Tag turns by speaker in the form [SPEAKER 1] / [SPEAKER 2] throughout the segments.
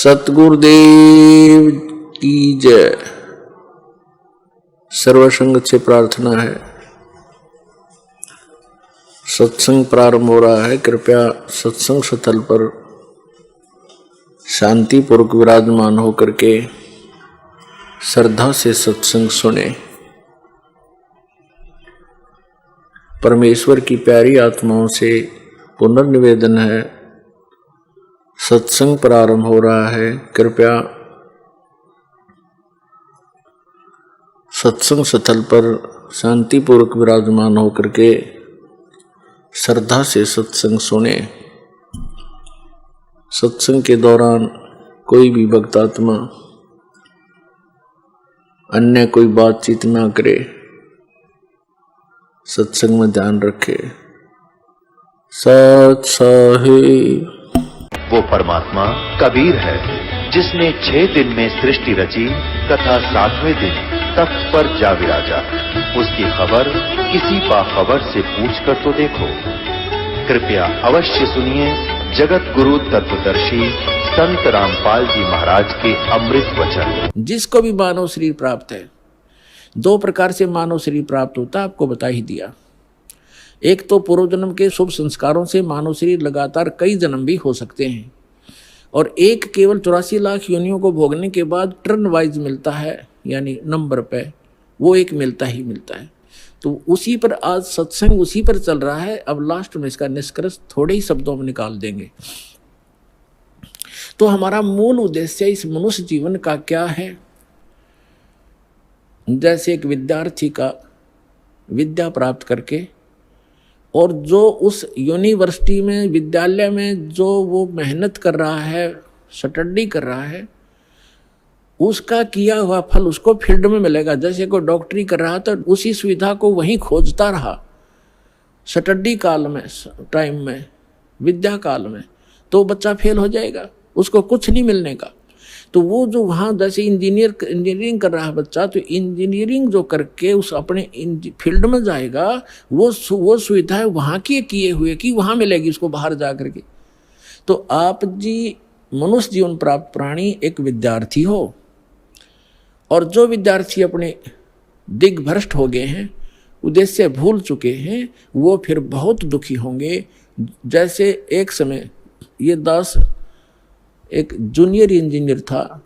[SPEAKER 1] सतगुरुदेव की जय। सर्वसंग से प्रार्थना है। सत्संग प्रारंभ हो रहा है। कृपया सत्संग स्थल पर शांतिपूर्वक विराजमान होकर के श्रद्धा से सत्संग सुने। परमेश्वर की प्यारी आत्माओं से पुनर्निवेदन है, सत्संग प्रारंभ हो रहा है। कृपया सत्संग स्थल पर शांतिपूर्वक विराजमान होकर के श्रद्धा से सत्संग सुने। सत्संग के दौरान कोई भी भक्तात्मा अन्य कोई बातचीत ना करे, सत्संग में ध्यान रखे। सत साहिब।
[SPEAKER 2] वो परमात्मा कबीर है जिसने 6 दिन में सृष्टि रची तथा 7वें दिन तख्त पर जा विराजा। उसकी खबर किसी बाखबर से पूछकर तो देखो। कृपया अवश्य सुनिए जगत गुरु तत्वदर्शी संत रामपाल जी महाराज के अमृत वचन।
[SPEAKER 1] जिसको भी मानव शरीर प्राप्त है, 2 प्रकार से मानव शरीर प्राप्त होता है, आपको बता ही दिया। एक तो पूर्व जन्म के शुभ संस्कारों से मानव शरीर लगातार कई जन्म भी हो सकते हैं, और एक केवल 84 लाख योनियों को भोगने के बाद टर्न वाइज मिलता है, यानी नंबर पे वो एक मिलता ही मिलता है। तो उसी पर आज सत्संग उसी पर चल रहा है। अब लास्ट में इसका निष्कर्ष थोड़े ही शब्दों में निकाल देंगे। तो हमारा मूल उद्देश्य इस मनुष्य जीवन का क्या है। जैसे एक विद्यार्थी का विद्या प्राप्त करके, और जो उस यूनिवर्सिटी में विद्यालय में जो वो मेहनत कर रहा है, स्टडी कर रहा है, उसका किया हुआ फल उसको फील्ड में मिलेगा। जैसे कोई डॉक्टरी कर रहा तो उसी सुविधा को वहीं खोजता रहा स्टडी काल में, टाइम में, विद्या काल में, तो बच्चा फेल हो जाएगा, उसको कुछ नहीं मिलने का। तो वो जो वहाँ जैसे इंजीनियरिंग कर रहा है बच्चा, तो इंजीनियरिंग जो करके उस अपने फील्ड में जाएगा, वो सुविधाएं वहाँ की किए हुए कि वहाँ मिलेगी उसको बाहर जा करके। तो आप जी मनुष्य जीवन प्राप्त प्राणी एक विद्यार्थी हो, और जो विद्यार्थी अपने दिग्भ्रष्ट हो गए हैं, उद्देश्य भूल चुके हैं, वो फिर बहुत दुखी होंगे। जैसे एक समय ये दास एक जूनियर इंजीनियर था,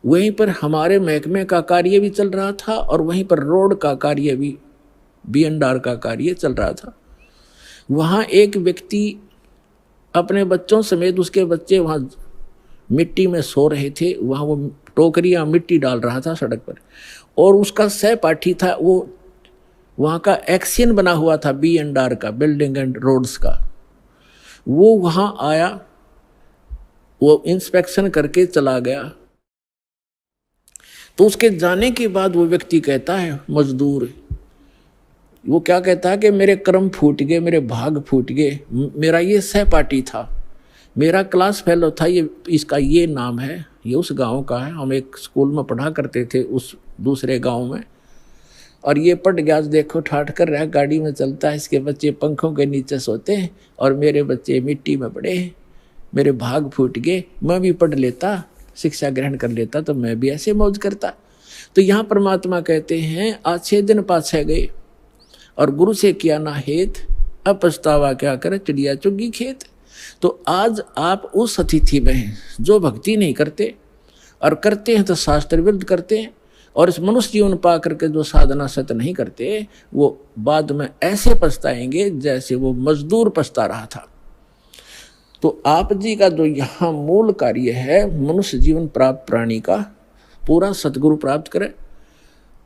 [SPEAKER 1] वहीं पर हमारे महकमे का कार्य भी चल रहा था, और वहीं पर रोड का कार्य भी, B&R का कार्य चल रहा था। वहाँ एक व्यक्ति अपने बच्चों समेत, उसके बच्चे वहाँ मिट्टी में सो रहे थे, वहाँ वो टोकरियाँ मिट्टी डाल रहा था सड़क पर, और उसका सहपाठी था, वो वहाँ का एक्शन बना हुआ था B&R का, बिल्डिंग एंड रोड्स का। वो वहाँ आया, वो इंस्पेक्शन करके चला गया। तो उसके जाने के बाद वो व्यक्ति कहता है, मजदूर, वो क्या कहता है कि मेरे कर्म फूट गए, मेरे भाग फूट गए। मेरा ये सहपाठी था, मेरा क्लास फेलो था, ये इसका ये नाम है, ये उस गांव का है, हम एक स्कूल में पढ़ा करते थे उस दूसरे गांव में, और ये पट गया, देखो ठाठ कर रहा है, गाड़ी में चलता है, इसके बच्चे पंखों के नीचे सोते हैं और मेरे बच्चे मिट्टी में पड़े हैं, मेरे भाग फूट गए। मैं भी पढ़ लेता, शिक्षा ग्रहण कर लेता, तो मैं भी ऐसे मौज करता। तो यहाँ परमात्मा कहते हैं, आज 6 दिन पाछे गए और गुरु से किया ना हेत, अब पछतावा क्या करे, चिड़िया चुगी खेत। तो आज आप उस अतिथि में हैं जो भक्ति नहीं करते, और करते हैं तो शास्त्र विरुद्ध करते हैं, और इस मनुष्य जीवन पा करके जो साधना सत्य नहीं करते, वो बाद में ऐसे पछताएंगे जैसे वो मजदूर पछता रहा था। तो आप जी का जो यहाँ मूल कार्य है, मनुष्य जीवन प्राप्त प्राणी का पूरा सतगुरु प्राप्त करें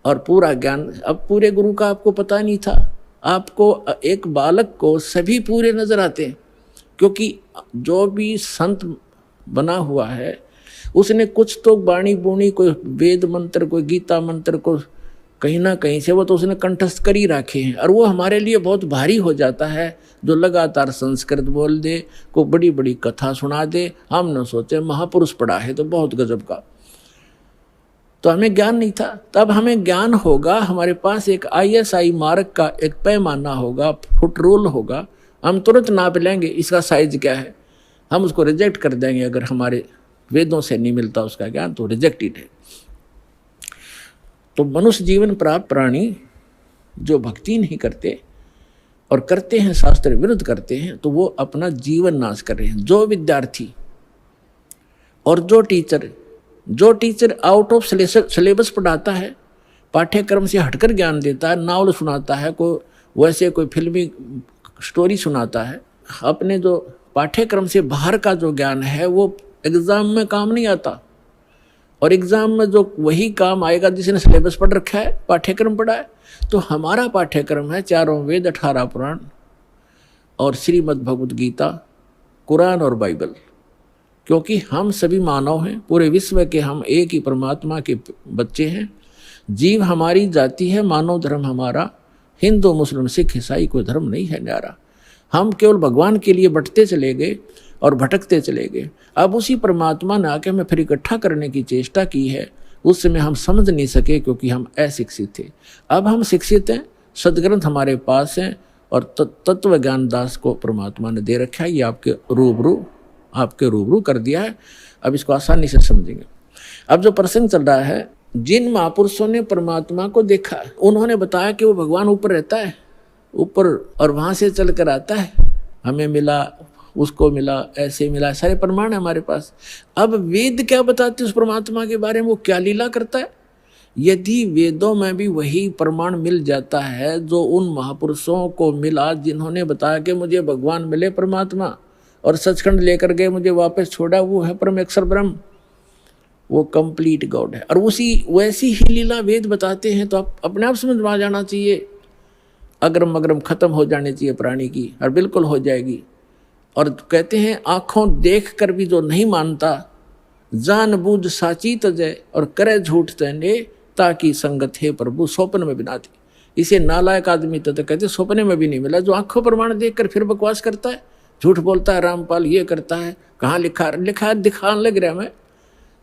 [SPEAKER 1] और पूरा ज्ञान। अब पूरे गुरु का आपको पता नहीं था, आपको एक बालक को सभी पूरे नजर आते हैं, क्योंकि जो भी संत बना हुआ है उसने कुछ तो बाणी बुणी, कोई वेद मंत्र, कोई गीता मंत्र को कहीं ना कहीं से वो तो उसने कंठस्थ कर ही रखे हैं, और वो हमारे लिए बहुत भारी हो जाता है। जो लगातार संस्कृत बोल दे, को बड़ी बड़ी कथा सुना दे, हम न सोचे महापुरुष पढ़ा है तो बहुत गजब का। तो हमें ज्ञान नहीं था, तब हमें ज्ञान होगा। हमारे पास एक ISI मार्क का एक पैमाना होगा, फुट रूल होगा, हम तुरंत नाप लेंगे इसका साइज क्या है, हम उसको रिजेक्ट कर देंगे अगर हमारे वेदों से नहीं मिलता उसका ज्ञान, तो रिजेक्टेड है। तो मनुष्य जीवन प्राप्त प्राणी जो भक्ति नहीं करते और करते हैं शास्त्र विरुद्ध करते हैं, तो वो अपना जीवन नाश कर रहे हैं। जो विद्यार्थी और जो टीचर आउट ऑफ सिलेबस पढ़ाता है, पाठ्यक्रम से हटकर ज्ञान देता है, नावल सुनाता है, कोई फिल्मी स्टोरी सुनाता है, अपने जो पाठ्यक्रम से बाहर का जो ज्ञान है वो एग्जाम में काम नहीं आता। और एग्जाम में जो वही काम आएगा जिसने सिलेबस पढ़ रखा है, पाठ्यक्रम पढ़ा है। तो हमारा पाठ्यक्रम है 4 वेद, 18 पुराण और श्रीमद् भगवद गीता, कुरान और बाइबल। क्योंकि हम सभी मानव हैं, पूरे विश्व के हम एक ही परमात्मा के बच्चे हैं। जीव हमारी जाति है, मानव धर्म हमारा, हिंदू मुस्लिम सिख ईसाई कोई धर्म नहीं है न्यारा। हम केवल भगवान के लिए बंटते चले गए और भटकते चले गए। अब उसी परमात्मा ने आके हमें फिर इकट्ठा करने की चेष्टा की है। उस समय हम समझ नहीं सके क्योंकि हम अशिक्षित थे। अब हम शिक्षित हैं, सदग्रंथ हमारे पास हैं और तत्व ज्ञान दास को परमात्मा ने दे रखा है। ये आपके रूबरू कर दिया है। अब इसको आसानी से समझेंगे। अब जो प्रसंग चल रहा है, जिन महापुरुषों ने परमात्मा को देखा, उन्होंने बताया कि वो भगवान ऊपर रहता है, ऊपर, और वहां से चल कर आता है। हमें मिला, उसको मिला, ऐसे मिला, सारे प्रमाण है हमारे पास। अब वेद क्या बताते उस परमात्मा के बारे में, वो क्या लीला करता है? यदि वेदों में भी वही प्रमाण मिल जाता है जो उन महापुरुषों को मिला जिन्होंने बताया कि मुझे भगवान मिले परमात्मा और सचखंड लेकर गए, मुझे वापस छोड़ा, वो है परम अक्षर ब्रह्म, वो कंप्लीट गॉड है। और वैसी ही लीला वेद बताते हैं। तो आप अपने आप समझ में आ जाना चाहिए, अग्रम अग्रम खत्म हो जानी चाहिए प्राणी की, और बिल्कुल हो जाएगी। और कहते हैं आंखों देख कर भी जो नहीं मानता, जान बूझ साची तजय और करे झूठ तने, ताकि संगत है प्रभु स्वप्न में बिना थी। इसे नालायक आदमी तो कहते स्वप्न में भी नहीं मिला, जो आंखों प्रमाण देख कर फिर बकवास करता है, झूठ बोलता है, रामपाल ये करता है, कहाँ लिखा दिखाने लग रहा है, मैं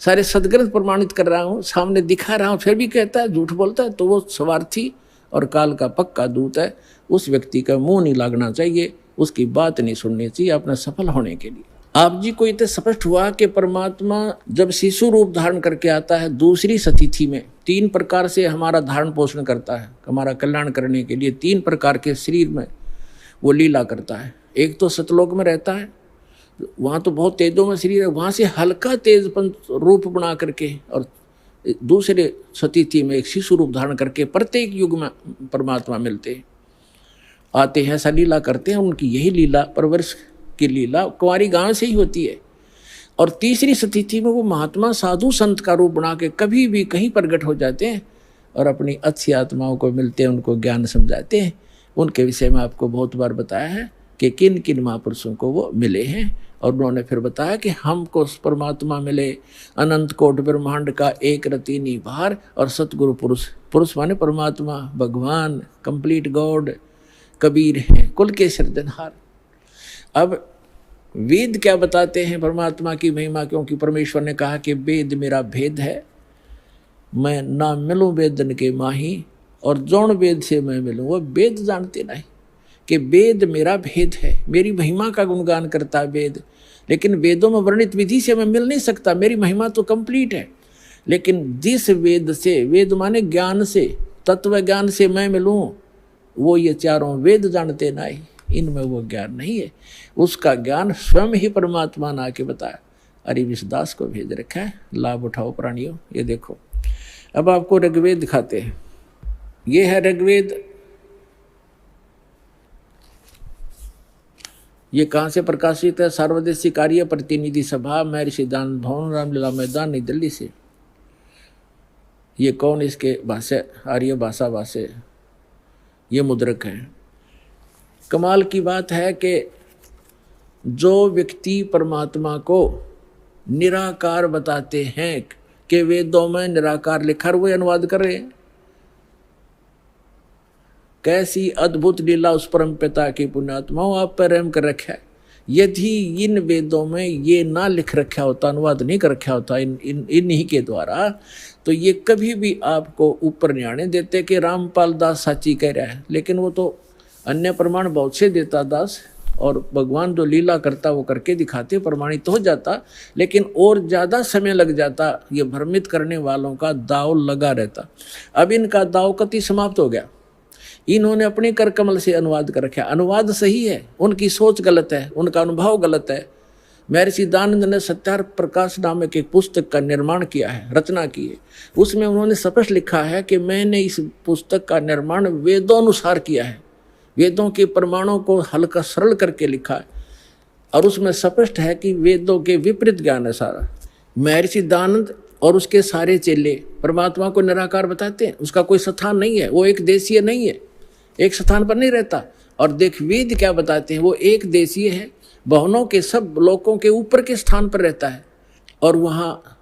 [SPEAKER 1] सारे सदग्रंथ प्रमाणित कर रहा हूँ, सामने दिखा रहा हूँ, फिर भी कहता है, झूठ बोलता है। तो वो स्वार्थी और काल का पक्का दूत है। उस व्यक्ति का मुंह नहीं लागना चाहिए, उसकी बात नहीं सुननी चाहिए अपना सफल होने के लिए। आप जी को इतना स्पष्ट हुआ कि परमात्मा जब शिशु रूप धारण करके आता है दूसरी सतिथि में, 3 प्रकार से हमारा धारण पोषण करता है, हमारा कल्याण करने के लिए 3 प्रकार के शरीर में वो लीला करता है। एक तो सतलोक में रहता है, वहाँ तो बहुत तेजों में शरीर है, वहाँ से हल्का तेजपन रूप बना करके, और दूसरे सतिथि में एक शिशु रूप धारण करके प्रत्येक युग में परमात्मा मिलते आते हैं, ऐसा लीला करते हैं। उनकी यही लीला, परवरिश की लीला कुंवारी गांव से ही होती है। और तीसरी स्थिति में वो महात्मा साधु संत का रूप बना के कभी भी कहीं प्रकट हो जाते हैं और अपनी अच्छी आत्माओं को मिलते हैं, उनको ज्ञान समझाते हैं। उनके विषय में आपको बहुत बार बताया है कि किन किन महापुरुषों को वो मिले हैं। और उन्होंने फिर बताया कि हमको परमात्मा मिले अनंत कोट ब्रह्मांड का एक रति निभार, और सतगुरु पुरुष माने परमात्मा, भगवान, कंप्लीट गॉड, कबीर हैं, कुल के सिरदनहार। अब वेद क्या बताते हैं परमात्मा की महिमा, क्योंकि परमेश्वर ने कहा कि वेद मेरा भेद है, मैं ना मिलूं वेदन के माही, और जौन वेद से मैं मिलूं वो वेद जानते नहीं, कि वेद मेरा भेद है। मेरी महिमा का गुणगान करता है वेद, लेकिन वेदों में वर्णित विधि से मैं मिल नहीं सकता, मेरी महिमा तो कंप्लीट है। लेकिन जिस वेद से, वेद माने ज्ञान से, तत्व ज्ञान से मैं मिलूं, वो ये 4 वेद जानते नहीं, इनमें वो ज्ञान नहीं है। उसका ज्ञान स्वयं ही परमात्मा ने आके बताया। अरिविश दास को भेज रखा है, लाभ उठाओ प्राणियों। ये देखो, अब आपको ऋग्वेद दिखाते हैं। ये है ऋग्वेद। ये कहाँ से प्रकाशित है? सार्वदेशिक कार्य प्रतिनिधि सभा, महर्षि दान भवन, रामलीला मैदान, नई दिल्ली से। ये कौन इसके भाषा, आर्य भाषा ये मुद्रक हैं। कमाल की बात है कि जो व्यक्ति परमात्मा को निराकार बताते हैं कि वेदों में निराकार लिखा, वो अनुवाद कर रहे हैं। कैसी अद्भुत लीला उस परम पिता की पुण्यात्माओं, आप पर रहम कर रखा है। यदि इन वेदों में ये ना लिख रखा होता, अनुवाद नहीं कर रखा होता इन्हीं के द्वारा, तो ये कभी भी आपको ऊपर नहीं आने देते कि रामपाल दास साची कह रहा है। लेकिन वो तो अन्य प्रमाण बहुत से देता दास, और भगवान जो लीला करता वो करके दिखाते, प्रमाणित हो जाता, लेकिन और ज़्यादा समय लग जाता। ये भ्रमित करने वालों का दाव लगा रहता। अब इनका दाव कति समाप्त हो गया। इन्होंने अपने कर कमल से अनुवाद कर रखा। अनुवाद सही है, उनकी सोच गलत है, उनका अनुभव गलत है। महर्षि दयानंद ने सत्यार्थ प्रकाश नामक एक पुस्तक का निर्माण किया है, रचना की है। उसमें उन्होंने स्पष्ट लिखा है कि मैंने इस पुस्तक का निर्माण वेदोनुसार किया है, वेदों के प्रमाणों को हल्का सरल करके लिखा है, और उसमें स्पष्ट है कि वेदों के विपरीत ज्ञान है सारा। महर्षि दयानंद और उसके सारे चेले परमात्मा को निराकार बताते हैं, उसका कोई स्थान नहीं है, वो एक देशीय नहीं है, एक स्थान पर नहीं रहता। और देख वेद क्या बताते हैं, वो एक देशीय है, भवनों के सब लोकों के ऊपर के स्थान पर रहता है, और वहाँ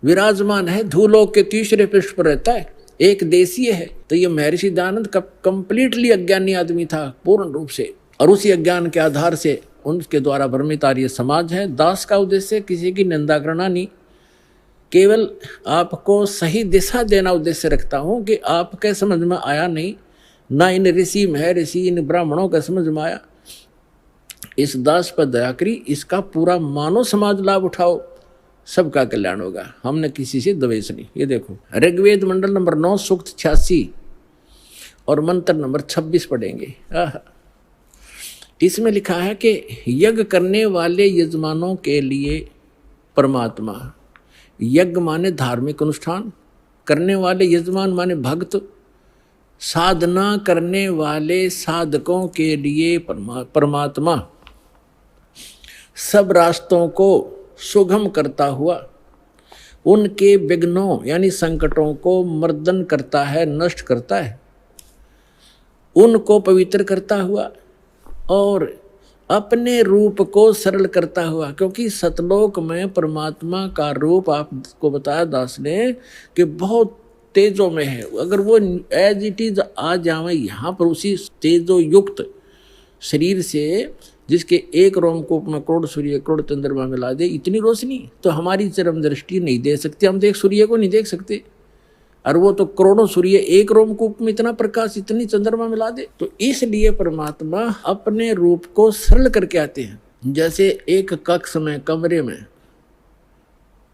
[SPEAKER 1] विराजमान है, धूलोक के तीसरे पृष्ठ पर रहता है, एक देशीय है। तो ये महर्षि दयानंद का कंप्लीटली अज्ञानी आदमी था पूर्ण रूप से, और उसी अज्ञान के आधार से उनके द्वारा भ्रमित आर्य समाज है। दास का उद्देश्य किसी की निंदा करना नहीं, केवल आपको सही दिशा देना उद्देश्य रखता हूँ कि आपके समझ में आया नहीं, ना इन ऋषि महर्षि इन ब्राह्मणों का समझ में आया, इस दास पर दया करी, इसका पूरा मानव समाज लाभ उठाओ, सबका कल्याण होगा। हमने किसी से द्वेष नहीं। ये देखो ऋग्वेद मंडल नंबर 9 सूक्त 86 और मंत्र नंबर 26 पढ़ेंगे। इसमें लिखा है कि यज्ञ करने वाले यजमानों के लिए परमात्मा, यज्ञ माने धार्मिक अनुष्ठान, करने वाले यजमान माने भक्त, साधना करने वाले साधकों के लिए परमात्मा, सब रास्तों को सुगम करता हुआ उनके विघ्नों यानी संकटों को मर्दन करता है, नष्ट करता है, उनको पवित्र करता हुआ और अपने रूप को सरल करता हुआ। क्योंकि सतलोक में परमात्मा का रूप आपको बताया दास ने कि बहुत तेजों में है। अगर वो एज इट इज आ जावे यहाँ पर उसी तेजो युक्त शरीर से, जिसके एक रोमकूप में करोड़ सूर्य करोड़ चंद्रमा मिला दे, इतनी रोशनी तो हमारी चरम दृष्टि नहीं दे सकती। हम तो एक सूर्य को नहीं देख सकते, और वो तो करोड़ों सूर्य एक रोमकूप में इतना प्रकाश इतनी चंद्रमा मिला दे। तो इसलिए परमात्मा अपने रूप को सरल करके आते हैं। जैसे एक कक्ष में कमरे में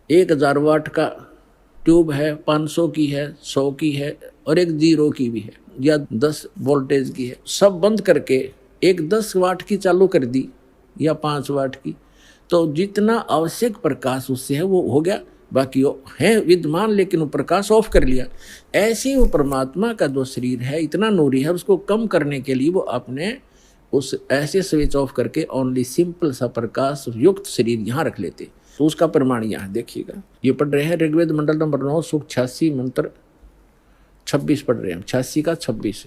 [SPEAKER 1] 1000 वाट का ट्यूब है, 500 की है, 100 की है और एक 0 की भी है, या 10 वोल्टेज की है। सब बंद करके एक 10 वाट की चालू कर दी या 5 वाट की, तो जितना आवश्यक प्रकाश उससे है वो हो गया, बाकी वो है विद्यमान, लेकिन वो प्रकाश ऑफ कर लिया। ऐसे वो परमात्मा का जो शरीर है इतना नूरी है, उसको कम करने के लिए वो अपने उस ऐसे स्विच ऑफ करके ओनली सिंपल सा प्रकाश युक्त शरीर यहाँ रख लेते। तो उसका प्रमाण यहाँ देखिएगा, ये पढ़ रहे हैं ऋग्वेद मंडल नंबर 9 सूक्त 86 मंत्र 26 पढ़ रहे हैं, 86 का 26।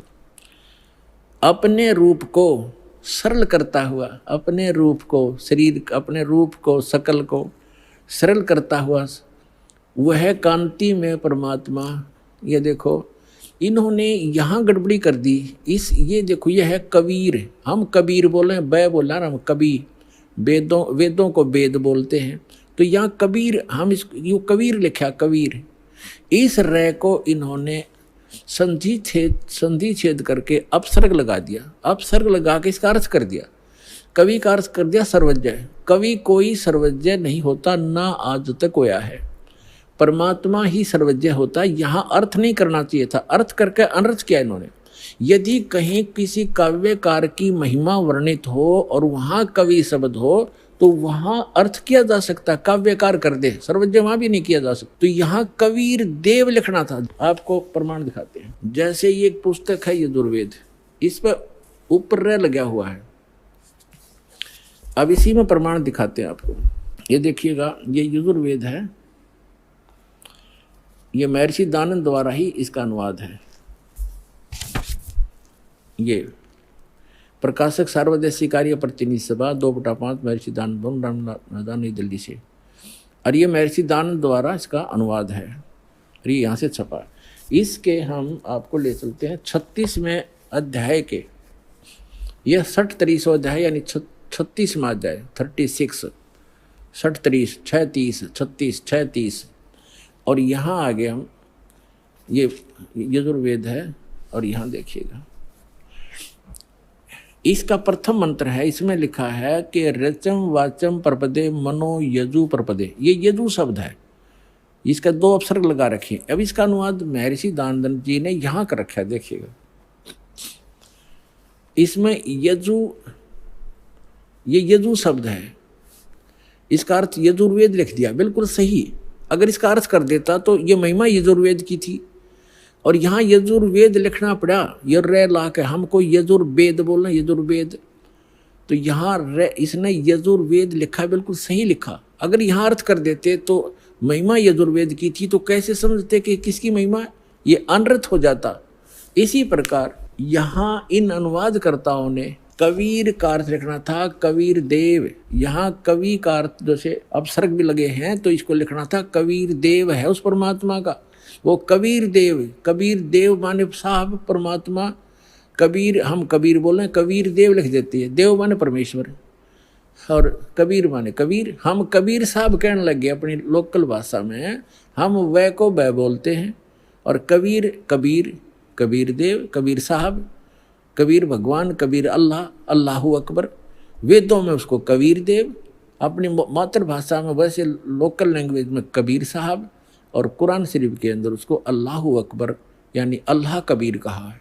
[SPEAKER 1] अपने रूप को सरल करता हुआ, अपने रूप को शरीर, अपने रूप को सकल को सरल करता हुआ वह कांति में परमात्मा। ये देखो इन्होंने यहाँ गड़बड़ी कर दी। ये देखो यह है कबीर, हम कबीर बोले, बै बोला ना, हम कबीर, वेदों को वेद बोलते हैं, तो यहाँ कबीर, हम इस यू कबीर लिखा, कबीर। इस रे को इन्होंने संधि छेद करके अपसर्ग लगा दिया, अपसर्ग लगा के इसका अर्थ कर दिया, कवि का अर्थ कर दिया सर्वज्ञ। कवि कोई सर्वज्ञ नहीं होता, ना आज तक होया है, परमात्मा ही सर्वज्ञ होता है। यहाँ अर्थ नहीं करना चाहिए था, अर्थ करके अनर्थ किया इन्होंने। यदि कहीं किसी काव्यकार की महिमा वर्णित हो और वहाँ कवि शब्द हो तो वहाँ अर्थ किया जा सकता, काव्यकार कर दे, सर्वज्ञ वहाँ भी नहीं किया जा सकता। तो यहाँ कबीर देव लिखना था। आपको प्रमाण दिखाते हैं, जैसे ये एक पुस्तक है यजुर्वेद, इस पर ऊपर रे लगा हुआ है। अब इसी में प्रमाण दिखाते हैं आपको। ये देखिएगा, ये यजुर्वेद है, ये महर्षि दयानंद द्वारा ही इसका अनुवाद है। ये प्रकाशक सार्वदेशी कार्य प्रतिनिधि सभा 2/5 महर्षि दयानंद मैदान नई दिल्ली से, और ये महर्षि दयानंद द्वारा इसका अनुवाद है, और ये यहाँ से छपा। इसके हम आपको ले चलते हैं 36वें अध्याय के, यह 60-30 अध्याय यानी 36वां अध्याय, 36 60-30 36 36 36, और यहाँ आगे हम ये यजुर्वेद है, और यहाँ देखिएगा इसका प्रथम मंत्र है, इसमें लिखा है कि रचम वाचम प्रपदे मनो यजु प्रपदे, ये यजु शब्द है, इसका 2 उपसर्ग लगा रखे। अब इसका अनुवाद महर्षि दानदंड जी ने यहां कर रखा है, देखिएगा इसमें यजु, ये यजु शब्द है, इसका अर्थ यजुर्वेद लिख दिया, बिल्कुल सही। अगर इसका अर्थ कर देता तो ये महिमा यजुर्वेद की थी, और यहाँ यजुर्वेद लिखना पड़ा, ये रे ला के हमको यजुर्वेद बोलना, यजुर्वेद, तो यहाँ इसने यजुर्वेद लिखा, बिल्कुल सही लिखा। अगर यहाँ अर्थ कर देते तो महिमा यजुर्वेद की थी, तो कैसे समझते कि किसकी महिमा, ये अनर्थ हो जाता। इसी प्रकार यहाँ इन अनुवादकर्ताओं ने कबीर का अर्थ लिखना था कबीर देव, यहाँ कवि का अर्थ जैसे अपसर्ग भी लगे हैं तो इसको लिखना था कबीर देव है उस परमात्मा का, वो कबीर देव माने साहब परमात्मा, कबीर हम कबीर बोले, कबीर देव लिख देती है, देव माने परमेश्वर और कबीर माने कबीर। हम कबीर साहब कहने लगे अपनी लोकल भाषा में, हम वह को वह बोलते हैं, और कबीर देव, कबीर साहब, कबीर भगवान, कबीर अल्लाह, अल्लाहु अकबर। वेदों में उसको कबीर देव, अपनी मातृभाषा में वैसे लोकल लैंग्वेज में कबीर साहब, और कुरान शरीफ के अंदर उसको अल्लाहु अकबर यानी अल्लाह कबीर कहा है।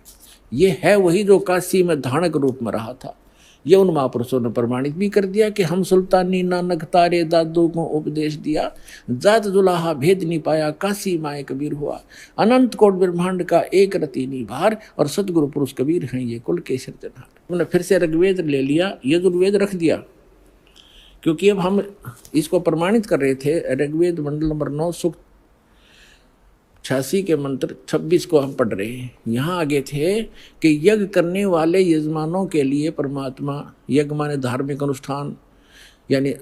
[SPEAKER 1] ये है वही जो काशी में धानक रूप में रहा था। ये उन महापुरुषों ने प्रमाणित भी कर दिया कि हम सुल्तानी नानक तारे दादू को उपदेश दिया, जात जुलाहा भेद नहीं पाया, काशी माए कबीर हुआ, अनंत कोट ब्रह्मांड का एक रति निभार, और सतगुरु पुरुष कबीर हैं ये कुल के सिरजनहार। हमने फिर से ऋग्वेद ले लिया, यजुर्वेद रख दिया, क्योंकि अब हम इसको प्रमाणित कर रहे थे। ऋग्वेद मंडल नंबर 9 सूक्त 86 के मंत्र 26 को हम पढ़ रहे हैं। यहाँ आगे थे कि यज्ञ करने वाले यजमानों के लिए परमात्मा, यज्ञ माने धार्मिक अनुष्ठान, यानी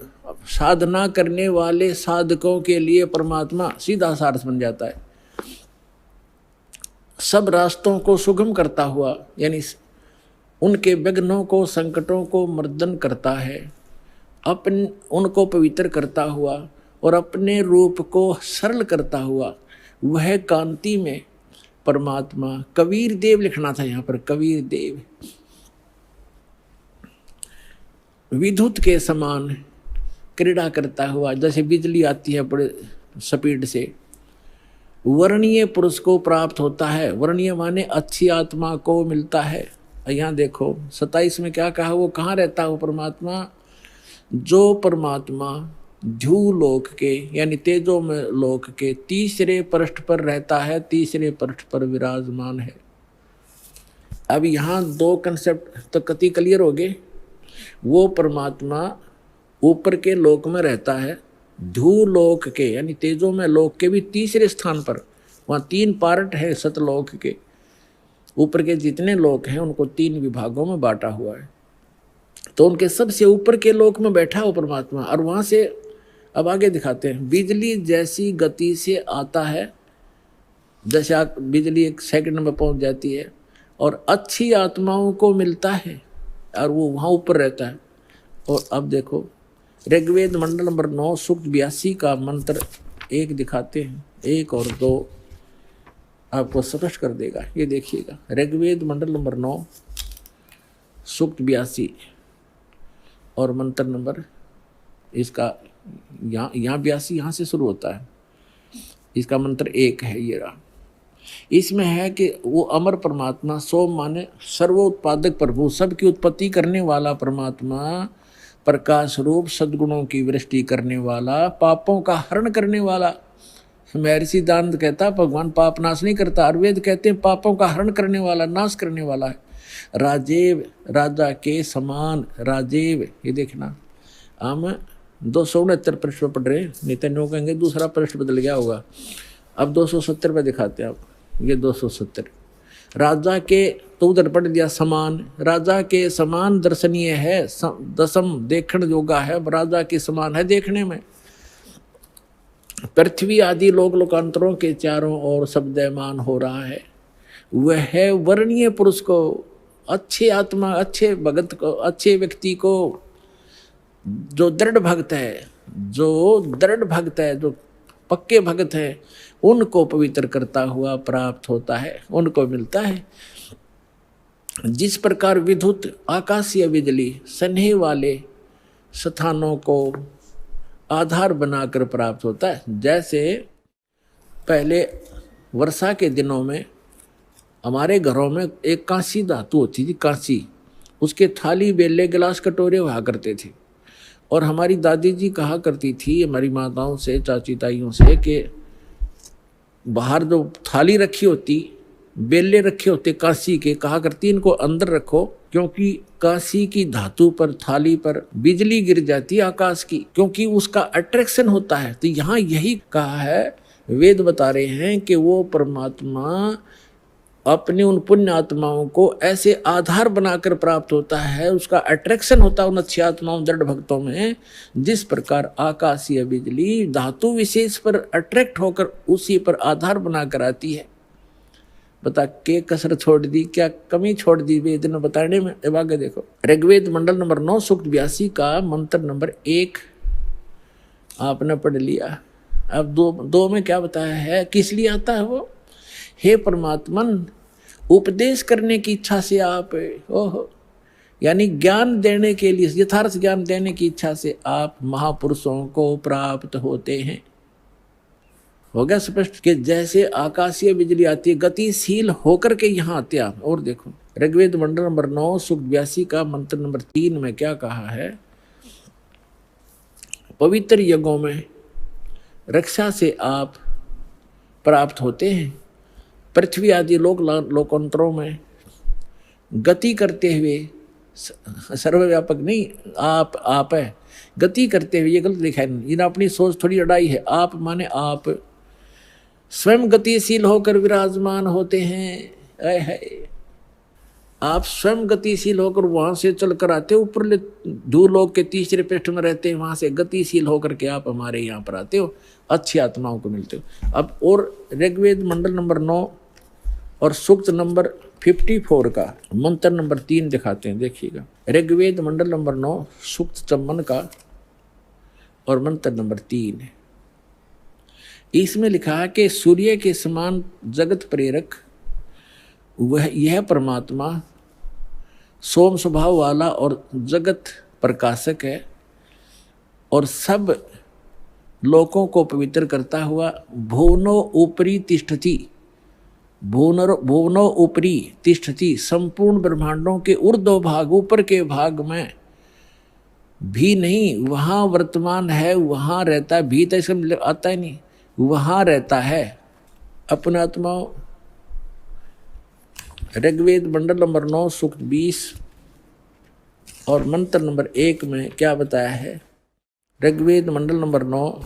[SPEAKER 1] साधना करने वाले साधकों के लिए परमात्मा, सीधा सा अर्थ बन जाता है। सब रास्तों को सुगम करता हुआ, यानी उनके विघ्नों को, संकटों को मर्दन करता है, उनको पवित्र करता हुआ और अपने रूप को सरल करता हुआ, वह कांति में परमात्मा कबीर देव लिखना था यहाँ पर, कबीर देव विद्युत के समान क्रीड़ा करता हुआ, जैसे बिजली आती है बड़े स्पीड से, वर्णीय पुरुष को प्राप्त होता है। वर्णीय माने अच्छी आत्मा को मिलता है। यहाँ देखो 27 में क्या कहा, वो कहाँ रहता है वो परमात्मा, जो परमात्मा ध्यूलोक के यानी तेजो में लोक के तीसरे पृष्ठ पर रहता है, तीसरे पृष्ठ पर विराजमान है। अब यहाँ 2 कंसेप्ट तो कति क्लियर हो गए। वो परमात्मा ऊपर के लोक में रहता है, ध्यूलोक के यानी तेजो में लोक के भी तीसरे स्थान पर, वहाँ 3 पार्ट है सतलोक के, ऊपर के जितने लोक हैं उनको 3 विभागों में बांटा हुआ है। तो उनके सबसे ऊपर के लोक में बैठा हो परमात्मा, और वहाँ से अब आगे दिखाते हैं, बिजली जैसी गति से आता है, जैसे बिजली 1 सेकंड में पहुंच जाती है, और अच्छी आत्माओं को मिलता है और वो वहाँ ऊपर रहता है। और अब देखो ऋग्वेद मंडल नंबर 9 सूक्त 82 का मंत्र 1 दिखाते हैं, 1 और 2 आपको स्पष्ट कर देगा। ये देखिएगा, ऋग्वेद मंडल नंबर 9 सूक्त 82 और मंत्र नंबर इसका यहाँ 82 यहाँ से शुरू होता है, इसका मंत्र 1 है ये रहा। इसमें है कि वो अमर परमात्मा, सोम माने सर्वोत्पादक प्रभु, सबकी उत्पत्ति करने वाला परमात्मा, प्रकाश रूप सद्गुणों की वृष्टि करने वाला, पापों का हरण करने वाला। महर्षि दानंद कहता भगवान पाप नाश नहीं करता, आयुर्वेद कहते हैं पापों का हरण करने वाला, नाश करने वाला है। राजेव, राजा के समान, राजेव। ये देखना हम 269 पृष्ठ पर पढ़ रहे हैं, नहीं तो कहेंगे दूसरा पृष्ठ बदल गया होगा। अब 270 पे दिखाते हैं आप, ये 270 राजा के, तो उधर पढ़ दिया समान, राजा के समान दर्शनीय है, दसम देखण योगा है, राजा के समान है देखने में। पृथ्वी आदि लोक लोकांतरों के चारों ओर शब्दमान हो रहा है। वह वर्णीय पुरुष को, अच्छे आत्मा, अच्छे भगत को, अच्छे व्यक्ति को, जो दृढ़ भक्त है, जो पक्के भक्त है, उनको पवित्र करता हुआ प्राप्त होता है, उनको मिलता है। जिस प्रकार विद्युत आकाशीय बिजली सन्हे वाले स्थानों को आधार बनाकर प्राप्त होता है, जैसे पहले वर्षा के दिनों में हमारे घरों में एक कांसी धातु होती थी, कांसी, उसके थाली बेले गिलास कटोरे हुआ करते थे। और हमारी दादी जी कहा करती थी हमारी माताओं से, चाची ताइयों से, कि बाहर जो थाली रखी होती, बेले रखे होते कांसी के, कहा करती इनको अंदर रखो, क्योंकि कांसी की धातु पर, थाली पर बिजली गिर जाती है आकाश की, क्योंकि उसका अट्रैक्शन होता है। तो यहाँ यही कहा है, वेद बता रहे हैं कि वो परमात्मा अपने उन पुण्य आत्माओं को ऐसे आधार बनाकर प्राप्त होता है, उसका अट्रैक्शन होता है उन अच्छी आत्माओं, दृढ़ भक्तों में, जिस प्रकार आकाशीय बिजली धातु विशेष पर अट्रैक्ट होकर उसी पर आधार बनाकर आती है। बता के कसर छोड़ दी, क्या कमी छोड़ दी वेद ने बताने में। अब आगे देखो, ऋग्वेद मंडल नंबर 9 सूक्त 82 का मंत्र नंबर 1 आपने पढ़ लिया। अब दो में क्या बताया है, किस लिए आता है वो। हे परमात्मन, उपदेश करने की इच्छा से आप, ओहो, यानी ज्ञान देने के लिए, यथार्थ ज्ञान देने की इच्छा से आप महापुरुषों को प्राप्त होते हैं। हो गया स्पष्ट कि जैसे आकाशीय बिजली आती है, गतिशील होकर के यहाँ आते आप। और देखो ऋग्वेद मंडल नंबर 9 सूक्त 82 का मंत्र नंबर 3 में क्या कहा है, पवित्र यज्ञों में रक्षा से आप प्राप्त होते हैं, पृथ्वी आदि लोकांतरों में गति करते हुए, सर्वव्यापक नहीं, आप है, गति करते हुए, ये गलत लिखा है, इन अपनी सोच थोड़ी अड़ाई है। आप माने आप स्वयं गतिशील होकर विराजमान होते हैं। आप स्वयं गतिशील होकर वहां से चल कर आते हो, ऊपर धूलोक के तीसरे पृष्ठ में रहते हैं, वहां से गतिशील होकर के आप हमारे यहाँ पर आते हो, अच्छी आत्माओं को मिलते हो। अब और ऋग्वेद मंडल नंबर 9 और सूक्त नंबर 54 का मंत्र नंबर 3 दिखाते हैं, देखिएगा। ऋग्वेद मंडल नंबर 9 सूक्त 54 का और मंत्र नंबर 3, इसमें लिखा है कि सूर्य के समान जगत प्रेरक वह यह परमात्मा सोम स्वभाव वाला और जगत प्रकाशक है, और सब लोकों को पवित्र करता हुआ भुवनो ऊपरी तिष्ठति, भुवनो ऊपरी तिष्ठति, संपूर्ण ब्रह्मांडों के ऊर्ध्व भाग, ऊपर के भाग में भी नहीं, वहाँ वर्तमान है, वहाँ रहता है, भी तो इसका आता ही नहीं, वहाँ रहता है अपना आत्माओं। ऋग्वेद मंडल नंबर 9 सूक्त 20 और मंत्र नंबर 1 में क्या बताया है, ऋग्वेद मंडल नंबर 9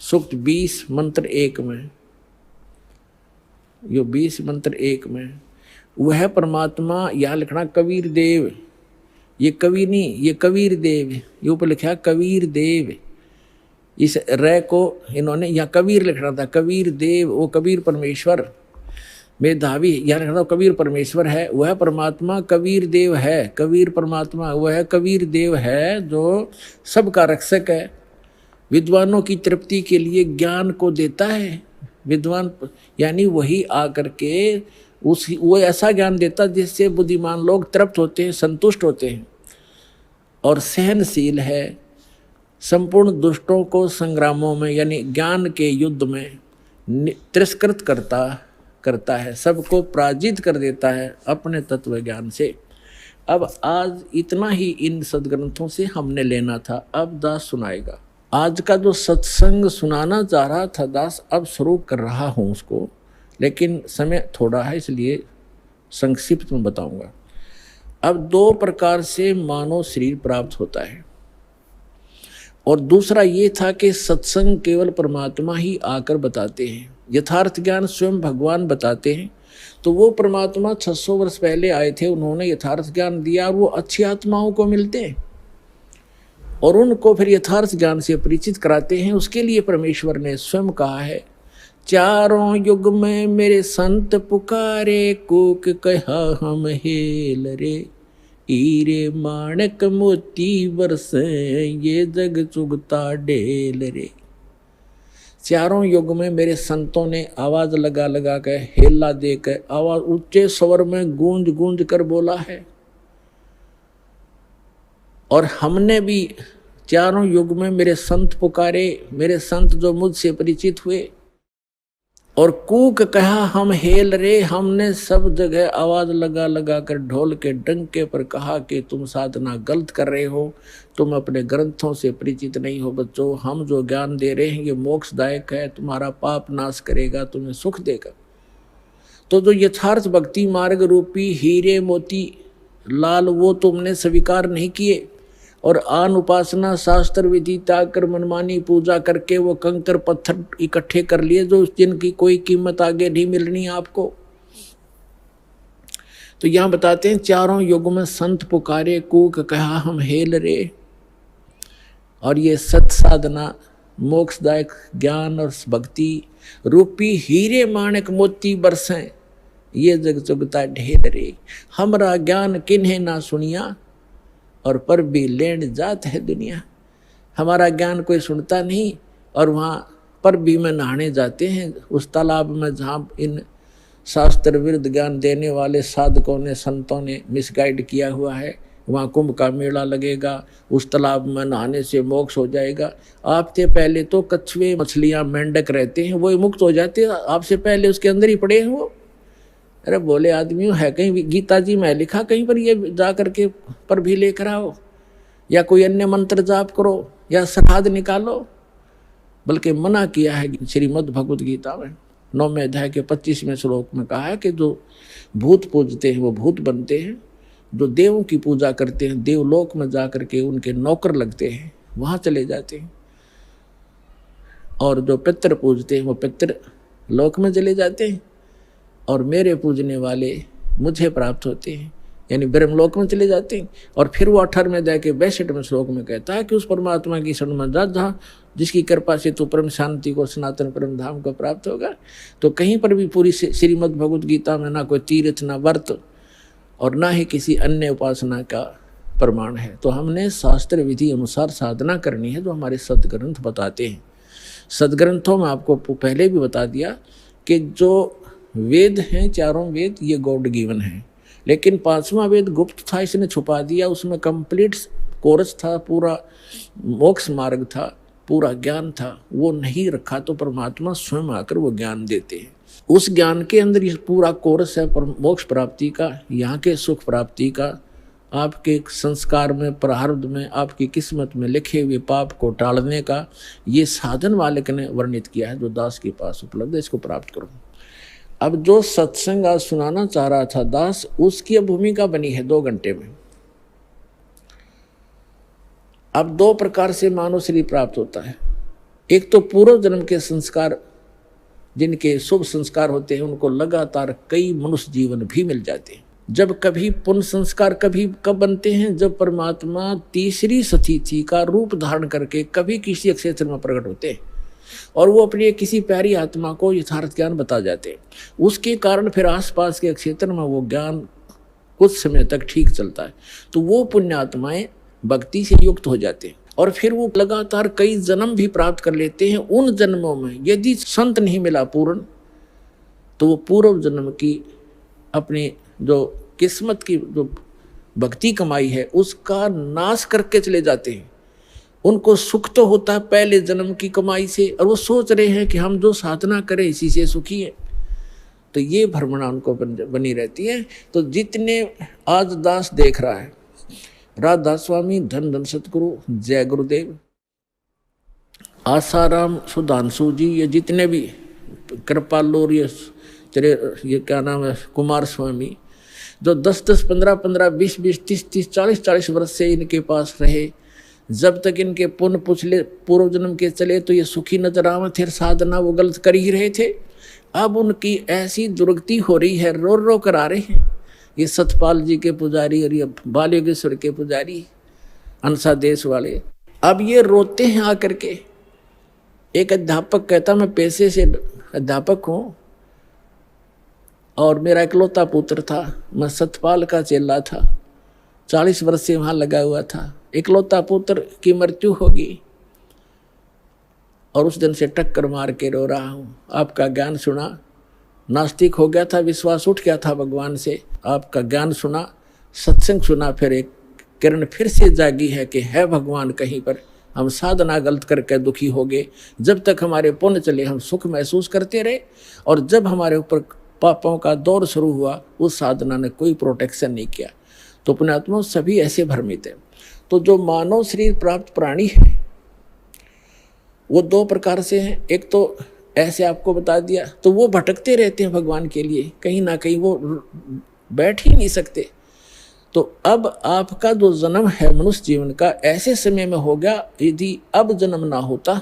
[SPEAKER 1] सूक्त 20 मंत्र 1 में, यो 20 मंत्र 1 में, वह परमात्मा, यहाँ लिखना कबीर देव, ये कवि नहीं, ये कबीर देव, ये ऊपर लिखा कबीर देव, इस रे को इन्होंने यहाँ कबीर लिखना था, कबीर देव, वो कबीर परमेश्वर मेधावी, यहाँ लिखना कबीर परमेश्वर है, वह परमात्मा कबीर देव है, कबीर परमात्मा वह कबीर देव है जो सबका रक्षक है, विद्वानों की तृप्ति के लिए ज्ञान को देता है। विद्वान यानी वही आकर के वो ऐसा ज्ञान देता जिससे बुद्धिमान लोग तृप्त होते हैं, संतुष्ट होते हैं, और सहनशील है, संपूर्ण दुष्टों को संग्रामों में यानी ज्ञान के युद्ध में तिरस्कृत करता है, सबको पराजित कर देता है अपने तत्व ज्ञान से। अब आज इतना ही इन सदग्रंथों से हमने लेना था। अब दास सुनाएगा। आज का जो सत्संग सुनाना चाह रहा था दास, अब शुरू कर रहा हूँ उसको, लेकिन समय थोड़ा है इसलिए संक्षिप्त में बताऊंगा। अब 2 प्रकार से मानव शरीर प्राप्त होता है, और दूसरा ये था कि सत्संग केवल परमात्मा ही आकर बताते हैं, यथार्थ ज्ञान स्वयं भगवान बताते हैं। तो वो परमात्मा 600 वर्ष पहले आए थे, उन्होंने यथार्थ ज्ञान दिया, और वो अच्छी आत्माओं को मिलते हैं और उनको फिर यथार्थ ज्ञान से परिचित कराते हैं। उसके लिए परमेश्वर ने स्वयं कहा है, चारों युग में मेरे संत पुकारे, कोक कहा हम हेल रे, हीरे माणक मोती बरसे, ये जग चुगता ढेल रे। चारों युग में मेरे संतों ने आवाज लगा लगा कर, हेला दे कर, आवाज ऊंचे स्वर में गूंज गूंज कर बोला है। और हमने भी चारों युग में मेरे संत पुकारे, मेरे संत जो मुझसे परिचित हुए और कूक कहा हम हेल रे। हमने सब जगह आवाज लगा लगा कर ढोल के डंके पर कहा कि तुम साधना गलत कर रहे हो, तुम अपने ग्रंथों से परिचित नहीं हो बच्चों। हम जो ज्ञान दे रहे हैं ये मोक्षदायक है, तुम्हारा पाप नाश करेगा, तुम्हें सुख देगा। तो जो यथार्थ भक्ति मार्ग रूपी हीरे मोती लाल वो तुमने स्वीकार नहीं किए, और आन उपासना शास्त्र विधि त्याग कर मनमानी पूजा करके वो कंकर पत्थर इकट्ठे कर लिए जो जिनकी कोई कीमत आगे नहीं मिलनी आपको। तो यहां बताते हैं चारों युग में संत पुकारे, कूक कहा हम हेल रे। और ये सत साधना मोक्षदायक ज्ञान और भक्ति रूपी हीरे माणक मोती बरसें, ये जग चुगता ढेर रे। हमरा ज्ञान किन्हें ना सुनिया, और पर भी लेन जात है दुनिया। हमारा ज्ञान कोई सुनता नहीं, और वहाँ पर भी में नहाने जाते हैं उस तालाब में जहाँ इन शास्त्र विरुद्ध ज्ञान देने वाले साधकों ने संतों ने मिसगाइड किया हुआ है। वहाँ कुंभ का मेला लगेगा, उस तालाब में नहाने से मोक्ष हो जाएगा। आपसे पहले तो कछुए मछलियाँ मेंढक रहते हैं, वो मुक्त हो जाते हैं, आपसे पहले उसके अंदर ही पड़े हैं वो। अरे बोले आदमियों, है कहीं गीता जी में लिखा कहीं पर ये जा करके पर भी लेकर आओ, या कोई अन्य मंत्र जाप करो, या श्राद्ध निकालो। बल्कि मना किया है श्रीमद् भगवद गीता में 9वें अध्याय के 25वें श्लोक में कहा है कि जो भूत पूजते हैं वो भूत बनते हैं, जो देवों की पूजा करते हैं देवलोक में जा करके उनके नौकर लगते हैं, वहाँ चले जाते हैं, और जो पितर पूजते हैं वो पितर लोक में चले जाते हैं, और मेरे पूजने वाले मुझे प्राप्त होते हैं, यानी ब्रह्मलोक में चले जाते हैं। और फिर वो 18वें अध्याय के 62वें श्लोक में कहता है कि उस परमात्मा की शरण में जा जहाँ जिसकी कृपा से तू परम शांति को सनातन परम धाम को प्राप्त होगा। तो कहीं पर भी पूरी श्रीमद् भगवद गीता में ना कोई तीर्थ, ना व्रत, और ना ही किसी अन्य उपासना का प्रमाण है। तो हमने शास्त्र विधि अनुसार साधना करनी है जो हमारे सदग्रंथ बताते हैं। सदग्रंथों में आपको पहले भी बता दिया कि जो वेद हैं, चारों वेद ये गॉड गिवन है, लेकिन 5वां वेद गुप्त था, इसने छुपा दिया। उसमें कंप्लीट कोर्स था, पूरा मोक्ष मार्ग था, पूरा ज्ञान था, वो नहीं रखा। तो परमात्मा स्वयं आकर वो ज्ञान देते हैं। उस ज्ञान के अंदर ये पूरा कोर्स है मोक्ष प्राप्ति का, यहाँ के सुख प्राप्ति का, आपके संस्कार में, प्रारब्ध में, आपकी किस्मत में लिखे हुए पाप को टालने का। ये साधन वाले ने वर्णित किया है जो दास के पास उपलब्ध है, इसको प्राप्त करो। अब जो सत्संग आज सुनाना चाह रहा था दास, उसकी भूमिका बनी है 2 घंटे में। अब 2 प्रकार से मानव शरीर प्राप्त होता है। एक तो पूर्व जन्म के संस्कार, जिनके शुभ संस्कार होते हैं, उनको लगातार कई मनुष्य जीवन भी मिल जाते हैं। जब कभी पुण्य संस्कार कब बनते हैं, जब परमात्मा तीसरी सतिथि का रूप धारण करके कभी किसी क्षेत्र में प्रकट होते हैं, और वो अपनी किसी प्यारी आत्मा को यथार्थ ज्ञान बता जाते हैं। उसके कारण फिर आसपास के क्षेत्र में वो ज्ञान कुछ समय तक ठीक चलता है। तो वो पुण्य आत्माएं भक्ति से युक्त हो जाते हैं, और फिर वो लगातार कई जन्म भी प्राप्त कर लेते हैं। उन जन्मों में यदि संत नहीं मिला पूर्ण, तो वो पूर्व जन्म की अपनी जो किस्मत की जो भक्ति कमाई है उसका नाश करके चले जाते हैं। उनको सुख तो होता है पहले जन्म की कमाई से, और वो सोच रहे हैं कि हम जो साधना करें इसी से सुखी है। तो ये भ्रमणा उनको बनी रहती है। तो जितने आज दास देख रहा है, राधा स्वामी, धन धन सतगुरु, जय गुरुदेव, आसाराम, सुधांशु जी, ये जितने भी कृपालु, ये क्या नाम है, कुमार स्वामी, जो 10-10, 15-15, 20-20, 30-30, 40-40 वर्ष से इनके पास रहे, जब तक इनके पुण्य पुछले पूर्व जन्म के चले तो ये सुखी नजर आवे थे, साधना वो गलत कर ही रहे थे। अब उनकी ऐसी दुर्गति हो रही है, रो रो कर आ रहे हैं। ये सतपाल जी के पुजारी और ये बालयोगेश्वर के पुजारी, अंसा देश वाले, अब ये रोते हैं आकर के। एक अध्यापक कहता मैं पेशे से अध्यापक हूँ और मेरा इकलौता पुत्र था, मैं सतपाल का चेला था, 40 वर्ष से वहाँ लगा हुआ था। इकलौता पुत्र की मृत्यु होगी और उस दिन से टक्कर मार के रो रहा हूँ। आपका ज्ञान सुना, नास्तिक हो गया था, विश्वास उठ गया था भगवान से। आपका ज्ञान सुना, सत्संग सुना, फिर एक किरण फिर से जागी है कि है भगवान कहीं पर। हम साधना गलत करके दुखी हो गए। जब तक हमारे पुण्य चले हम सुख महसूस करते रहे, और जब हमारे ऊपर पापों का दौर शुरू हुआ उस साधना ने कोई प्रोटेक्शन नहीं किया। तो पुण्यात्मा सभी ऐसे भ्रमित हैं। तो जो मानव शरीर प्राप्त प्राणी है वो दो प्रकार से हैं। एक तो ऐसे आपको बता दिया, तो वो भटकते रहते हैं भगवान के लिए, कहीं ना कहीं वो बैठ ही नहीं सकते। तो अब आपका जो जन्म है मनुष्य जीवन का ऐसे समय में हो गया, यदि अब जन्म ना होता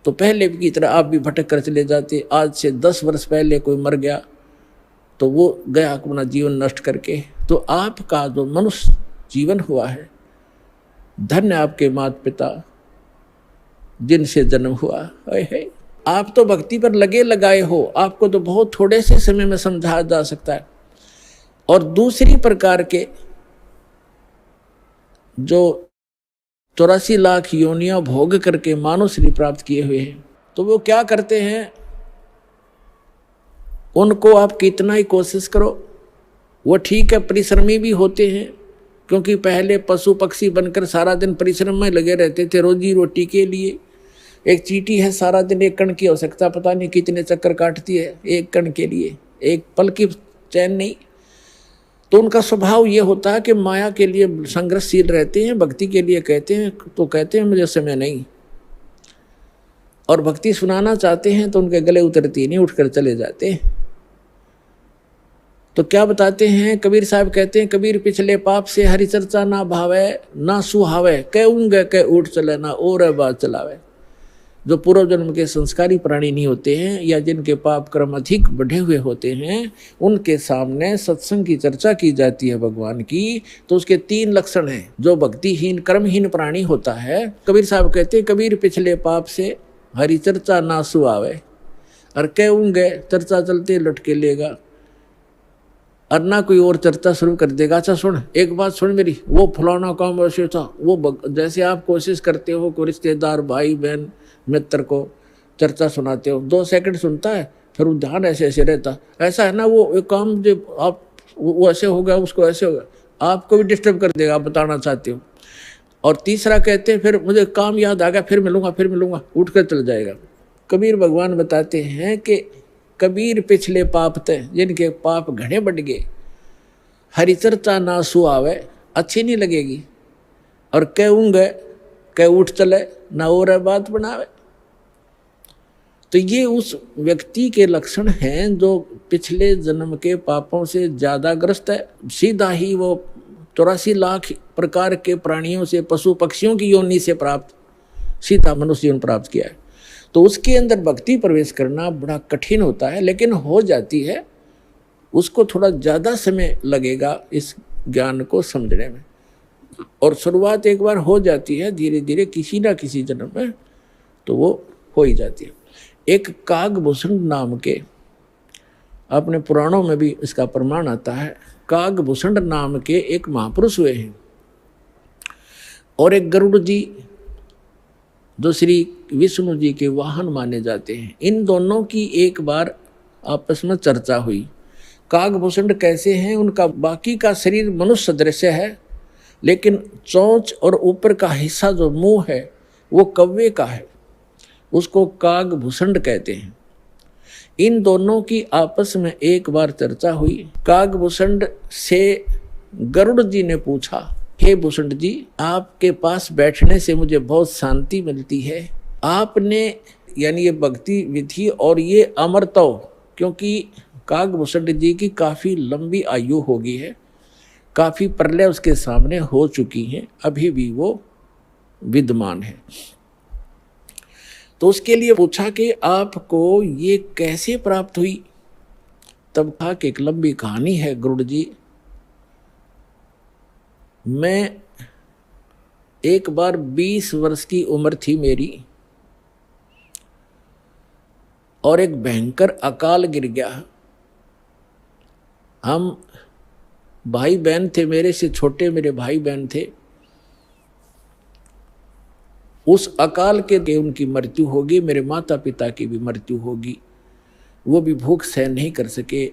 [SPEAKER 1] तो पहले की तरह आप भी भटक कर चले जाते। आज से 10 वर्ष पहले कोई मर गया तो वो गया अपना जीवन नष्ट करके। तो आपका जो मनुष्य जीवन हुआ है, धन्य आपके माता पिता जिनसे जन्म हुआ है। आप तो भक्ति पर लगे लगाए हो, आपको तो बहुत थोड़े से समय में समझाया जा सकता है। और दूसरी प्रकार के जो 84 लाख योनियां भोग करके मानव शरीर प्राप्त किए हुए हैं, तो वो क्या करते हैं, उनको आप कितना ही कोशिश करो, वो ठीक है परिश्रमी भी होते हैं, क्योंकि पहले पशु पक्षी बनकर सारा दिन परिश्रम में लगे रहते थे रोजी रोटी के लिए। एक चींटी है सारा दिन एक कण की आवश्यकता पता नहीं कितने चक्कर काटती है एक कण के लिए, एक पल की चैन नहीं। तो उनका स्वभाव ये होता है कि माया के लिए संघर्षशील रहते हैं, भक्ति के लिए कहते हैं तो कहते हैं मुझे समय नहीं, और भक्ति सुनाना चाहते हैं तो उनके गले उतरती नहीं, उठकर चले जाते हैं। तो क्या बताते हैं कबीर साहब, कहते हैं कबीर पिछले पाप से हरि चर्चा ना भावे ना सुहावे, कहूंगे कह उठ चले ना और बात चलावे। जो पूर्व जन्म के संस्कारी प्राणी नहीं होते हैं या जिनके पाप कर्म अधिक बढ़े हुए होते हैं, उनके सामने सत्संग की चर्चा की जाती है भगवान की, तो उसके 3 लक्षण हैं। जो भक्तिहीन कर्महीन प्राणी होता है, कबीर साहब कहते हैं कबीर पिछले पाप से हरि चर्चा ना सुहावे, और कहूंगे चर्चा चलते लटके लेगा, और ना कोई और चर्चा शुरू कर देगा। अच्छा सुन, एक बात सुन मेरी, वो फलाना काम ऐसे था, वो जैसे आप कोशिश करते हो कोई रिश्तेदार भाई बहन मित्र को चर्चा सुनाते हो, 2 सेकंड सुनता है, फिर वो ध्यान ऐसे ऐसे रहता, ऐसा है ना वो एक काम जो आप वो ऐसे हो गया उसको ऐसे हो गया, आपको भी डिस्टर्ब कर देगा, आप बताना चाहते हो। और तीसरा कहते हैं फिर मुझे काम याद आ गया, फिर मिलूंगा, उठ कर चल जाएगा। कबीर भगवान बताते हैं कि कबीर पिछले पाप थे जिनके पाप घने बढ़ गए, हरि चर्चा ना सुहावे, अच्छी नहीं लगेगी, और कहूंगे कह उठ चले ना और बात बनावे। तो ये उस व्यक्ति के लक्षण हैं जो पिछले जन्म के पापों से ज्यादा ग्रस्त है। सीधा ही वो 84 लाख प्रकार के प्राणियों से, पशु पक्षियों की योनि से प्राप्त सीधा मनुष्य जीवन प्राप्त किया है। तो उसके अंदर भक्ति प्रवेश करना बड़ा कठिन होता है, लेकिन हो जाती है। उसको थोड़ा ज़्यादा समय लगेगा इस ज्ञान को समझने में, और शुरुआत एक बार हो जाती है, धीरे धीरे किसी ना किसी जन्म में तो वो हो ही जाती है। एक कागभूषण नाम के, अपने पुराणों में भी इसका प्रमाण आता है, कागभूषण नाम के एक महापुरुष हुए हैं, और एक गरुड़ जी जो श्री विष्णु जी के वाहन माने जाते हैं। इन दोनों की एक बार आपस में चर्चा हुई। कागभूषण कैसे हैं, उनका बाकी का शरीर मनुष्य सदृश है, लेकिन चोंच और ऊपर का हिस्सा जो मुंह है वो कौवे का है, उसको कागभूषण कहते हैं। इन दोनों की आपस में एक बार चर्चा हुई। कागभूषण से गरुड़ जी ने पूछा, हे भूषण जी, आपके पास बैठने से मुझे बहुत शांति मिलती है। आपने यानी ये भक्ति विधि और ये अमरत्व, क्योंकि कागभूषण जी की काफ़ी लंबी आयु हो गई है, काफ़ी प्रलय उसके सामने हो चुकी हैं, अभी भी वो विद्यमान है। तो उसके लिए पूछा कि आपको ये कैसे प्राप्त हुई। तब कहा कि एक लंबी कहानी है गरुड़ जी, मैं एक बार 20 वर्ष की उम्र थी मेरी, और एक भयंकर अकाल गिर गया। हम भाई बहन थे, मेरे से छोटे मेरे भाई बहन थे, उस अकाल के उनकी मृत्यु होगी, मेरे माता पिता की भी मृत्यु होगी। वो भी भूख सहन नहीं कर सके।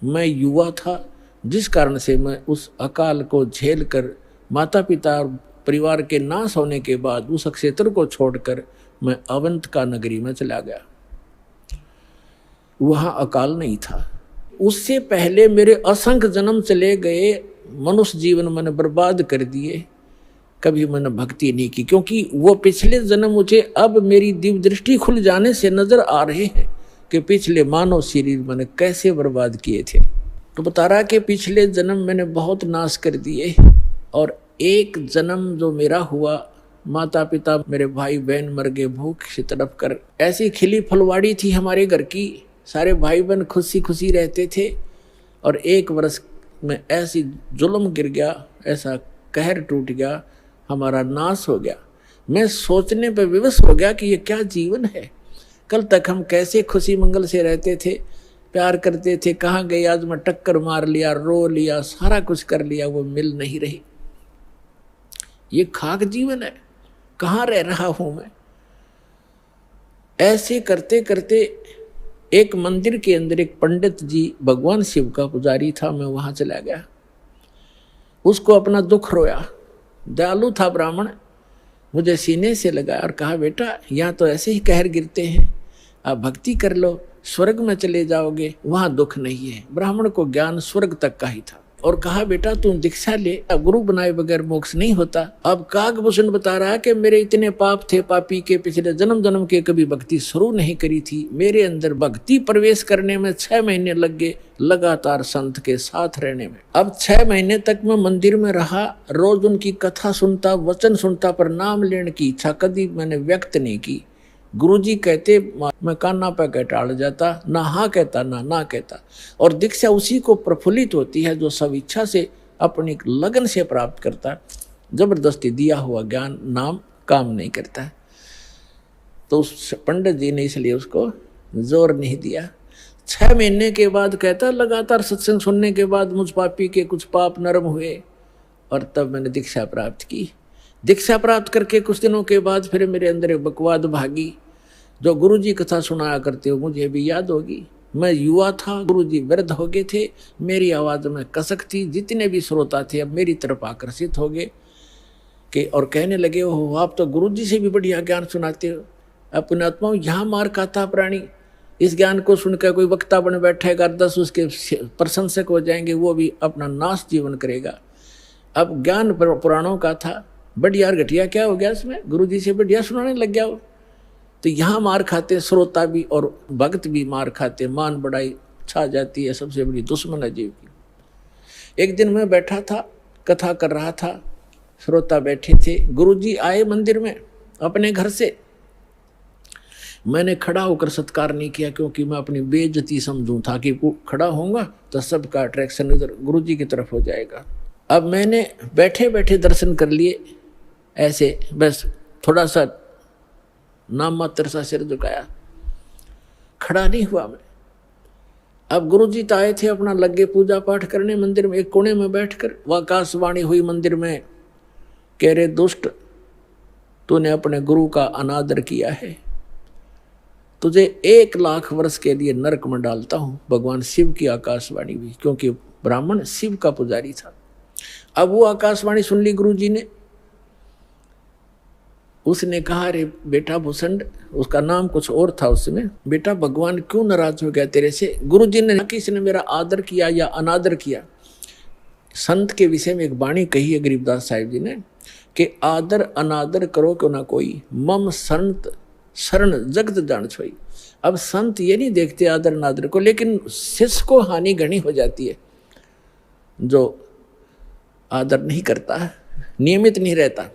[SPEAKER 1] मैं युवा था, जिस कारण से मैं उस अकाल को झेल कर माता पिता और परिवार के नाश होने के बाद उस क्षेत्र को छोड़कर मैं अवंतिका नगरी में चला गया। वहाँ अकाल नहीं था। उससे पहले मेरे असंख्य जन्म चले गए, मनुष्य जीवन मैंने बर्बाद कर दिए, कभी मैंने भक्ति नहीं की, क्योंकि वो पिछले जन्म मुझे अब मेरी दिव्य दृष्टि खुल जाने से नजर आ रहे हैं कि पिछले मानव शरीर मैंने कैसे बर्बाद किए थे। तो बता रहा कि पिछले जन्म मैंने बहुत नाश कर दिए, और एक जन्म जो मेरा हुआ, माता पिता मेरे भाई बहन मर गए भूख से तड़प कर। ऐसी खिली फुलवाड़ी थी हमारे घर की, सारे भाई बहन खुशी खुशी रहते थे, और एक वर्ष में ऐसी जुल्म गिर गया, ऐसा कहर टूट गया, हमारा नाश हो गया। मैं सोचने पर विवश हो गया कि ये क्या जीवन है। कल तक हम कैसे खुशी मंगल से रहते थे, प्यार करते थे, कहाँ गए आज मैं टक्कर मार लिया, रो लिया, सारा कुछ कर लिया, वो मिल नहीं रही। ये खाक जीवन है, कहाँ रह रहा हूं मैं। ऐसे करते करते एक मंदिर के अंदर एक पंडित जी भगवान शिव का पुजारी था, मैं वहां चला गया। उसको अपना दुख रोया, दयालु था ब्राह्मण, मुझे सीने से लगाया और कहा, बेटा यहाँ तो ऐसे ही कहर गिरते हैं, आप भक्ति कर लो, स्वर्ग में चले जाओगे, वहां दुख नहीं है। ब्राह्मण को ज्ञान स्वर्ग तक का ही था, और कहा, बेटा तू दीक्षा ले, अब गुरु बनाए बगैर मोक्ष नहीं होता। अब काकभूषण बता रहा है कि मेरे इतने पाप थे, पापी के पिछले जन्म जन्म के कभी भक्ति शुरू नहीं करी थी। मेरे अंदर भक्ति प्रवेश करने में 6 महीने लग गए, लगातार संत के साथ रहने में। अब 6 महीने तक मैं मंदिर में रहा, रोज उनकी कथा सुनता, वचन सुनता, पर नाम लेने की इच्छा कभी मैंने व्यक्त नहीं की। गुरुजी कहते मैं कान्ना पे कह टाल जाता, ना हाँ कहता ना कहता। और दीक्षा उसी को प्रफुल्लित होती है जो सब इच्छा से अपनी लगन से प्राप्त करता है। जबरदस्ती दिया हुआ ज्ञान नाम काम नहीं करता है। तो उस पंडित जी ने इसलिए उसको जोर नहीं दिया। 6 महीने के बाद कहता, लगातार सत्संग सुनने के बाद मुझ पापी के कुछ पाप नरम हुए, और तब मैंने दीक्षा प्राप्त की। दीक्षा प्राप्त करके कुछ दिनों के बाद फिर मेरे अंदर एक बकवाद भागी, जो गुरुजी कथा सुनाया करते हो मुझे भी याद होगी। मैं युवा था, गुरुजी वृद्ध हो गए थे, मेरी आवाज़ में कसक थी, जितने भी श्रोता थे अब मेरी तरफ आकर्षित हो गए कि और कहने लगे, हो आप तो गुरुजी से भी बढ़िया ज्ञान सुनाते हो। अपने आत्माओं यहाँ मार खाता प्राणी, इस ज्ञान को सुनकर कोई वक्ता बन बैठेगा, 10 उसके प्रशंसक हो जाएंगे, वो भी अपना नाश जीवन करेगा। अब ज्ञान पुराणों का था, बढ़िया घटिया क्या हो गया इसमें, गुरुजी से बढ़िया सुनाने लग गया वो। तो यहाँ मार खाते श्रोता भी और भक्त भी मार खाते, मान बढ़ाई छा जाती है, सबसे बड़ी दुश्मन है जीव की। एक दिन मैं बैठा था, कथा कर रहा था, श्रोता बैठे थे, गुरुजी आए मंदिर में अपने घर से। मैंने खड़ा होकर सत्कार नहीं किया, क्योंकि मैं अपनी बेइज्जती समझूं था कि खड़ा होऊंगा तो सबका अट्रैक्शन इधर गुरुजी की तरफ हो जाएगा। अब मैंने बैठे बैठे दर्शन कर लिए, ऐसे बस थोड़ा सा नाम मात्र सा सिर झुकाया, खड़ा नहीं हुआ मैं। अब गुरुजी तो आए थे अपना लगे पूजा पाठ करने मंदिर में, एक कोने में बैठकर वह आकाशवाणी हुई मंदिर में, कह रहे दुष्ट तूने अपने गुरु का अनादर किया है, तुझे 1 लाख वर्ष के लिए नरक में डालता हूं। भगवान शिव की आकाशवाणी हुई, क्योंकि ब्राह्मण शिव का पुजारी था। अब वो आकाशवाणी सुन ली गुरुजी ने, उसने कहा, अरे बेटा भूषण, उसका नाम कुछ और था उस समय, बेटा भगवान क्यों नाराज हो गया तेरे से। गुरुजी ने किसने मेरा आदर किया या अनादर किया। संत के विषय में एक वाणी कही है गरीबदास साहिब जी ने कि आदर अनादर करो क्यों ना कोई, मम संत शरण जगत जान छोई। अब संत ये नहीं देखते आदर अनादर को, लेकिन शिष्य को हानि घनी हो जाती है जो आदर नहीं करता, नियमित नहीं रहता।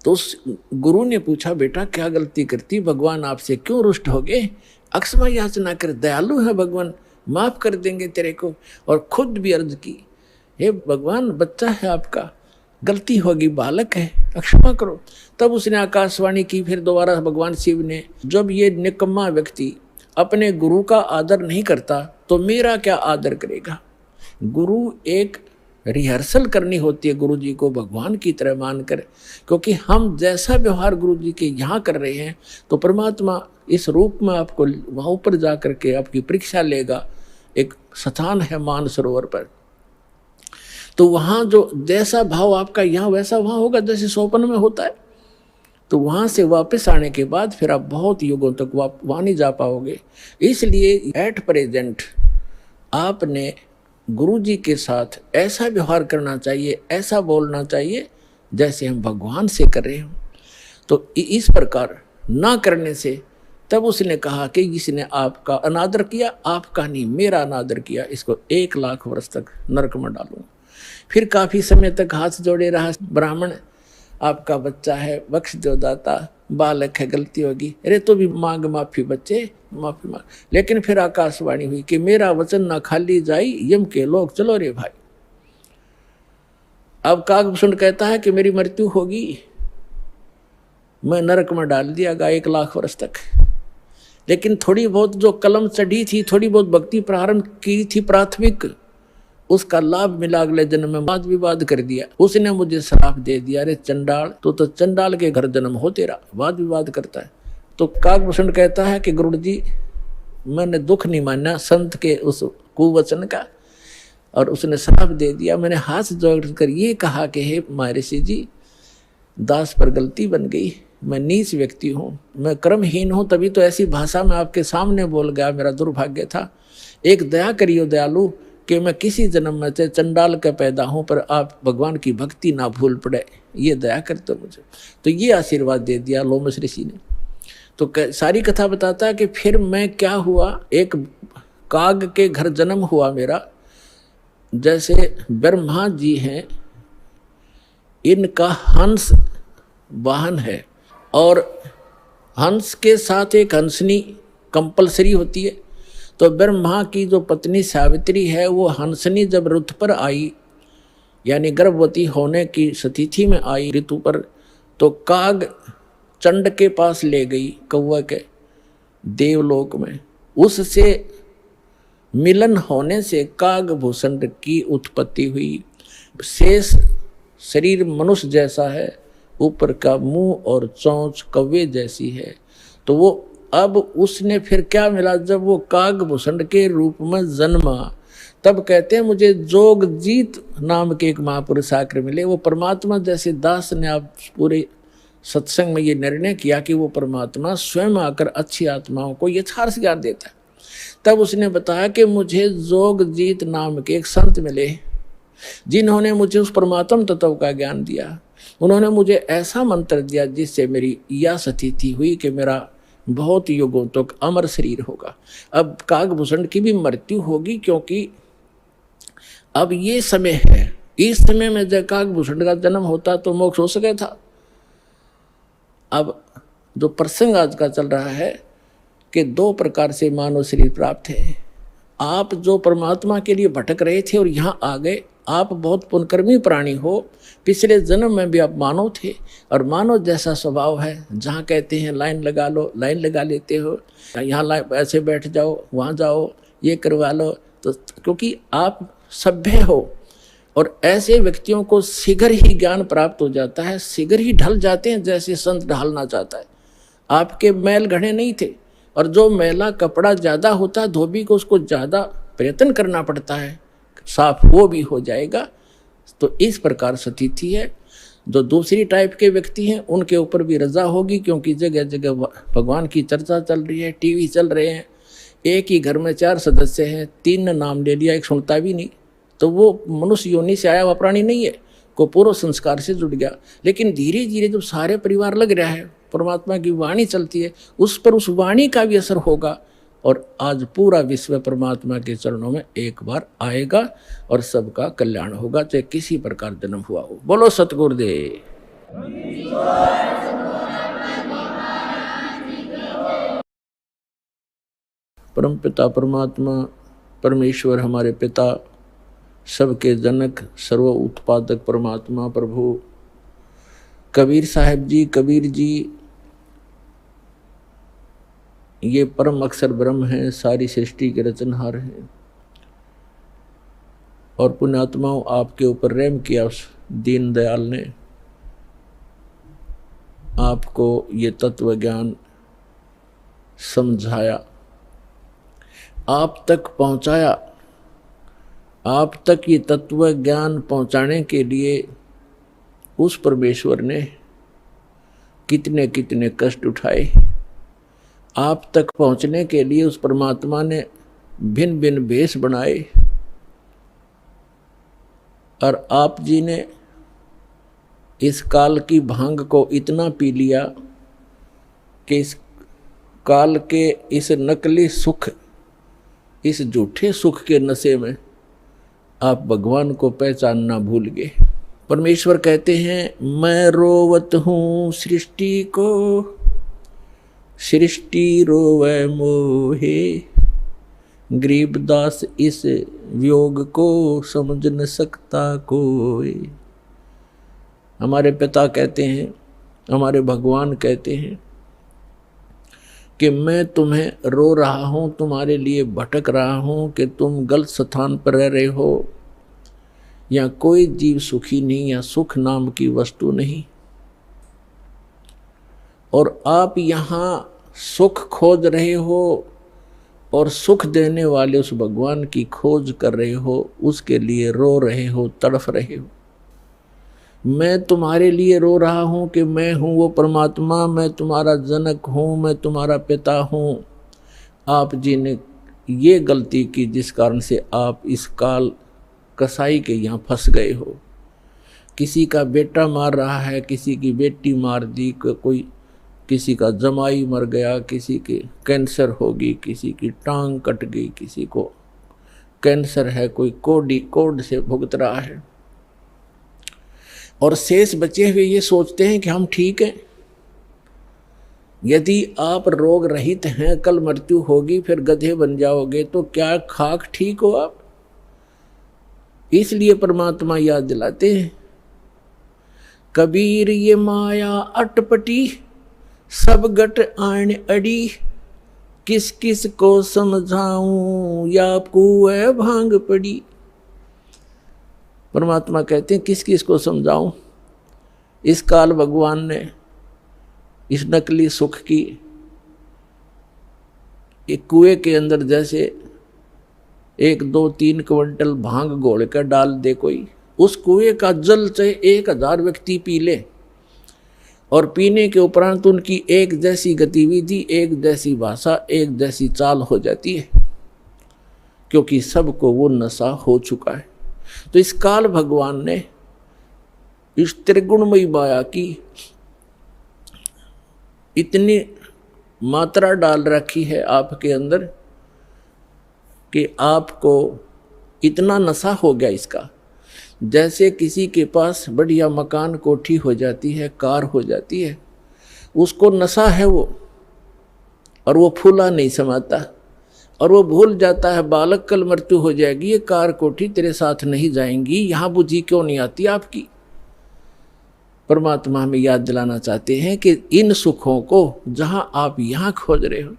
[SPEAKER 1] तो उस गुरु ने पूछा, बेटा क्या गलती करती, भगवान आपसे क्यों रुष्ट हो गए। अक्षमा याचना कर, दयालु है भगवान, माफ कर देंगे तेरे को। और खुद भी अर्ज की, हे भगवान बच्चा है आपका, गलती होगी, बालक है, अक्षमा करो। तब उसने आकाशवाणी की फिर दोबारा भगवान शिव ने, जब ये निकम्मा व्यक्ति अपने गुरु का आदर नहीं करता तो मेरा क्या आदर करेगा। गुरु एक रिहर्सल करनी होती है गुरु जी को भगवान की तरह मानकर, क्योंकि हम जैसा व्यवहार गुरु जी के यहाँ कर रहे हैं तो परमात्मा इस रूप में आपको वहाँ ऊपर जा करके आपकी परीक्षा लेगा। एक स्थान है मानसरोवर पर, तो वहाँ जो जैसा भाव आपका यहाँ वैसा वहाँ होगा, जैसे सोपन में होता है। तो वहाँ से वापस आने के बाद फिर आप बहुत युगों तक वहाँ नहीं जा पाओगे। इसलिए एट प्रेजेंट आपने गुरु जी के साथ ऐसा व्यवहार करना चाहिए, ऐसा बोलना चाहिए जैसे हम भगवान से कर रहे हों। तो इस प्रकार ना करने से तब उसने कहा कि जिसने आपका अनादर किया, आपका नहीं मेरा अनादर किया, इसको 1 लाख वर्ष तक नरक में डालूंगा। फिर काफ़ी समय तक हाथ जोड़े रहा ब्राह्मण, आपका बच्चा है, बख्श दो दाता, बालक है, गलती होगी, अरे तो भी मांग माफी बच्चे, माफी मांग। लेकिन फिर आकाशवाणी हुई कि मेरा वचन ना खाली जाई, यम के लोग चलो रे भाई। अब काकभूषण कहता है कि मेरी मृत्यु होगी, मैं नरक में डाल दिया गया 1 लाख वर्ष तक। लेकिन थोड़ी बहुत जो कलम चढ़ी थी, थोड़ी बहुत भक्ति प्रारंभ की थी प्राथमिक, उसका लाभ मिला अगले जन्म में वाद विवाद कर दिया। उसने मुझे श्राप दे दिया, अरे चंडाल तो चंडाल के घर जन्म हो तेरा, वाद विवाद करता है। तो काकभूषण कहता है कि गुरु जी मैंने दुख नहीं माना संत के उस कुवचन का, और उसने श्राप दे दिया। मैंने हाथ जोड़कर ये कहा कि हे महर्षि जी, दास पर गलती बन गई, मैं नीच व्यक्ति हूँ, मैं कर्महीन हूँ, तभी तो ऐसी भाषा में आपके सामने बोल गया, मेरा दुर्भाग्य था। एक दया करियो दयालु कि मैं किसी जन्म में से चंडाल का पैदा हूँ, पर आप भगवान की भक्ति ना भूल पड़े, ये दया करते मुझे। तो ये आशीर्वाद दे दिया लोमश ऋषि ने। तो सारी कथा बताता है कि फिर मैं क्या हुआ, एक काग के घर जन्म हुआ मेरा। जैसे ब्रह्मा जी हैं, इनका हंस वाहन है, और हंस के साथ एक हंसनी कंपलसरी होती है। तो ब्रह्मा की जो पत्नी सावित्री है, वो हंसनी जब ऋतु पर आई, यानी गर्भवती होने की स्थिति में आई ऋतु पर, तो काग चंड के पास ले गई, कौवा के देवलोक में। उससे मिलन होने से कागभूषण की उत्पत्ति हुई। शेष शरीर मनुष्य जैसा है, ऊपर का मुंह और चोंच कौवे जैसी है। तो वो अब उसने फिर क्या मिला, जब वो कागभूषण के रूप में जन्मा, तब कहते हैं मुझे जोगजीत नाम के एक महापुरुष आकर मिले। वो परमात्मा जैसे दास ने आप पूरे सत्संग में ये निर्णय किया कि वो परमात्मा स्वयं आकर अच्छी आत्माओं को यथार्थ ज्ञान देता है। तब उसने बताया कि मुझे जोगजीत नाम के एक संत मिले, जिन्होंने मुझे उस परमात्म तत्व का ज्ञान दिया। उन्होंने मुझे ऐसा मंत्र दिया जिससे मेरी यह स्थिति हुई कि मेरा बहुत युगों तक अमर शरीर होगा। अब कागभूषण की भी मृत्यु होगी, क्योंकि अब ये समय है, इस समय में जब कागभूषण का जन्म होता तो मोक्ष हो सके था। अब जो प्रसंग आज का चल रहा है कि 2 प्रकार से मानव शरीर प्राप्त है। आप जो परमात्मा के लिए भटक रहे थे और यहाँ आ गए, आप बहुत पुण्यकर्मी प्राणी हो, पिछले जन्म में भी आप मानव थे, और मानव जैसा स्वभाव है, जहाँ कहते हैं लाइन लगा लो, लाइन लगा लेते हो, यहाँ ऐसे बैठ जाओ, वहाँ जाओ, ये करवा लो। तो क्योंकि आप सभ्य हो, और ऐसे व्यक्तियों को शीघ्र ही ज्ञान प्राप्त हो जाता है, शीघ्र ही ढल जाते हैं जैसे संत ढालना चाहता है। आपके मैल घड़े नहीं थे, और जो मैला कपड़ा ज़्यादा होता है धोबी को, उसको ज़्यादा प्रयत्न करना पड़ता है, साफ वो भी हो जाएगा। तो इस प्रकार स्थिति है। जो दूसरी टाइप के व्यक्ति हैं उनके ऊपर भी रजा होगी, क्योंकि जगह जगह भगवान की चर्चा चल रही है, टीवी चल रहे हैं, एक ही घर में 4 सदस्य हैं, 3 ने नाम ले लिया, एक सुनता भी नहीं, तो वो मनुष्य योनि से आया हुआ प्राणी नहीं है, को पूर्व संस्कार से जुड़ गया। लेकिन धीरे धीरे जब सारे परिवार लग रहा है, परमात्मा की वाणी चलती है, उस पर उस वाणी का भी असर होगा, और आज पूरा विश्व परमात्मा के चरणों में एक बार आएगा और सबका कल्याण होगा, चाहे किसी प्रकार जन्म हुआ हो। बोलो सतगुरुदेव। परम पिता परमात्मा परमेश्वर, हमारे पिता, सबके जनक, सर्व उत्पादक परमात्मा प्रभु कबीर साहब जी, कबीर जी ये परम अक्षर ब्रह्म है, सारी सृष्टि के रचनहार हैं। और पुण्यात्माओं आपके ऊपर रहम किया उस दीनदयाल ने, आपको ये तत्व ज्ञान समझाया, आप तक पहुंचाया। आप तक ये तत्व ज्ञान पहुंचाने के लिए उस परमेश्वर ने कितने कितने कष्ट उठाए। आप तक पहुंचने के लिए उस परमात्मा ने भिन्न भिन्न भेष बनाए, और आप जी ने इस काल की भांग को इतना पी लिया कि इस काल के इस नकली सुख, इस झूठे सुख के नशे में आप भगवान को पहचानना भूल गए। परमेश्वर कहते हैं मैं रोवत हूँ सृष्टि को, सृष्टि रोवे मोहे, गरीबदास इस वियोग को समझ न सकता कोई। हमारे पिता कहते हैं, हमारे भगवान कहते हैं कि मैं तुम्हें रो रहा हूँ, तुम्हारे लिए भटक रहा हूँ कि तुम गलत स्थान पर रह रहे हो। या कोई जीव सुखी नहीं, या सुख नाम की वस्तु नहीं, और आप यहाँ सुख खोज रहे हो और सुख देने वाले उस भगवान की खोज कर रहे हो, उसके लिए रो रहे हो, तड़फ रहे हो। मैं तुम्हारे लिए रो रहा हूँ कि मैं हूँ वो परमात्मा, मैं तुम्हारा जनक हूँ, मैं तुम्हारा पिता हूँ। आप जी ने ये गलती की जिस कारण से आप इस काल कसाई के यहाँ फंस गए हो। किसी का बेटा मार रहा है, किसी की बेटी मार दी, कोई किसी का जमाई मर गया, किसी के कैंसर होगी, किसी की टांग कट गई, किसी को कैंसर है, कोई कोड से भुगत रहा है, और शेष बचे हुए ये सोचते हैं कि हम ठीक हैं। यदि आप रोग रहित हैं, कल मृत्यु होगी, फिर गधे बन जाओगे, तो क्या खाक ठीक हो आप? इसलिए परमात्मा याद दिलाते हैं, कबीर ये माया अटपटी, सब गट आण अड़ी, किस किस को समझाऊं, या कुएं भांग पड़ी। परमात्मा कहते हैं किस किस को समझाऊं। इस काल भगवान ने इस नकली सुख की एक कुएं के अंदर जैसे 1, 2, 3 क्विंटल भांग घोल कर डाल दे कोई, उस कुएं का जल चाहे 1000 व्यक्ति पी ले, और पीने के उपरांत उनकी एक जैसी गतिविधि, एक जैसी भाषा, एक जैसी चाल हो जाती है, क्योंकि सबको वो नशा हो चुका है। तो इस काल भगवान ने इस त्रिगुणमयी माया की इतनी मात्रा डाल रखी है आपके अंदर कि आपको इतना नशा हो गया इसका। जैसे किसी के पास बढ़िया मकान, कोठी हो जाती है, कार हो जाती है, उसको नशा है वो, और वो फूला नहीं समाता, और वो भूल जाता है बालक कल मृत्यु हो जाएगी, ये कार कोठी तेरे साथ नहीं जाएंगी, यहाँ बुद्धि क्यों नहीं आती आपकी। परमात्मा हमें याद दिलाना चाहते हैं कि इन सुखों को जहां आप यहाँ खोज रहे हो,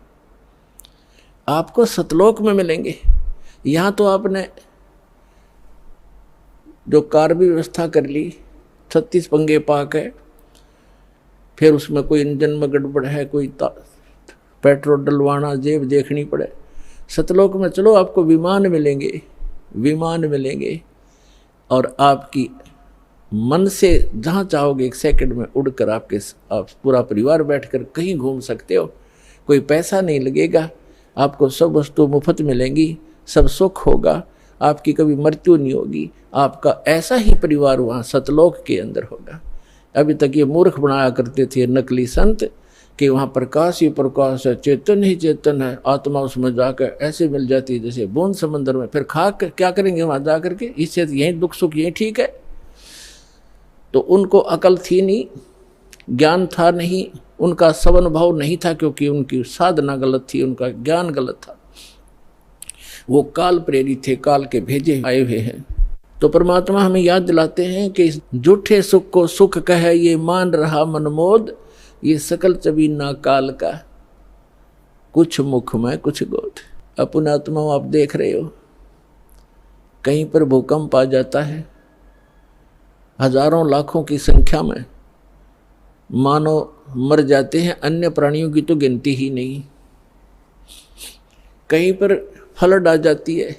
[SPEAKER 1] आपको सतलोक में मिलेंगे। यहाँ तो आपने जो कार भी व्यवस्था कर ली, 36 पंगे पाक है, फिर उसमें कोई इंजन में गड़बड़ है, कोई पेट्रोल डलवाना, जेब देखनी पड़े। सतलोक में चलो आपको विमान मिलेंगे, विमान मिलेंगे, और आपकी मन से जहाँ चाहोगे 1 सेकंड में उड़कर आप पूरा परिवार बैठकर कहीं घूम सकते हो। कोई पैसा नहीं लगेगा, आपको सब वस्तु मुफ्त मिलेंगी, सब सुख होगा, आपकी कभी मृत्यु नहीं होगी। आपका ऐसा ही परिवार वहाँ सतलोक के अंदर होगा। अभी तक ये मूर्ख बनाया करते थे नकली संत कि वहाँ प्रकाश ही प्रकाश है, चेतन ही चेतन है, आत्मा उसमें जाकर ऐसे मिल जाती है जैसे बूंद समंदर में। फिर खा क्या करेंगे वहाँ जा करके, इससे यही दुख सुख यही ठीक है। तो उनको अकल थी नहीं, ज्ञान था नहीं, उनका सवन भाव नहीं था, क्योंकि उनकी साधना गलत थी, उनका ज्ञान गलत था। वो काल प्रेरित थे, काल के भेजे आए हुए हैं। तो परमात्मा हमें याद दिलाते हैं कि इस झूठे सुख को सुख कहे ये मान रहा मनमोद, ये सकल चबीना काल का, कुछ मुख में कुछ गोद। अपने आत्मा आप देख रहे हो कहीं पर भूकंप आ जाता है, हजारों लाखों की संख्या में मानव मर जाते हैं, अन्य प्राणियों की तो गिनती ही नहीं। कहीं पर फ्लड आ जाती है,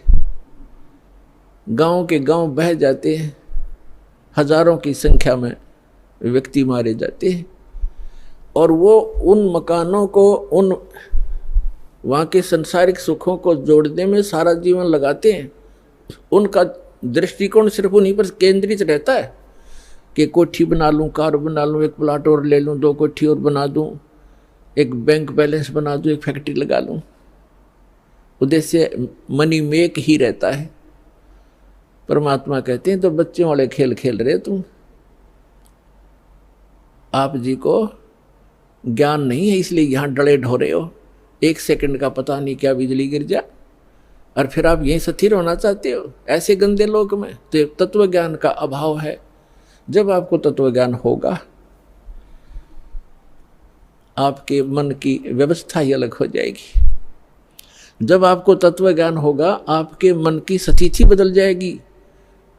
[SPEAKER 1] गांव के गांव बह जाते हैं, हजारों की संख्या में व्यक्ति मारे जाते हैं, और वो उन मकानों को, उन वहाँ के सांसारिक सुखों को जोड़ने में सारा जीवन लगाते हैं। उनका दृष्टिकोण सिर्फ उन्हीं पर केंद्रित रहता है कि कोठी बना लूँ, कार बना लूँ, एक प्लाट और ले लूँ, 2 कोठी और बना दूँ, एक बैंक बैलेंस बना दूँ, एक फैक्ट्री लगा लूँ। उद्देश्य मनी मेक ही रहता है। परमात्मा कहते हैं तो बच्चों वाले खेल खेल रहे तुम, आप जी को ज्ञान नहीं है इसलिए यहाँ डले ढोरे हो। 1 सेकंड का पता नहीं क्या बिजली गिर जा और फिर आप यहीं स्थिर होना चाहते हो ऐसे गंदे लोक में। तो तत्व ज्ञान का अभाव है। जब आपको तत्व ज्ञान होगा, आपके मन की व्यवस्था ही अलग हो जाएगी। जब आपको तत्व ज्ञान होगा, आपके मन की स्थिति बदल जाएगी,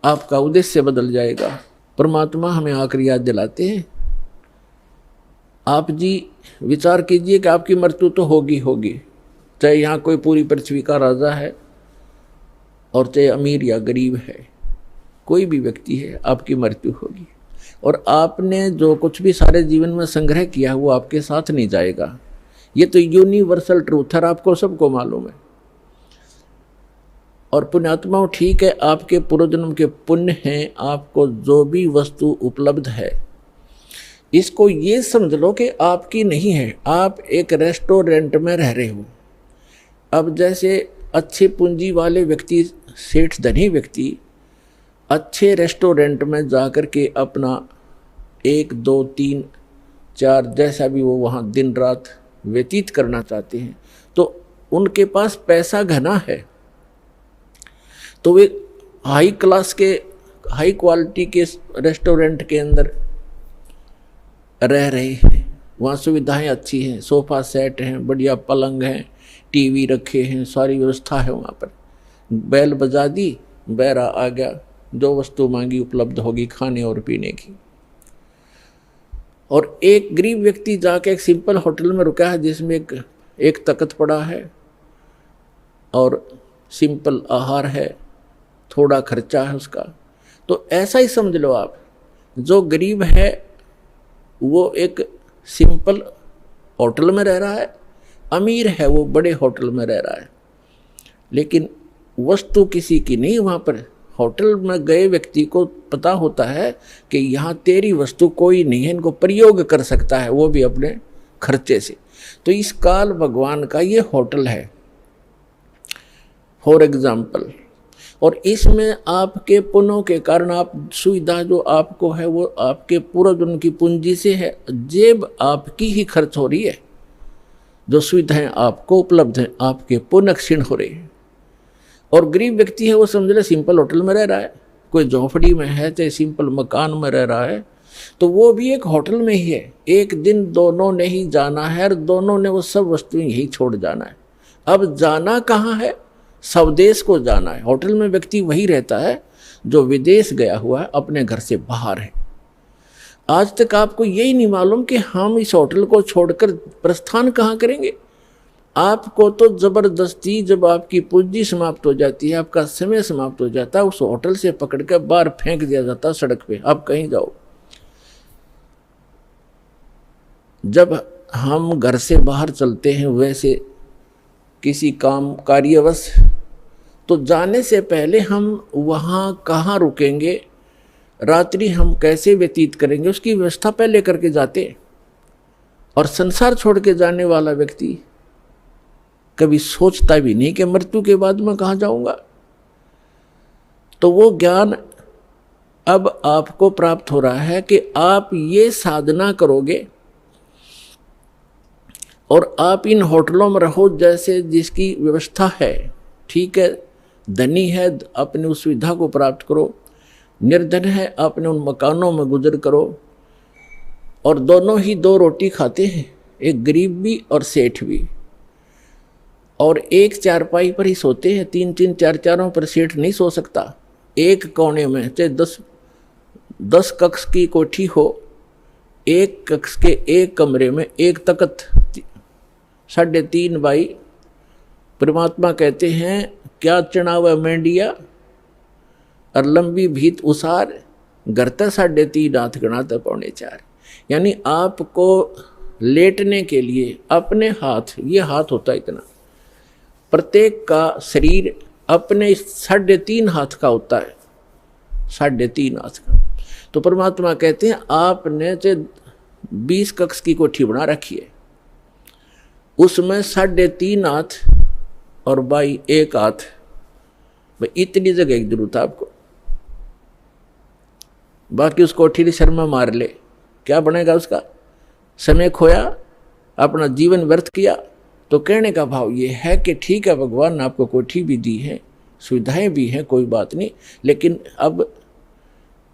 [SPEAKER 1] आपका उद्देश्य बदल जाएगा। परमात्मा हमें आखिरी याद दिलाते हैं, आप जी विचार कीजिए कि आपकी मृत्यु तो होगी होगी, चाहे यहाँ कोई पूरी पृथ्वी का राजा है और चाहे अमीर या गरीब है, कोई भी व्यक्ति है, आपकी मृत्यु होगी। और आपने जो कुछ भी सारे जीवन में संग्रह किया वो आपके साथ नहीं जाएगा। ये तो यूनिवर्सल ट्रूथ है, आपको सबको मालूम है। और पुण्यात्माओं, ठीक है, आपके पूर्वजन्म के पुण्य हैं, आपको जो भी वस्तु उपलब्ध है इसको ये समझ लो कि आपकी नहीं है। आप एक रेस्टोरेंट में रह रहे हो। अब जैसे अच्छे पूंजी वाले व्यक्ति, सेठ धनी व्यक्ति अच्छे रेस्टोरेंट में जाकर के अपना 1, 2, 3, 4 जैसा भी वो वहाँ दिन रात व्यतीत करना चाहते हैं, तो उनके पास पैसा घना है, तो वे हाई क्लास के, हाई क्वालिटी के रेस्टोरेंट के अंदर रह रहे हैं। वहाँ सुविधाएं अच्छी हैं, सोफ़ा सेट हैं, बढ़िया पलंग हैं, टीवी रखे हैं, सारी व्यवस्था है वहाँ पर। बैल बजा दी, बैरा आ गया, जो वस्तु मांगी उपलब्ध होगी खाने और पीने की। और एक गरीब व्यक्ति जाके एक सिंपल होटल में रुका है जिसमें एक तख्त पड़ा है और सिंपल आहार है, थोड़ा खर्चा है उसका। तो ऐसा ही समझ लो आप, जो गरीब है वो एक सिंपल होटल में रह रहा है, अमीर है वो बड़े होटल में रह रहा है, लेकिन वस्तु किसी की नहीं। वहाँ पर होटल में गए व्यक्ति को पता होता है कि यहाँ तेरी वस्तु कोई नहीं है, इनको प्रयोग कर सकता है, वो भी अपने खर्चे से। तो इस काल भगवान का ये होटल है फॉर एग्जाम्पल। और इसमें आपके पुण्यों के कारण आप सुविधा जो आपको है वो आपके पूर्वजन्म की पूंजी से है, जेब आपकी ही खर्च हो रही है, जो सुविधाएं आपको उपलब्ध हैं आपके पुण्य क्षीण हो रही है। और गरीब व्यक्ति है वो समझ ले सिंपल होटल में रह रहा है, कोई झोंपड़ी में है चाहे सिंपल मकान में रह रहा है, तो वो भी एक होटल में ही है। एक दिन दोनों ने ही जाना है और दोनों ने वो सब वस्तुएं यही छोड़ जाना है। अब जाना कहाँ है? स्वदेश को जाना है। होटल में व्यक्ति वही रहता है जो विदेश गया हुआ है, अपने घर से बाहर है। आज तक आपको यही नहीं मालूम कि हम इस होटल को छोड़कर प्रस्थान कहाँ करेंगे। आपको तो जबरदस्ती जब आपकी पूंजी समाप्त हो जाती है, आपका समय समाप्त हो जाता है, उस होटल से पकड़ कर बाहर फेंक दिया जाता है सड़क पे, आप कहीं जाओ। जब हम घर से बाहर चलते हैं वैसे किसी काम कार्यवश, तो जाने से पहले हम वहाँ कहाँ रुकेंगे, रात्रि हम कैसे व्यतीत करेंगे, उसकी व्यवस्था पहले करके जाते हैं। और संसार छोड़ के जाने वाला व्यक्ति कभी सोचता भी नहीं कि मृत्यु के बाद मैं कहाँ जाऊँगा। तो वो ज्ञान अब आपको प्राप्त हो रहा है कि आप ये साधना करोगे और आप इन होटलों में रहो जैसे जिसकी व्यवस्था है, ठीक है, धनी है अपनी उस सुविधा को प्राप्त करो, निर्धन है अपने उन मकानों में गुजर करो। और दोनों ही 2 रोटी खाते हैं, एक गरीब भी और सेठ भी। और एक चारपाई पर ही सोते हैं, 3-3 4-4 पर सेठ नहीं सो सकता। एक कोने में चाहे 10 कक्ष की कोठी हो, एक कक्ष के एक कमरे में एक तख्त 3.5 बाई। परमात्मा कहते हैं क्या चढ़ावा मेंढिया और लंबी भीत उसार, घर तक 3.5 हाथ गणाते 4.25। यानी आपको लेटने के लिए अपने हाथ, ये हाथ होता है इतना, प्रत्येक का शरीर अपने 3.5 हाथ का होता है, 3.5 हाथ का। तो परमात्मा कहते हैं आपने 20 कक्ष की कोठी बना रखी है, उसमें 3.5 हाथ और बाई 1 हाथ, भाई इतनी जगह की जरूरत है आपको। बाकी उस कोठी की शर्मा मार ले, क्या बनेगा उसका? समय खोया, अपना जीवन व्यर्थ किया। तो कहने का भाव ये है कि ठीक है, भगवान ने आपको कोठी भी दी है, सुविधाएं भी हैं, कोई बात नहीं, लेकिन अब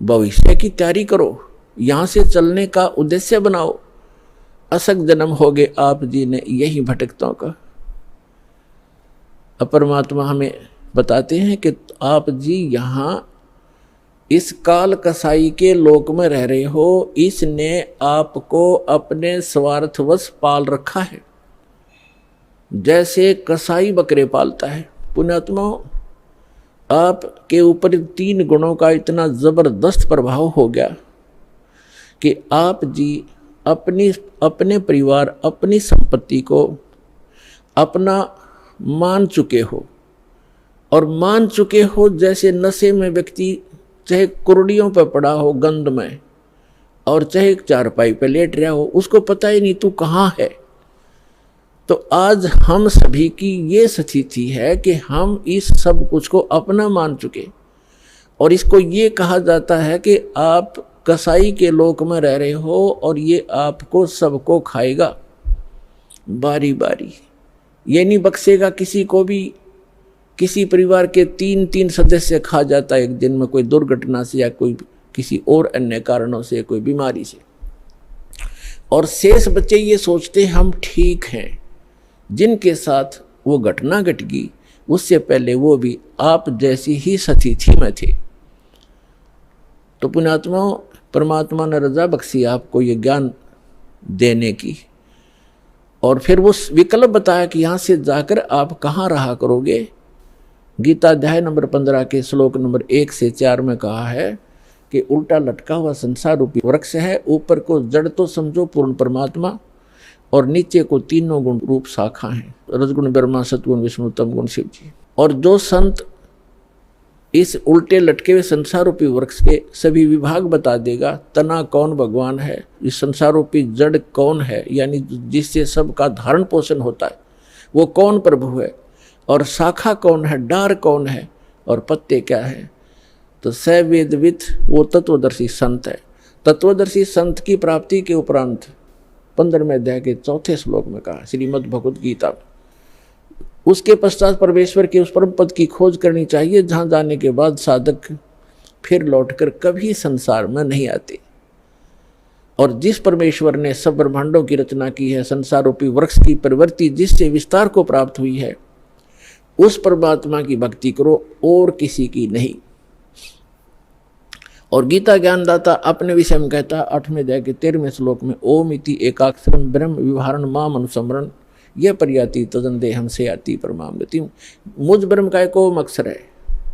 [SPEAKER 1] भविष्य की तैयारी करो, यहाँ से चलने का उद्देश्य बनाओ। असक जन्म हो गए आप जी ने यही भटकतों का। अब परमात्मा हमें बताते हैं कि आप जी यहाँ इस काल कसाई के लोक में रह रहे हो, इसने आपको अपने स्वार्थवश पाल रखा है, जैसे कसाई बकरे पालता है। पुण्यात्मा, आपके ऊपर 3 गुणों का इतना जबरदस्त प्रभाव हो गया कि आप जी अपने परिवार, अपनी संपत्ति को अपना मान चुके हो, और मान चुके हो जैसे नशे में व्यक्ति चाहे कुर्डियों पर पड़ा हो गंध में, और चाहे चारपाई पे लेट रहा हो, उसको पता ही नहीं तू कहाँ है। तो आज हम सभी की ये स्थिति है कि हम इस सब कुछ को अपना मान चुके, और इसको ये कहा जाता है कि आप कसाई के लोक में रह रहे हो और ये आपको सबको खाएगा बारी बारी, ये नहीं बख्शेगा किसी को भी। किसी परिवार के 3-3 सदस्य खा जाता है एक दिन में, कोई दुर्घटना से या कोई किसी और अन्य कारणों से, कोई बीमारी से, और शेष बच्चे ये सोचते हम ठीक हैं। जिनके साथ वो घटना घट गई उससे पहले वो भी आप जैसी ही स्थिति में थे। तो पुण्यात्मा, परमात्मा ने रजा बख्शी आपको ये ज्ञान देने की, और फिर वो विकल्प बताया कि यहाँ से जाकर आप कहाँ रहा करोगे। गीता अध्याय नंबर 15 के श्लोक नंबर 1 से 4 में कहा है कि उल्टा लटका हुआ संसार रूपी वृक्ष है, ऊपर को जड़ तो समझो पूर्ण परमात्मा, और नीचे को 3 गुण रूप शाखा हैं, रजगुण ब्रह्मा, सतगुण विष्णु, तमगुण शिव जी। और जो संत इस उल्टे लटके हुए संसार रूपी वृक्ष के सभी विभाग बता देगा, तना कौन भगवान है, इस संसार रूपी जड़ कौन है, यानी जिससे सबका धारण पोषण होता है वो कौन प्रभु है, और शाखा कौन है, डार कौन है, और पत्ते क्या है, तो स वेदविद वो तत्वदर्शी संत है। तत्वदर्शी संत की प्राप्ति के उपरांत 15वें अध्याय के 4थे श्लोक में कहा श्रीमद् भगवद गीता में, उसके पश्चात परमेश्वर के उस परम पद की खोज करनी चाहिए जहाँ जाने के बाद साधक फिर लौटकर कभी संसार में नहीं आते। और जिस परमेश्वर ने सब ब्रह्मांडों की रचना की है, संसार रूपी वृक्ष की प्रवृत्ति जिससे विस्तार को प्राप्त हुई है, उस परमात्मा की भक्ति करो और किसी की नहीं। और गीता ज्ञानदाता अपने विषय में कहता है 8वें अध्याय के 13वें श्लोक में, ओम इति एकाक्षरम ब्रह्म विवहारण माम अनुस्मरण यह पर्याति तदन देहम से आती परमाम गति। मुझ ब्रह्म का एक ओम अक्षर है।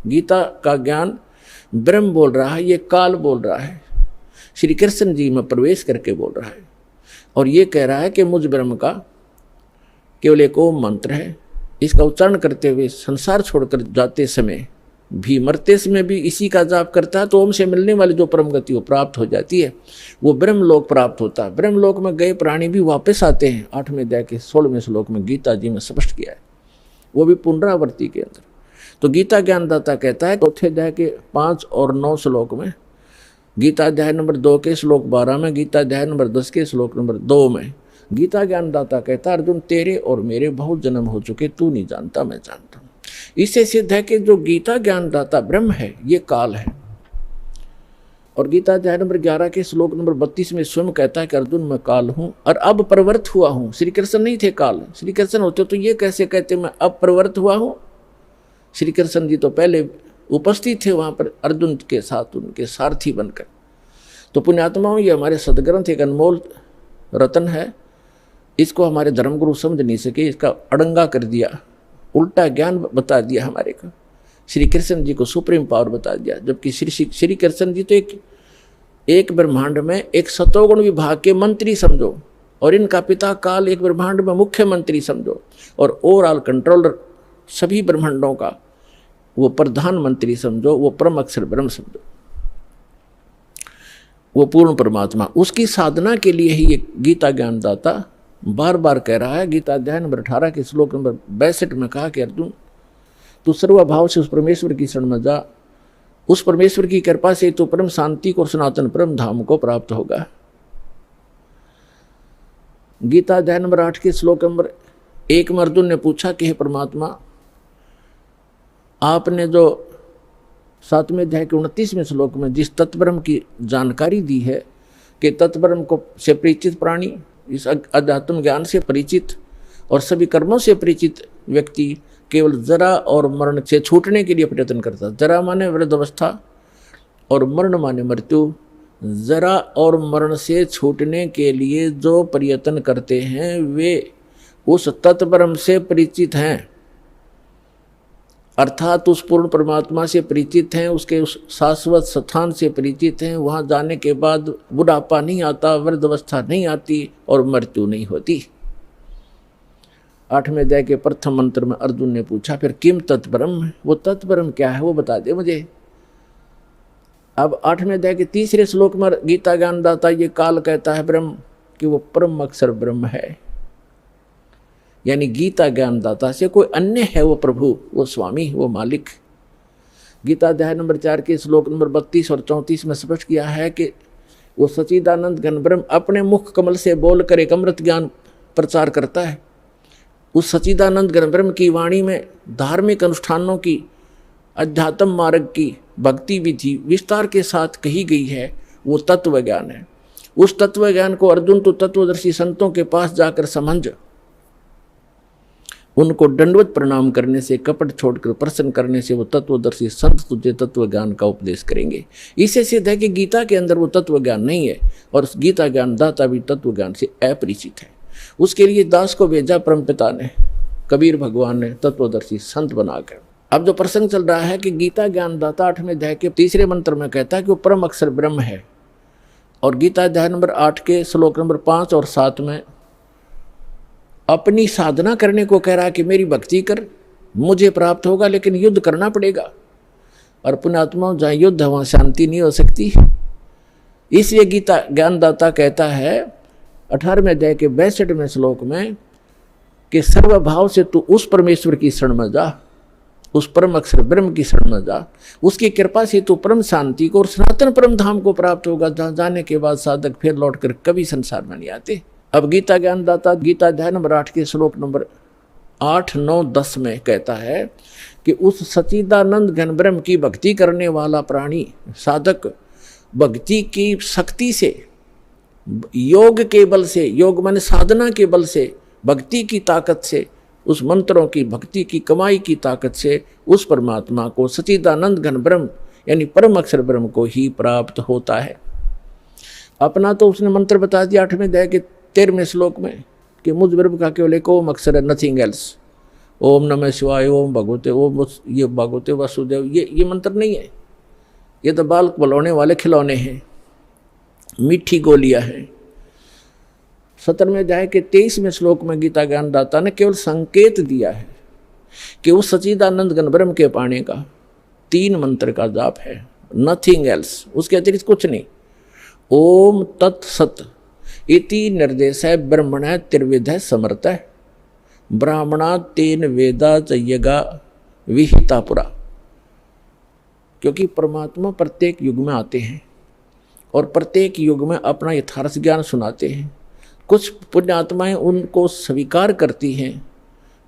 [SPEAKER 1] गीता का ज्ञान ब्रह्म बोल रहा है, ये काल बोल रहा है, श्री कृष्ण जी में प्रवेश करके बोल रहा है, और ये कह रहा है कि मुझ ब्रह्म का केवल एक ओम मंत्र है। इसका उच्चारण करते हुए संसार छोड़कर जाते समय भी, मरते समय भी इसी का जाप करता है, तो ओम से मिलने वाली जो परम गति वो प्राप्त हो जाती है, वो ब्रह्मलोक प्राप्त होता है। ब्रह्मलोक में गए प्राणी भी वापस आते हैं। 8वें अध्याय के 16वें श्लोक में गीता जी में स्पष्ट किया है, वो भी पुनरावृत्ति के अंदर। तो गीता ज्ञानदाता कहता है 4थे अध्याय के 5 और 9 श्लोक में, गीता अध्याय नंबर 2 के श्लोक 12 में, गीता अध्याय नंबर 10 के श्लोक नंबर 2 में गीता ज्ञानदाता कहता है, अर्जुन तेरे और मेरे बहुत जन्म हो चुके, तू नहीं जानता मैं जानता हूँ। इससे सिद्ध है कि जो गीता ज्ञानदाता ब्रह्म है ये काल है, और गीता अध्याय नंबर 11 के श्लोक नंबर 32 में स्वयं कहता है कि अर्जुन मैं काल हूं और अब प्रवृत्त हुआ हूं। श्री कृष्ण नहीं थे काल, श्री कृष्ण होते तो ये कैसे कहते मैं अब प्रवृत्त हुआ हूं। श्री कृष्ण जी तो पहले उपस्थित थे वहां पर अर्जुन के साथ, उनके सारथी बनकर। तो पुण्यात्माओं, ये हमारे सदग्रंथ एक अनमोल रतन है, इसको हमारे धर्मगुरु समझ नहीं सके, इसका अड़ंगा कर दिया, उल्टा ज्ञान बता दिया हमारे को। श्री कृष्ण जी को सुप्रीम पावर बता दिया, जबकि श्री कृष्ण जी तो एक ब्रह्मांड में एक सतोगुण विभाग के मंत्री समझो, और इनका पिता काल एक ब्रह्मांड में मुख्यमंत्री समझो, और ओवरऑल कंट्रोलर सभी ब्रह्मांडों का वो प्रधानमंत्री समझो, वो परम अक्षर ब्रह्म समझो, वो पूर्ण परमात्मा। उसकी साधना के लिए ही ये गीता ज्ञानदाता बार बार कह रहा है। गीता अध्याय नंबर 18 के श्लोक नंबर 62 में कहा कि अर्जुन तू सर्वभाव से उस परमेश्वर की शरण में जा, उस परमेश्वर की कृपा से तू परम शांति को और सनातन परम धाम को प्राप्त होगा। गीता अध्याय नंबर 8 के श्लोक नंबर 1 में अर्जुन ने पूछा कि हे परमात्मा, आपने जो 7वें अध्याय के 29वें श्लोक में जिस तत्ब्रह्म की जानकारी दी है कि तत्ब्रह्म को से परिचित प्राणी, इस अध्यात्म ज्ञान से परिचित और सभी कर्मों से परिचित व्यक्ति केवल जरा और मरण से छूटने के लिए प्रयत्न करता। जरा माने वृद्ध अवस्था और मरण माने मृत्यु। जरा और मरण से छूटने के लिए जो प्रयत्न करते हैं वे उस तत्ब्रह्म से परिचित हैं, अर्थात उस पूर्ण परमात्मा से परिचित हैं, उसके उस शाश्वत स्थान से परिचित हैं। वहाँ जाने के बाद बुढ़ापा नहीं आता, वृद्ध अवस्था नहीं आती और मृत्यु नहीं होती। 8वें अध्याय के प्रथम मंत्र में अर्जुन ने पूछा फिर किम तत्ब्रह्म, वो तत्ब्रह्म क्या है वो बता दे मुझे। अब 8वें अध्याय के 3रे श्लोक में गीता ज्ञानदाता ये काल कहता है ब्रह्म कि वो परम अक्षर ब्रह्म है, यानी गीता ज्ञानदाता से कोई अन्य है वो प्रभु, वो स्वामी, वो मालिक। गीता अध्याय नंबर 4 के श्लोक नंबर 32 और 34 में स्पष्ट किया है कि वो सच्चिदानंद घन ब्रह्म अपने मुख कमल से बोलकर एक अमृत ज्ञान प्रचार करता है। उस सच्चिदानंद घन ब्रह्म की वाणी में धार्मिक अनुष्ठानों की, अध्यात्म मार्ग की, भक्ति विधि विस्तार के साथ कही गई है, वो तत्व ज्ञान है। उस तत्व ज्ञान को अर्जुन तो तत्वदर्शी संतों के पास जाकर समझ, उनको दंडवत प्रणाम करने से, कपट छोड़कर प्रसन्न करने से वो तत्वदर्शी संत तुझे तत्व ज्ञान का उपदेश करेंगे। इससे सिद्ध है कि गीता के अंदर वो तत्व ज्ञान नहीं है और गीता ज्ञान दाता भी तत्व ज्ञान से अपरिचित है। उसके लिए दास को भेजा परमपिता ने, कबीर भगवान ने तत्वदर्शी संत बनाकर। अब जो प्रसंग चल रहा है कि गीता ज्ञानदाता 8वें अध्याय के 3रे मंत्र में कहता है कि वो परम अक्षर ब्रह्म है, और गीता अध्याय नंबर 8 के श्लोक नंबर 5 और 7 में अपनी साधना करने को कह रहा है कि मेरी भक्ति कर, मुझे प्राप्त होगा, लेकिन युद्ध करना पड़ेगा। और पुण्यात्माओं, जहाँ युद्ध है वहाँ शांति नहीं हो सकती। इसलिए गीता ज्ञानदाता कहता है 18वें अध्याय के 62वें श्लोक में कि सर्वभाव से तू उस परमेश्वर की शरण में जा, उस परम अक्षर ब्रह्म की शरण में जा, उसकी कृपा से तू परम शांति को और सनातन परम धाम को प्राप्त होगा, जहाँ जाने के बाद साधक फिर लौटकर कभी संसार में नहीं आते। अब गीता ज्ञानदाता गीता अध्याय नंबर 8 के श्लोक नंबर 8, 9, 10 में कहता है कि उस सच्चिदानंद घन ब्रह्म की भक्ति करने वाला प्राणी साधक भक्ति की शक्ति से, योग के बल से, योग माने साधना के बल से, भक्ति की ताकत से, उस मंत्रों की भक्ति की कमाई की ताकत से उस परमात्मा को, सच्चिदानंद घन ब्रह्म यानी परम अक्षर ब्रह्म को ही प्राप्त होता है। अपना तो उसने मंत्र बता दिया 8वें अध्याय के 13वें श्लोक में कि मुझ ब्रह्म का केवल एक ओम अक्षर है, नथिंग एल्स। ओम नमः शिवाय, ओम भगवते, ओम ये भगवते वासुदेव, ये मंत्र नहीं है, ये तो बाल बलौने वाले खिलौने हैं, मीठी गोलियां हैं। 17वें अध्याय के 23वें श्लोक में गीता ज्ञानदाता ने केवल संकेत दिया है कि उस सच्चिदानंद घन ब्रह्म के पाने का 3 मंत्र का जाप है, नथिंग एल्स, उसके अतिरिक्त कुछ नहीं। ओम तत्सत इति निर्देश है ब्रह्मण त्रिविध समर्थ है, ब्राह्मणा तेन वेदा चयगा विहिता पुरा। क्योंकि परमात्मा प्रत्येक युग में आते हैं और प्रत्येक युग में अपना यथार्थ ज्ञान सुनाते हैं। कुछ पुण्यात्माएं उनको स्वीकार करती हैं,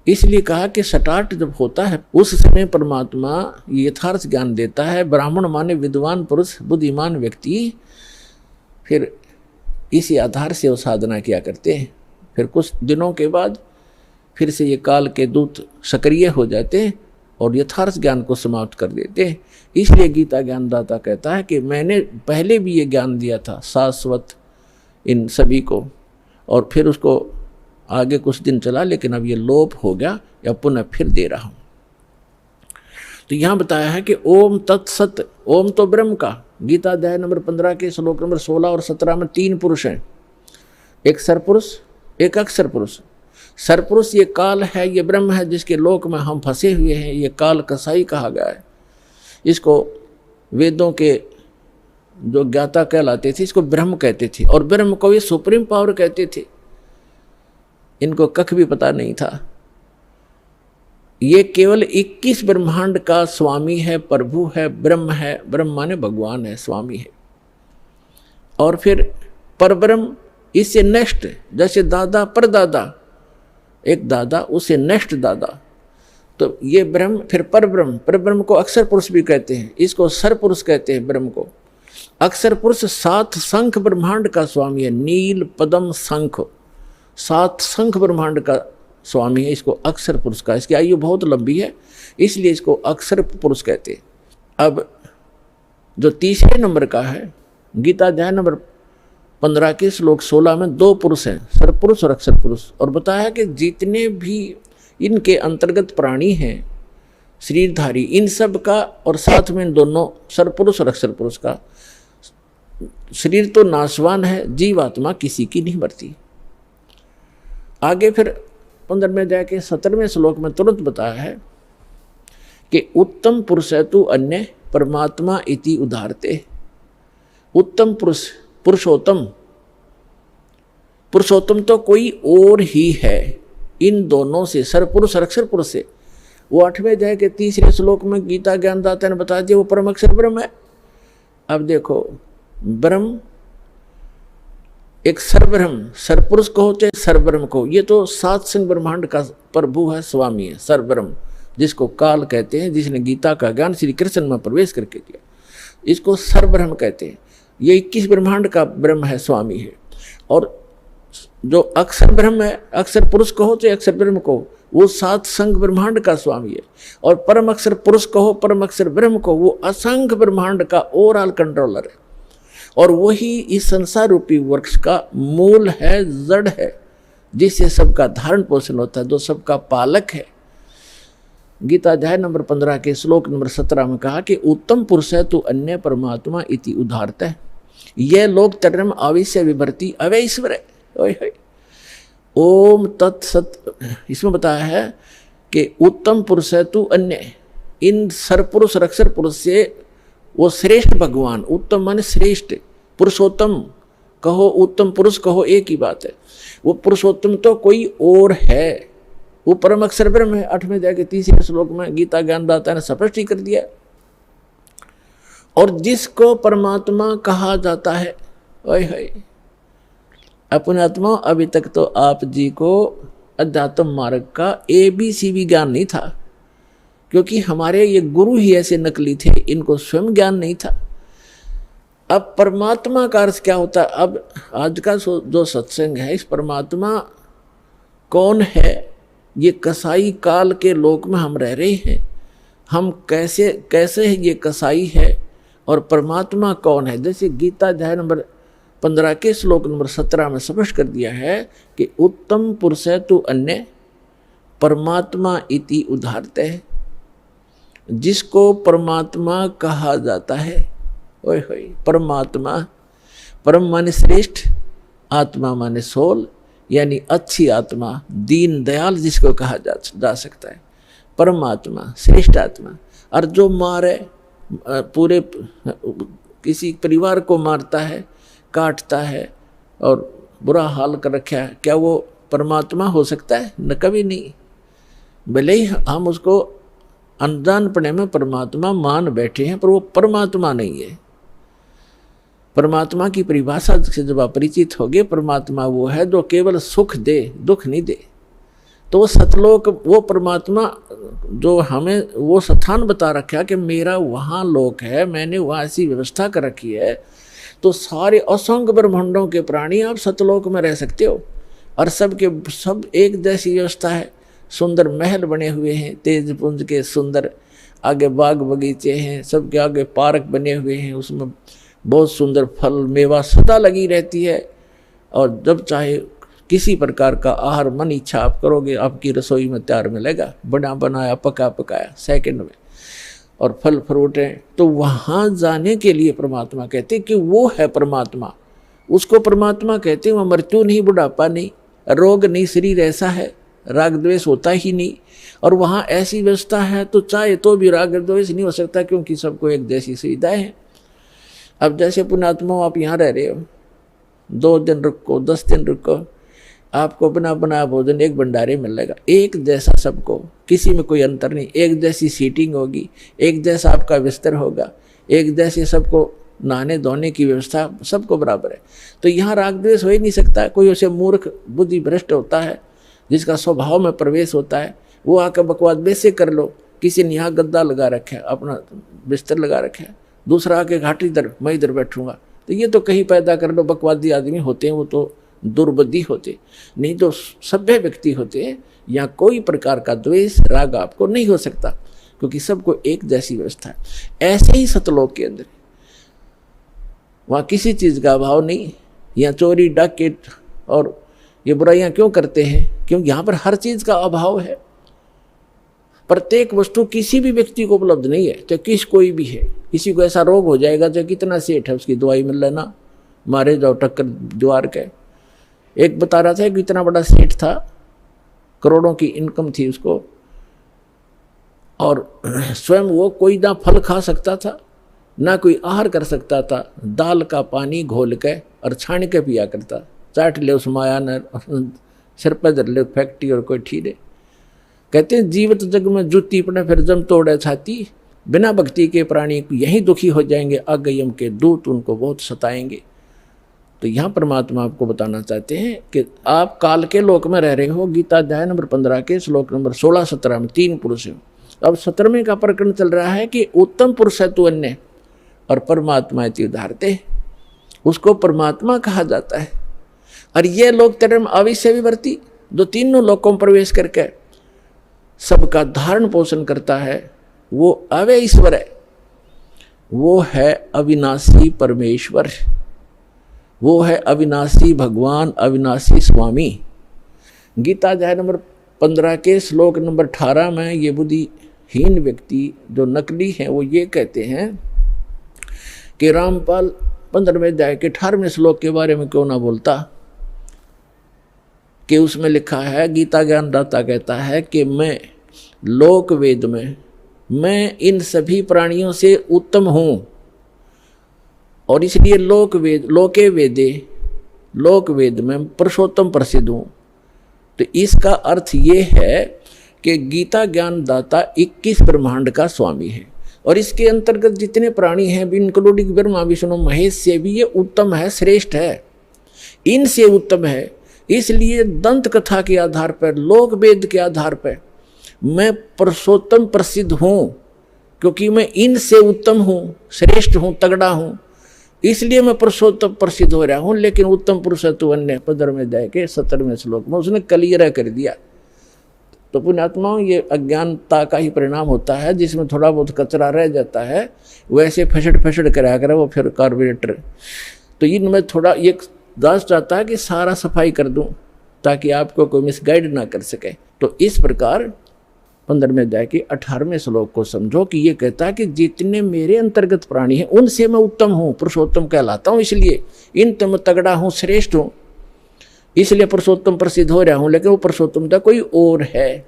[SPEAKER 1] इसलिए कहा कि स्टार्ट जब होता है उस समय परमात्मा यथार्थ ज्ञान देता है। ब्राह्मण माने विद्वान पुरुष, बुद्धिमान व्यक्ति, फिर इसी आधार से वो साधना किया करते हैं। फिर कुछ दिनों के बाद फिर से ये काल के दूत सक्रिय हो जाते हैं और यथार्थ ज्ञान को समाप्त कर देते हैं। इसलिए गीता ज्ञानदाता कहता है कि मैंने पहले भी ये ज्ञान दिया था शाश्वत इन सभी को, और फिर उसको आगे कुछ दिन चला, लेकिन अब ये लोप हो गया, या पुनः फिर दे रहा हूँ। तो यहाँ बताया है कि ओम तत्सत, ओम तो ब्रह्म का, गीता अध्याय नंबर 15 के श्लोक नंबर 16 और 17 में 3 पुरुष हैं, एक सरपुरुष एक अक्षर पुरुष। सरपुरुष ये काल है, ये ब्रह्म है जिसके लोक में हम फंसे हुए हैं। ये काल कसाई कहा गया है। इसको वेदों के जो ज्ञाता कहलाते थे इसको ब्रह्म कहते थे, और ब्रह्म को ये सुप्रीम पावर कहते थे। इनको कख भी पता नहीं था। ये केवल 21 ब्रह्मांड का स्वामी है, प्रभु है, ब्रह्म माने भगवान है, स्वामी है। और फिर परब्रह्म इससे नेक्स्ट, जैसे दादा परदादा, एक दादा उससे नेक्स्ट दादा, तो ये ब्रह्म, फिर परब्रह्म। परब्रह्म को अक्षर पुरुष भी कहते हैं, इसको सर पुरुष कहते हैं ब्रह्म को। अक्षर पुरुष 7 शंख ब्रह्मांड का स्वामी है, नील पद्म शंख, 7 शंख ब्रह्मांड का स्वामी है, इसको अक्षर पुरुष का। इसकी आयु बहुत लंबी है, इसलिए इसको अक्षर पुरुष कहते हैं। अब जो तीसरे नंबर का है, गीता अध्याय नंबर 15 के श्लोक 16 में 2 पुरुष हैं, सरपुरुष और अक्षर पुरुष। और बताया कि जितने भी इनके अंतर्गत प्राणी हैं शरीरधारी, इन सब का, और साथ में इन दोनों सरपुरुष और अक्षर पुरुष का, शरीर तो नाशवान है, जीवात्मा किसी की नहीं मरती। आगे फिर 15वें अध्याय के 17वें श्लोक में तुरंत बताया है कि उत्तम पुरुष है तू अन्य परमात्मा इति उदाहरते। उत्तम पुरुष, पुरुषोत्तम, पुरुषोत्तम तो कोई और ही है इन दोनों से, सरपुरुष और अक्षर पुरुष से। वो 8वें अध्याय के 3रे श्लोक में गीता ज्ञानदाता ने बता दिया वो परम अक्षर ब्रह्म है। अब देखो, ब्रह्म एक सरब्रह्म, सरपुरुष कहो चाहे सरब्रह्म को, ये तो 7 संग ब्रह्मांड का प्रभु है, स्वामी है, सरब्रह्म, जिसको काल कहते हैं, जिसने गीता का ज्ञान श्री कृष्ण में प्रवेश करके दिया, इसको सरब्रह्म कहते हैं। ये 21 ब्रह्मांड का ब्रह्म है, स्वामी है। और जो अक्षर ब्रह्म है, अक्षर पुरुष कहो चाहे अक्षर ब्रह्म को, वो 7 संग ब्रह्मांड का स्वामी है। और परम अक्षर पुरुष कहो, परम अक्षर ब्रह्म को, वो असंख्य ब्रह्मांड का ओवरऑल कंट्रोलर है। और वही इस संसार रूपी वृक्ष का मूल है, जड़ है, जिससे सबका धारण पोषण होता है, जो सबका पालक है। गीता अध्याय नंबर 15 के श्लोक नंबर 17 में कहा कि उत्तम पुरुष है तू अन्य परमात्मा इति उदाहरत है। यह लोक तरम आविश्य विभर्ति अवैश्वर है। ओम तत्सत, इसमें बताया है कि उत्तम पुरुष है तू अन्य, इन सरपुरुष और अक्षर पुरुष से वो श्रेष्ठ भगवान, उत्तम माने श्रेष्ठ, पुरुषोत्तम कहो उत्तम पुरुष कहो एक ही बात है। वो पुरुषोत्तम तो कोई और है, वो परम अक्षर ब्रह्म है। 8वें अध्याय के 3रे श्लोक में गीता ज्ञानदाता ने स्पष्ट ही कर दिया। और जिसको परमात्मा कहा जाता है, ओए होए, अपने आत्मा, अभी तक तो आप जी को अध्यात्म मार्ग का ABC भी ज्ञान नहीं था, क्योंकि हमारे ये गुरु ही ऐसे नकली थे, इनको स्वयं ज्ञान नहीं था। अब परमात्मा का अर्थ क्या होता है? अब आज का जो सत्संग है, इस परमात्मा कौन है? ये कसाई काल के लोक में हम रह रहे हैं, हम कैसे ये कसाई है और परमात्मा कौन है? जैसे गीता अध्याय नंबर 15 के श्लोक नंबर 17 में स्पष्ट कर दिया है कि उत्तम पुरुष है तू अन्य परमात्मा इति उदाहरते है। जिसको परमात्मा कहा जाता है, ओए होए, परमात्मा, परम माने श्रेष्ठ, आत्मा माने सोल, यानी अच्छी आत्मा, दीन दयाल जिसको कहा जा सकता है, परमात्मा, श्रेष्ठ आत्मा। और जो मारे, पूरे किसी परिवार को मारता है, काटता है और बुरा हाल कर रखा है, क्या वो परमात्मा हो सकता है? न, कभी नहीं। भले ही हम उसको अनजानपने में परमात्मा मान बैठे हैं, पर वो परमात्मा नहीं है। परमात्मा की परिभाषा से जब आप परिचित होगे, परमात्मा वो है जो केवल सुख दे, दुख नहीं दे। तो वो सतलोक, वो परमात्मा जो हमें वो स्थान बता रखा कि मेरा वहाँ लोक है, मैंने वहाँ ऐसी व्यवस्था कर रखी है, तो सारे असंख्य ब्रह्मांडों के प्राणी आप सतलोक में रह सकते हो। और सब के सब एक जैसी व्यवस्था है, सुंदर महल बने हुए हैं, तेज पुंज के सुंदर, आगे बाग बगीचे हैं, सबके आगे पार्क बने हुए हैं, उसमें बहुत सुंदर फल मेवा सदा लगी रहती है। और जब चाहे किसी प्रकार का आहार मन इच्छा आप करोगे, आपकी रसोई में तैयार मिलेगा, बना बनाया पका पकाया सेकंड में, और फल फ्रूट हैं। तो वहाँ जाने के लिए परमात्मा कहते कि वो है परमात्मा, उसको परमात्मा कहते हैं। वहाँ मृत्यु नहीं, बुढ़ापा नहीं, रोग नहीं, शरीर ऐसा है, राग द्वेष होता ही नहीं। और वहाँ ऐसी व्यवस्था है तो चाहे तो भी राग द्वेष नहीं हो सकता, क्योंकि सबको एक जैसी सुविधाएं हैं। अब जैसे पुण्यात्मा आप यहाँ रह रहे हो, 2 दिन रुको, 10 दिन रुको, आपको बना बनाया भोजन एक भंडारे मिलेगा, एक जैसा सबको, किसी में कोई अंतर नहीं, एक जैसी सीटिंग होगी, एक जैसा आपका बिस्तर होगा, एक जैसे सबको नहाने धोने की व्यवस्था सबको बराबर है। तो यहाँ राग द्वेष हो ही नहीं सकता। कोई उसे मूर्ख बुद्धि भ्रष्ट होता है, जिसका स्वभाव में प्रवेश होता है, वो आकर बकवाद वैसे कर लो, किसी ने यहाँ गद्दा लगा रखा है, अपना बिस्तर लगा रखा है, दूसरा आके घाटी इधर, मैं इधर बैठूंगा, तो ये तो कहीं पैदा कर लो। बकवादी आदमी होते हैं, वो तो दुर्बुद्धि होते, नहीं तो सभ्य व्यक्ति होते हैं। यहाँ कोई प्रकार का द्वेष राग आपको नहीं हो सकता, क्योंकि सबको एक जैसी व्यवस्था है। ऐसे ही सतलोक के अंदर वहाँ किसी चीज़ का अभाव नहीं। यहाँ चोरी डाकैत और ये बुराइयाँ क्यों करते हैं? क्योंकि यहाँ पर हर चीज़ का अभाव है। प्रत्येक वस्तु किसी भी व्यक्ति को उपलब्ध नहीं है, चाहे किस कोई भी है। किसी को ऐसा रोग हो जाएगा, चाहे कितना सेठ है, उसकी दवाई मिल लेना, मारे जाओ टक्कर दीवार के। एक बता रहा था कि इतना बड़ा सेठ था, करोड़ों की इनकम थी उसको, और स्वयं वो कोई ना फल खा सकता था, ना कोई आहार कर सकता था, दाल का पानी घोल के और छान के पिया करता। चाट ले उस माया ने, सिर पर धर ले फैक्ट्री और कोई ठीरे। कहते हैं जीवित जग में जूती पड़े फिर जम तोड़े छाती, बिना भक्ति के प्राणी यहीं दुखी हो जाएंगे, अगयम के दूत उनको बहुत सताएंगे। तो यहाँ परमात्मा आपको बताना चाहते हैं कि आप काल के लोक में रह रहे हो। गीता अध्याय नंबर 15 के श्लोक नंबर 16-17 में 3 पुरुष हैं। अब 17वें का प्रकरण चल रहा है कि उत्तम पुरुष है तू अन्य और परमात्मा इति उदाहरते, उसको परमात्मा कहा जाता है। और ये लोग धर्म अविश्य विवर्ती, जो तीनों लोकों में प्रवेश करके सबका धारण पोषण करता है, वो अव्यय ईश्वर है, वो है अविनाशी परमेश्वर, वो है अविनाशी भगवान, अविनाशी स्वामी। गीता अध्याय नंबर 15 के श्लोक नंबर 18 में ये बुद्धिहीन व्यक्ति जो नकली हैं वो ये कहते हैं कि रामपाल 15वें अध्याय के 18वें श्लोक के बारे में क्यों ना बोलता, कि उसमें लिखा है, गीता ज्ञानदाता कहता है कि मैं लोक वेद में, मैं इन सभी प्राणियों से उत्तम हूँ, और इसलिए लोके वेदे, लोक वेद में पुरुषोत्तम प्रसिद्ध हूँ। तो इसका अर्थ ये है कि गीता ज्ञानदाता 21 ब्रह्मांड का स्वामी है, और इसके अंतर्गत जितने प्राणी हैं, इंक्लूडिंग ब्रह्मा विष्णु महेश से भी ये उत्तम है, श्रेष्ठ है, इनसे उत्तम है। इसलिए दंत कथा के आधार पर, लोक वेद के आधार पर मैं पुरुषोत्तम प्रसिद्ध हूँ, क्योंकि मैं इनसे उत्तम हूँ, श्रेष्ठ हूँ, तगड़ा हूँ, इसलिए मैं पुरुषोत्तम प्रसिद्ध हो रहा हूँ। लेकिन उत्तम पुरुष है तू अन्य, 15वें अध्याय के 17वें श्लोक में उसने क्लियर कर दिया। तो पुण्यात्माओं, ये अज्ञानता का ही परिणाम होता है, जिसमें थोड़ा बहुत कचरा रह जाता है, वैसे फसड़ कराया करे वो फिर कार्बोरेटर। तो इनमें थोड़ा ये दास चाहता है कि सारा सफाई कर दूं, ताकि आपको कोई मिसगाइड ना कर सके। तो इस प्रकार 15वें अध्याय के 18वें श्लोक को समझो कि ये कहता है कि जितने मेरे अंतर्गत प्राणी हैं उनसे मैं उत्तम हूँ, पुरुषोत्तम कहलाता हूँ, इसलिए इन में तगड़ा हूँ, श्रेष्ठ हूँ, इसलिए पुरुषोत्तम प्रसिद्ध हो रहा हूँ। लेकिन वो पुरुषोत्तमता कोई और है।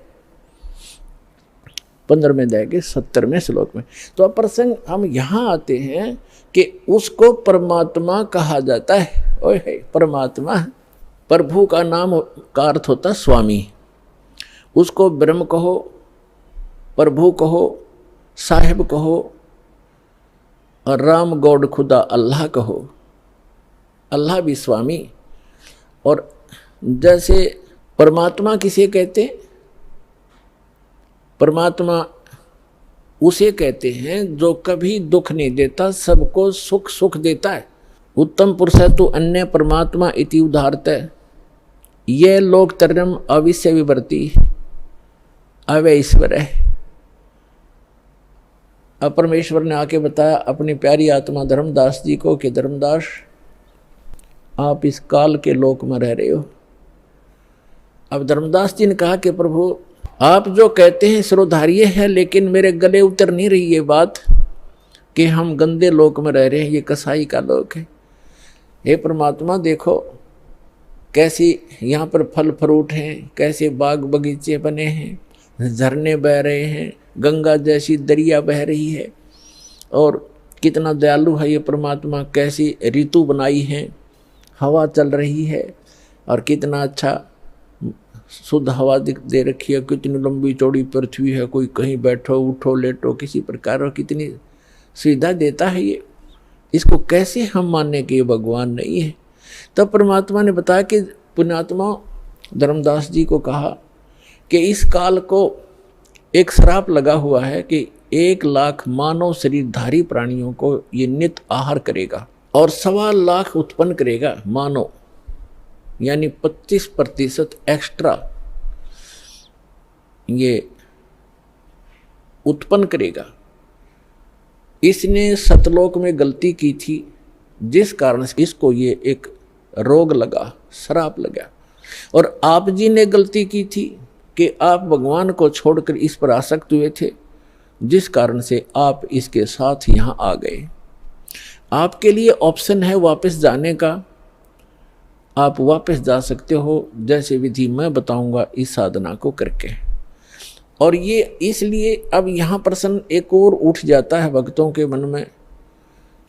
[SPEAKER 1] 15वें अध्याय के 17वें श्लोक में। तो अब प्रसंग हम यहाँ आते हैं कि उसको परमात्मा कहा जाता है। ओए है परमात्मा, प्रभु का नाम का अर्थ होता है स्वामी। उसको ब्रह्म कहो, प्रभु कहो, साहिब कहो, और राम गॉड खुदा अल्लाह कहो। अल्लाह भी स्वामी। और जैसे परमात्मा किसे कहते हैं? परमात्मा उसे कहते हैं जो कभी दुख नहीं देता, सबको सुख सुख देता है। उत्तम पुरुष है तो अन्य परमात्मा इति उदाहरत है। यह लोक तरम अविश्य विवर्ती अवय ईश्वर है। अब परमेश्वर ने आके बताया अपनी प्यारी आत्मा धर्मदास जी को कि धर्मदास, आप इस काल के लोक में रह रहे हो। अब धर्मदास जी ने कहा कि प्रभु, आप जो कहते हैं सिरोधार्य है, लेकिन मेरे गले उतर नहीं रही ये बात कि हम गंदे लोक में रह रहे हैं, ये कसाई का लोक है। हे परमात्मा, देखो कैसी यहाँ पर फल फ्रूट हैं, कैसे बाग बगीचे बने हैं, झरने बह रहे हैं, गंगा जैसी दरिया बह रही है, और कितना दयालु है ये परमात्मा, कैसी ऋतु बनाई है, हवा चल रही है, और कितना अच्छा शुद्ध हवा दे रखी है, कितनी लंबी चौड़ी पृथ्वी है, कोई कहीं बैठो उठो लेटो किसी प्रकार, और कितनी सुविधा देता है ये। इसको कैसे हम मानने कि ये भगवान नहीं है। तब परमात्मा ने बताया कि पुण्यात्मा धर्मदास जी को कहा कि इस काल को एक श्राप लगा हुआ है कि 1 लाख मानव शरीरधारी प्राणियों को ये नित आहार करेगा और 1.25 लाख उत्पन्न करेगा मानव, यानी 25% एक्स्ट्रा ये उत्पन्न करेगा। इसने सतलोक में गलती की थी, जिस कारण से इसको ये एक रोग लगा, श्राप लगा। और आप जी ने गलती की थी कि आप भगवान को छोड़कर इस पर आसक्त हुए थे, जिस कारण से आप इसके साथ यहाँ आ गए। आपके लिए ऑप्शन है वापस जाने का, आप वापस जा सकते हो, जैसे विधि मैं बताऊंगा इस साधना को करके। और ये इसलिए अब यहाँ प्रश्न एक और उठ जाता है भक्तों के मन में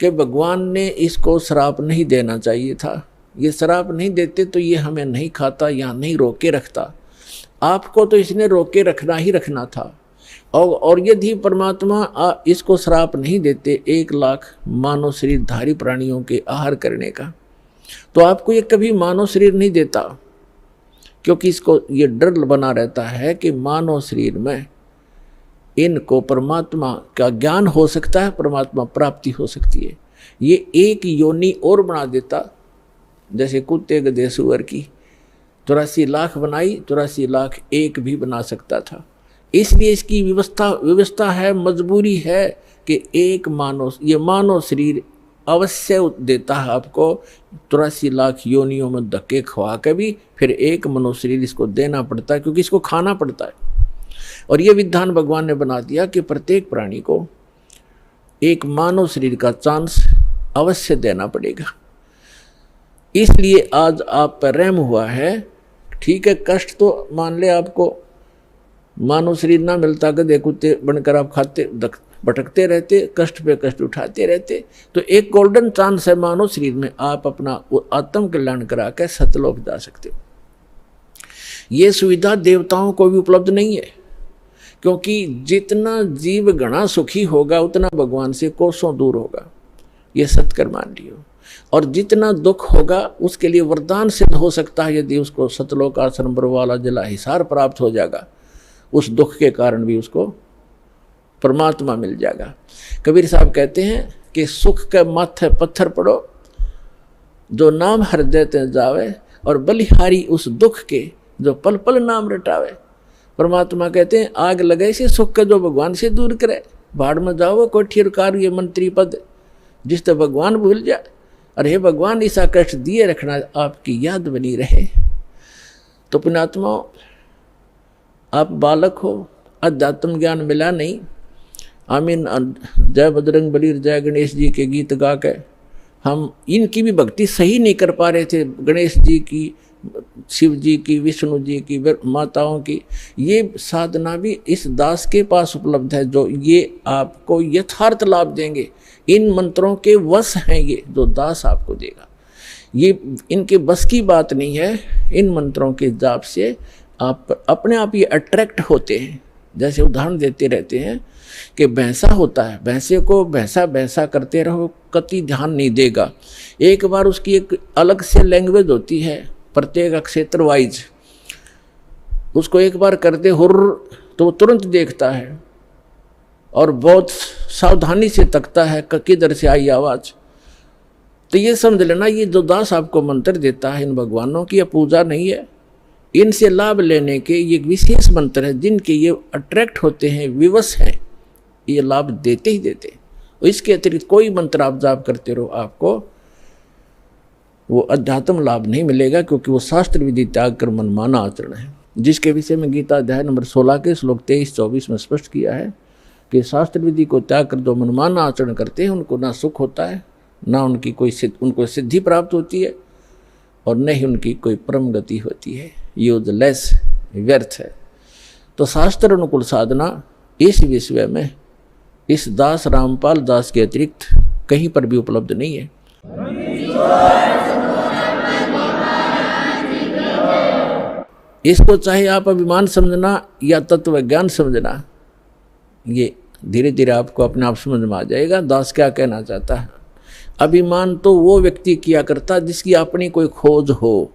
[SPEAKER 1] कि भगवान ने इसको श्राप नहीं देना चाहिए था। ये श्राप नहीं देते तो ये हमें नहीं खाता, यहाँ नहीं रोके रखता। आपको तो इसने रोके रखना ही रखना था। और यदि परमात्मा इसको श्राप नहीं देते 1 लाख मानव शरीरधारी प्राणियों के आहार करने का, तो आपको ये कभी मानव शरीर नहीं देता, क्योंकि इसको ये डर बना रहता है कि मानव शरीर में इनको परमात्मा का ज्ञान हो सकता है, परमात्मा प्राप्ति हो सकती है। ये एक योनि और बना देता, जैसे कुत्ते गधे सुअर की 84 लाख बनाई, 84 लाख एक भी बना सकता था। इसलिए इसकी व्यवस्था है, मजबूरी है कि एक मानव शरीर अवश्य देता है आपको। 83 लाख योनियों में धक्के खवा के भी फिर एक मनुष्य शरीर इसको देना पड़ता है, क्योंकि इसको खाना पड़ता है। और ये विधान भगवान ने बना दिया कि प्रत्येक प्राणी को एक मानव शरीर का चांस अवश्य देना पड़ेगा। इसलिए आज आप पर रहम हुआ है। ठीक है, कष्ट तो मान ले आपको मानव शरीर ना मिलता, गधे कुत्ते बनकर आप खाते भटकते रहते, कष्ट पे कष्ट उठाते रहते, तो एक गोल्डन चांस है मानव शरीर में, आप अपना आत्म कल्याण करा के सतलोक जा सकते हो। ये सुविधा देवताओं को भी उपलब्ध नहीं है, क्योंकि जितना जीव घना सुखी होगा उतना भगवान से कोसों दूर होगा। ये सत्कर मान लियो। और जितना दुख होगा उसके लिए वरदान सिद्ध हो सकता है, यदि उसको सतलोक आश्रम वाला जिला हिसार प्राप्त हो जाएगा, उस दुख के कारण भी उसको परमात्मा मिल जाएगा। कबीर साहब कहते हैं कि सुख के माथे पत्थर पड़ो, जो नाम हृदय ते जावे, और बलिहारी उस दुख के जो पल पल नाम रटावे। परमात्मा कहते हैं आग लगे से सुख के जो भगवान से दूर करे, भाड़ में जाओ कोठी कार ये मंत्री पद, जिस तो भगवान भूल जाए। अरे हे भगवान, ऐसा कष्ट दिए रखना, आपकी याद बनी रहे। तो पुण्यात्मा, आप बालक हो, अध्यात्म ज्ञान मिला नहीं। आमीन, जय बजरंग बली, जय गणेश जी के गीत गा के हम इनकी भी भक्ति सही नहीं कर पा रहे थे। गणेश जी की, शिव जी की, विष्णु जी की, माताओं की, ये साधना भी इस दास के पास उपलब्ध है, जो ये आपको यथार्थ लाभ देंगे। इन मंत्रों के वश हैं ये, जो दास आपको देगा। ये इनके बस की बात नहीं है। इन मंत्रों के जाप से आप अपने आप ये अट्रैक्ट होते हैं। जैसे उदाहरण देते रहते हैं कि भैंसा होता है, भैंसे को भैंसा भैंसा करते रहो, कति ध्यान नहीं देगा। एक बार उसकी एक अलग से लैंग्वेज होती है, प्रत्येक क्षेत्र वाइज। उसको एक बार करते हुर्र तो वो तुरंत देखता है और बहुत सावधानी से तकता है किधर से आई आवाज। तो ये समझ लेना, ये जो दास आपको मंत्र देता है इन भगवानों की, यह पूजा नहीं है, इनसे लाभ लेने के ये विशेष मंत्र है, जिनके ये अट्रैक्ट होते हैं, विवश हैं, ये लाभ देते ही देते। इसके अतिरिक्त कोई मंत्र आप जाप करते रहो, आपको वो अध्यात्म लाभ नहीं मिलेगा, क्योंकि वो शास्त्र विधि त्याग कर मनमाना आचरण है, जिसके विषय में गीता अध्याय नंबर 16 के श्लोक 23-24 में स्पष्ट किया है कि शास्त्र विधि को त्याग कर जो मनमाना आचरण करते हैं उनको ना सुख होता है, ना उनकी उनको सिद्धि प्राप्त होती है, और न ही उनकी कोई परम गति होती है। यूजलेस, व्यर्थ है। तो शास्त्र अनुकूल साधना इस विषय में इस दास रामपाल दास के अतिरिक्त कहीं पर भी उपलब्ध नहीं है। इसको चाहे आप अभिमान समझना या तत्व ज्ञान समझना, ये धीरे धीरे आपको अपने आप समझ में आ जाएगा दास क्या कहना चाहता है। अभिमान तो वो व्यक्ति किया करता जिसकी अपनी कोई खोज हो,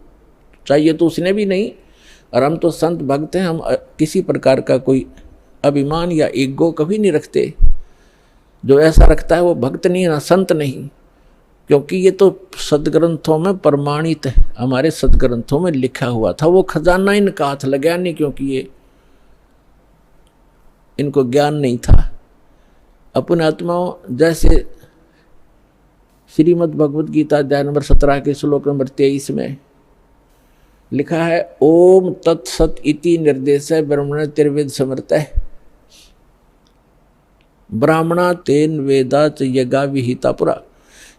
[SPEAKER 1] चाहिए तो उसने भी नहीं। और हम तो संत भक्त हैं, हम किसी प्रकार का कोई अभिमान या ईगो कभी नहीं रखते। जो ऐसा रखता है वो भक्त नहीं, ना संत नहीं, क्योंकि ये तो सदग्रंथों में प्रमाणित है, हमारे सदग्रंथों में लिखा हुआ था। वो खजाना इनका हाथ लगा नहीं, क्योंकि ये इनको ज्ञान नहीं था। अपने आत्माओं जैसे श्रीमद् भगवद गीता अध्याय नंबर 17 के श्लोक नंबर 23 में लिखा है, ओम तत्सत इति निर्देश ब्रह्मण तिर्वेद समर्थ ब्राह्मणा तेन वेदाच यज्ञा विहिता पुरा।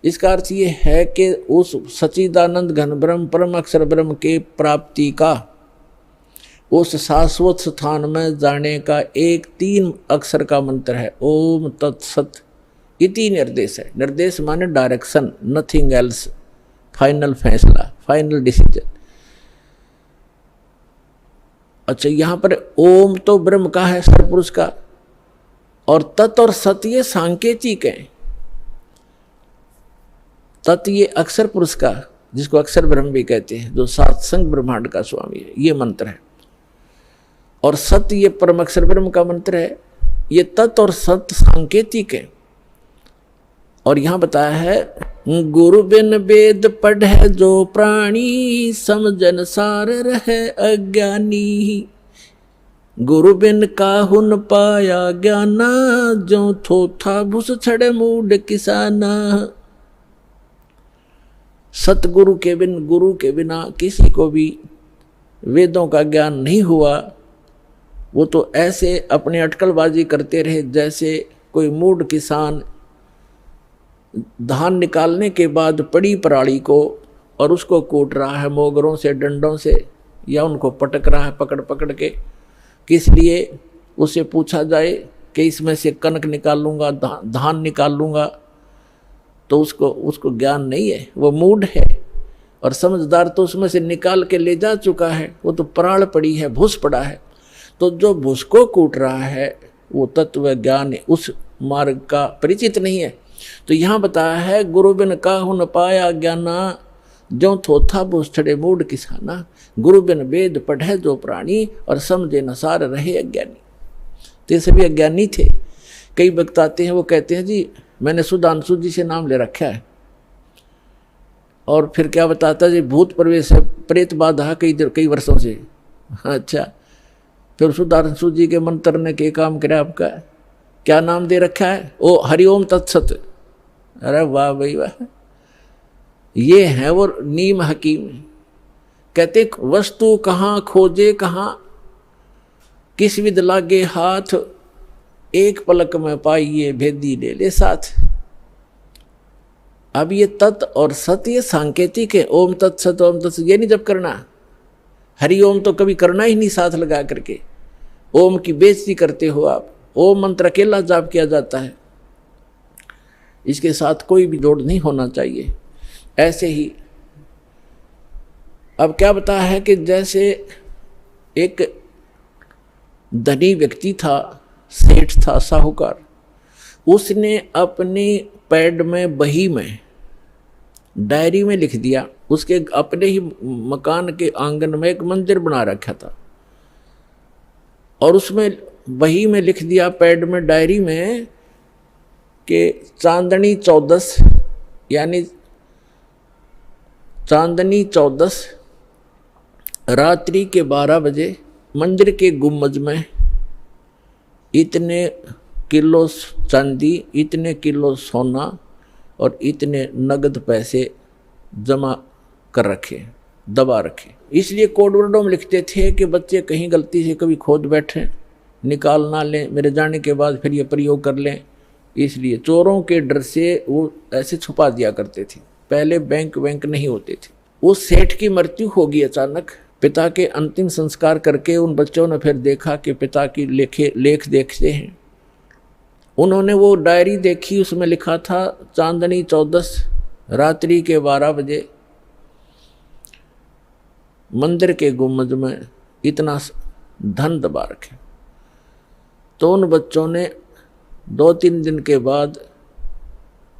[SPEAKER 1] इसका अर्थ ये है कि उस सच्चिदानंद घन ब्रह्म परम अक्षर ब्रह्म के प्राप्ति का, उस शाश्वत स्थान में जाने का एक 3 अक्षर का मंत्र है, ओम तत्सत इति निर्देश है। निर्देश माने डायरेक्शन, नथिंग एल्स, फाइनल फैसला, फाइनल डिसीजन। अच्छा, यहां पर ओम तो ब्रह्म का है, सरपुरुष का, और तत् और सत ये सांकेतिक है। तत् ये अक्षर पुरुष का, जिसको अक्षर ब्रह्म भी कहते हैं, जो सात संग ब्रह्मांड का स्वामी है, ये मंत्र है। और सत्य ये परम अक्षर ब्रह्म का मंत्र है। ये तत् और सत्य सांकेतिक है। और यहां बताया है, गुरु बिन वेद पढ़े जो प्राणी, समझन सार रहे अज्ञानी। गुरु बिन काहुन पाया ज्ञाना, जो थोथा भूस छड़े मूड किसाना। सतगुरु के बिन, गुरु के बिना किसी को भी वेदों का ज्ञान नहीं हुआ। वो तो ऐसे अपने अटकलबाजी करते रहे जैसे कोई मूढ़ किसान धान निकालने के बाद पड़ी पराली को और उसको कूट रहा है मोगरों से, डंडों से, या उनको पटक रहा है पकड़ पकड़ के। किस लिए? उसे पूछा जाए कि इसमें से कनक निकाल लूँगा, धान निकाल लूँगा, तो उसको ज्ञान नहीं है, वो मूढ़ है। और समझदार तो उसमें से निकाल के ले जा चुका है, वो तो पराल पड़ी है, भूस पड़ा है। तो जो भूस को कूट रहा है वो तत्व ज्ञान उस मार्ग का परिचित नहीं है। तो यहाँ बताया है, गुरु बिन काहु न पाया ज्ञाना, जो थोथा भूस छड़े मूढ़ किसाना। गुरु बिन वेद पढ़े जो प्राणी, और समझे न सार रहे अज्ञानी। तो ये सभी अज्ञानी थे। कई वक्त आते हैं, वो कहते हैं जी मैंने सुधांशु जी से नाम ले रखा है, और फिर क्या बताता जी भूत प्रवेश है, प्रेत बाधा कई वर्षों से। अच्छा, फिर सुधांशु जी के मंत्र ने क्या काम करे आपका? क्या नाम दे रखा है? ओ हरिओम तत्सत। अरे वाह भाई वाह, ये है वो नीम हकीम। कहते वस्तु कहाँ खोजे कहाँ, किस विद लागे हाथ, एक पलक में पाइए भेदी ले ले साथ। अब ये तत् और सत ये सांकेतिक है। ओम तत्सत ओम तत्सत ये नहीं जब करना। हरिओम तो कभी करना ही नहीं साथ लगा करके। ओम की बेइज्जती करते हो आप। ओम मंत्र अकेला जाप किया जाता है, इसके साथ कोई भी जोड़ नहीं होना चाहिए। ऐसे ही अब क्या बताया है कि जैसे एक धनी व्यक्ति था, सेठ था, साहूकार, उसने अपने पैड में, बही में, डायरी में लिख दिया, उसके अपने ही मकान के आंगन में एक मंदिर बना रखा था, और उसमें वही में लिख दिया पैड में, डायरी में, कि चांदनी 14, यानी चांदनी 14 रात्रि के 12 बजे मंदिर के गुम्बज में इतने किलो चांदी, इतने किलो सोना और इतने नगद पैसे जमा कर रखे, दबा रखे। इसलिए कोड वर्डों में लिखते थे कि बच्चे कहीं गलती से कभी खोद बैठे, निकाल ना लें, मेरे जाने के बाद फिर ये प्रयोग कर लें। इसलिए चोरों के डर से वो ऐसे छुपा दिया करते थे। पहले बैंक नहीं होते थे। उस सेठ की मृत्यु होगी अचानक। पिता के अंतिम संस्कार करके उन बच्चों ने फिर देखा कि पिता की लेख देखते हैं। उन्होंने वो डायरी देखी, उसमें लिखा था चांदनी 14 रात्रि के 12 बजे मंदिर के गुम्बद में इतना धन दबा रखे। तो उन बच्चों ने 2-3 दिन के बाद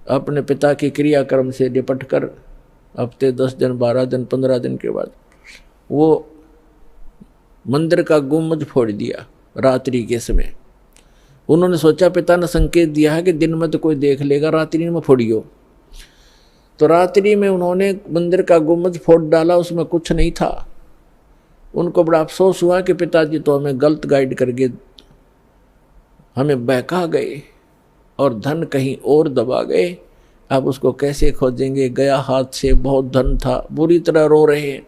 [SPEAKER 1] अपने पिता की क्रियाक्रम से निपट कर हफ्ते 10 दिन, 12 दिन, 15 दिन के बाद वो मंदिर का गुम्बद फोड़ दिया रात्रि के समय। उन्होंने सोचा, पिता ने संकेत दिया है कि दिन में तो कोई देख लेगा, रात्रि में फोड़ियो। तो रात्रि में उन्होंने मंदिर का गुम्बद फोड़ डाला, उसमें कुछ नहीं था। उनको बड़ा अफसोस हुआ कि पिताजी तो हमें गलत गाइड करके हमें बहका गए और धन कहीं और दबा गए। अब उसको कैसे खोजेंगे, गया हाथ से, बहुत धन था। बुरी तरह रो रहे हैं।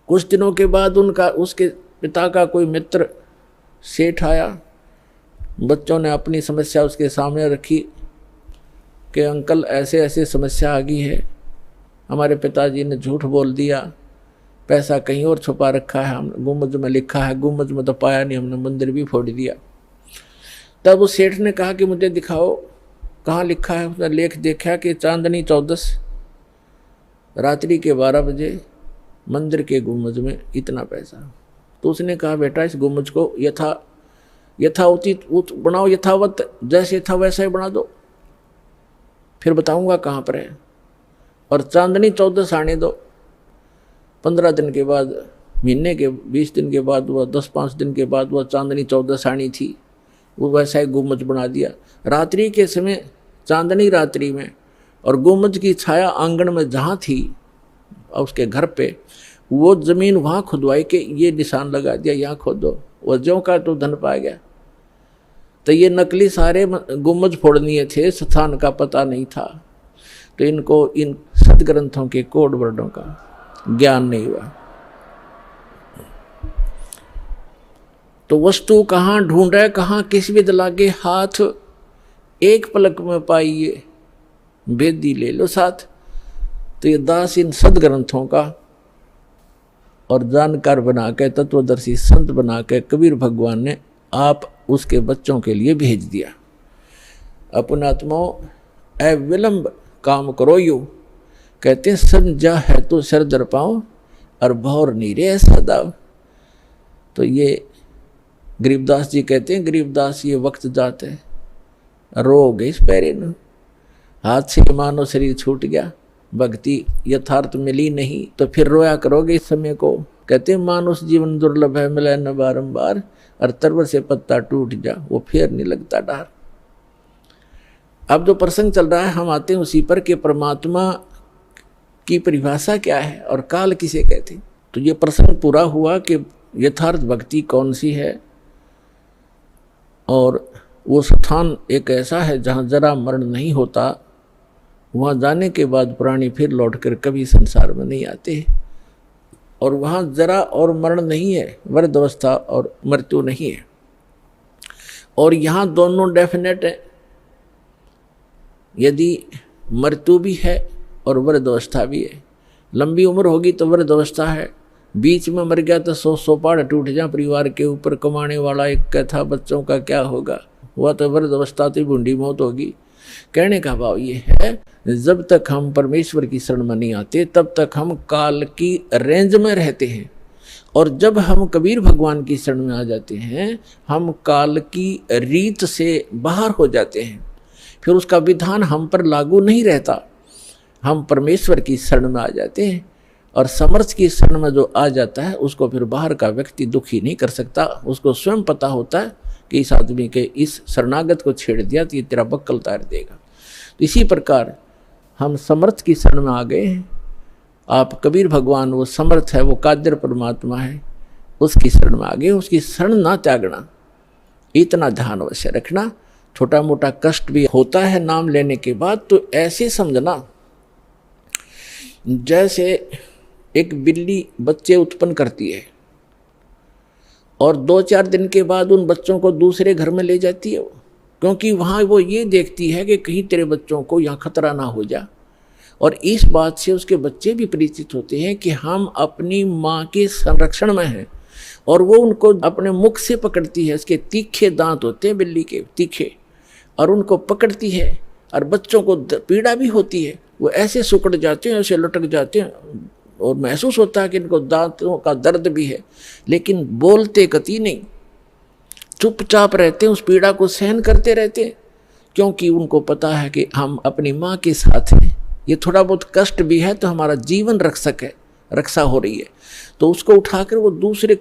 [SPEAKER 1] कुछ दिनों के बाद उसके पिता का कोई मित्र सेठ आया। बच्चों ने अपनी समस्या उसके सामने रखी कि अंकल ऐसे ऐसे समस्या आ गई है, हमारे पिताजी ने झूठ बोल दिया, पैसा कहीं और छुपा रखा है, हम गुम्बद में लिखा है, गुम्बद में तो पाया नहीं, हमने मंदिर भी फोड़ दिया। तब उस सेठ ने कहा कि मुझे दिखाओ कहाँ लिखा है। उसने लेख देखा कि चांदनी 14 रात्रि के 12 बजे मंदिर के गुम्बद में इतना पैसा। तो उसने कहा, बेटा इस गुम्बद को यथाउचित बनाओ, यथावत जैसे था वैसा ही बना दो, फिर बताऊंगा कहाँ पर है। और चांदनी 14 आने दो। 15 दिन के बाद, महीने के 20 दिन के बाद, वह 10-5 दिन के बाद वह चांदनी 14 आनी थी, वो वैसा ही गुम्बद बना दिया। रात्रि के समय, चांदनी रात्रि में, और गुम्बद की छाया आंगन में जहाँ थी उसके घर पे, वो ज़मीन वहाँ खुदवाई के ये निशान लगा दिया, यहाँ खोदो। वो ज्यों का तो धन पा गया। तो ये नकली सारे गुम्बद फोड़नीय थे, स्थान का पता नहीं था। तो इनको इन सदग्रंथों के कोड वर्डों का ज्ञान नहीं हुआ। तो वस्तु कहाँ ढूंढे, कहाँ किस विध लागे हाथ, एक पलक में पाइए भेदी ले लो साथ। तो ये दास इन सदग्रंथों का और जानकार बना के, तत्वदर्शी संत बना के कबीर भगवान ने आप उसके बच्चों के लिए भेज दिया। अपनात्माओं अविलंब काम करो यू, कहते हैं समझा है तो सर दर पाओ और भौर नीरे ऐसा दाव। तो ये गरीबदास जी कहते हैं, गरीबदास ये वक्त जाते रोग इस पैरे न, हाथ से मानो शरीर छूट गया, भक्ति यथार्थ मिली नहीं, तो फिर रोया करोगे इस समय को। कहते हैं मानुष जीवन दुर्लभ है, मिले न बारंबार, और तरवर से पत्ता टूट जा वो फिर नहीं लगता डार। अब जो प्रसंग चल रहा है हम आते हैं उसी पर कि परमात्मा की परिभाषा क्या है और काल किसे कहते हैं। तो ये प्रसंग पूरा हुआ कि यथार्थ भक्ति कौन सी है, और वो स्थान एक ऐसा है जहाँ जरा मरण नहीं होता। वहाँ जाने के बाद प्राणी फिर लौटकर कभी संसार में नहीं आते, और वहाँ जरा और मरण नहीं है, वृद्ध अवस्था और मृत्यु नहीं है। और यहाँ दोनों डेफिनेट है। यदि मृत्यु भी है और वृद्ध अवस्था भी है, लंबी उम्र होगी तो वृद्ध अवस्था है, बीच में मर गया तो 100 पहाड़ टूट जाए परिवार के ऊपर, कमाने वाला एक कहता बच्चों का क्या होगा, वह तो वृद्ध अवस्था तो बूढ़ी मौत होगी। कहने का भाव ये है, जब तक हम परमेश्वर की शरण में नहीं आते तब तक हम काल की रेंज में रहते हैं, और जब हम कबीर भगवान की शरण में आ जाते हैं हम काल की रीत से बाहर हो जाते हैं। फिर उसका विधान हम पर लागू नहीं रहता, हम परमेश्वर की शरण में आ जाते हैं और समर्थ की शरण में जो आ जाता है उसको फिर बाहर का व्यक्ति दुखी नहीं कर सकता। उसको स्वयं पता होता है कि इस आदमी के इस शरणागत को छेड़ दिया तो ये तेरा बक्कल उतार देगा। तो इसी प्रकार हम समर्थ की शरण में आ गए हैं। आप कबीर भगवान वो समर्थ है, वो कादर परमात्मा है, उसकी शरण में आ गए। उसकी शरण ना त्यागना, इतना ध्यान अवश्य रखना। छोटा मोटा कष्ट भी होता है नाम लेने के बाद, तो ऐसे समझना जैसे एक बिल्ली बच्चे उत्पन्न करती है और 2-4 दिन के बाद उन बच्चों को दूसरे घर में ले जाती है, क्योंकि वहाँ वो ये देखती है कि कहीं तेरे बच्चों को यहाँ खतरा ना हो जा। और इस बात से उसके बच्चे भी परिचित होते हैं कि हम अपनी माँ के संरक्षण में हैं, और वो उनको अपने मुख से पकड़ती है। उसके तीखे दांत होते हैं बिल्ली के, तीखे, और उनको पकड़ती है। और बच्चों को पीड़ा भी होती है, वो ऐसे सुकड़ जाते हैं, ऐसे लटक जाते हैं, और महसूस होता है कि इनको दांतों का दर्द भी है, लेकिन बोलते कतई नहीं, चुपचाप रहते हैं, उस पीड़ा को सहन करते रहते हैं, क्योंकि उनको पता है कि हम अपनी माँ के साथ हैं। ये थोड़ा बहुत कष्ट भी है तो हमारा जीवन रक्षा हो रही है। तो उसको उठाकर वो दूसरे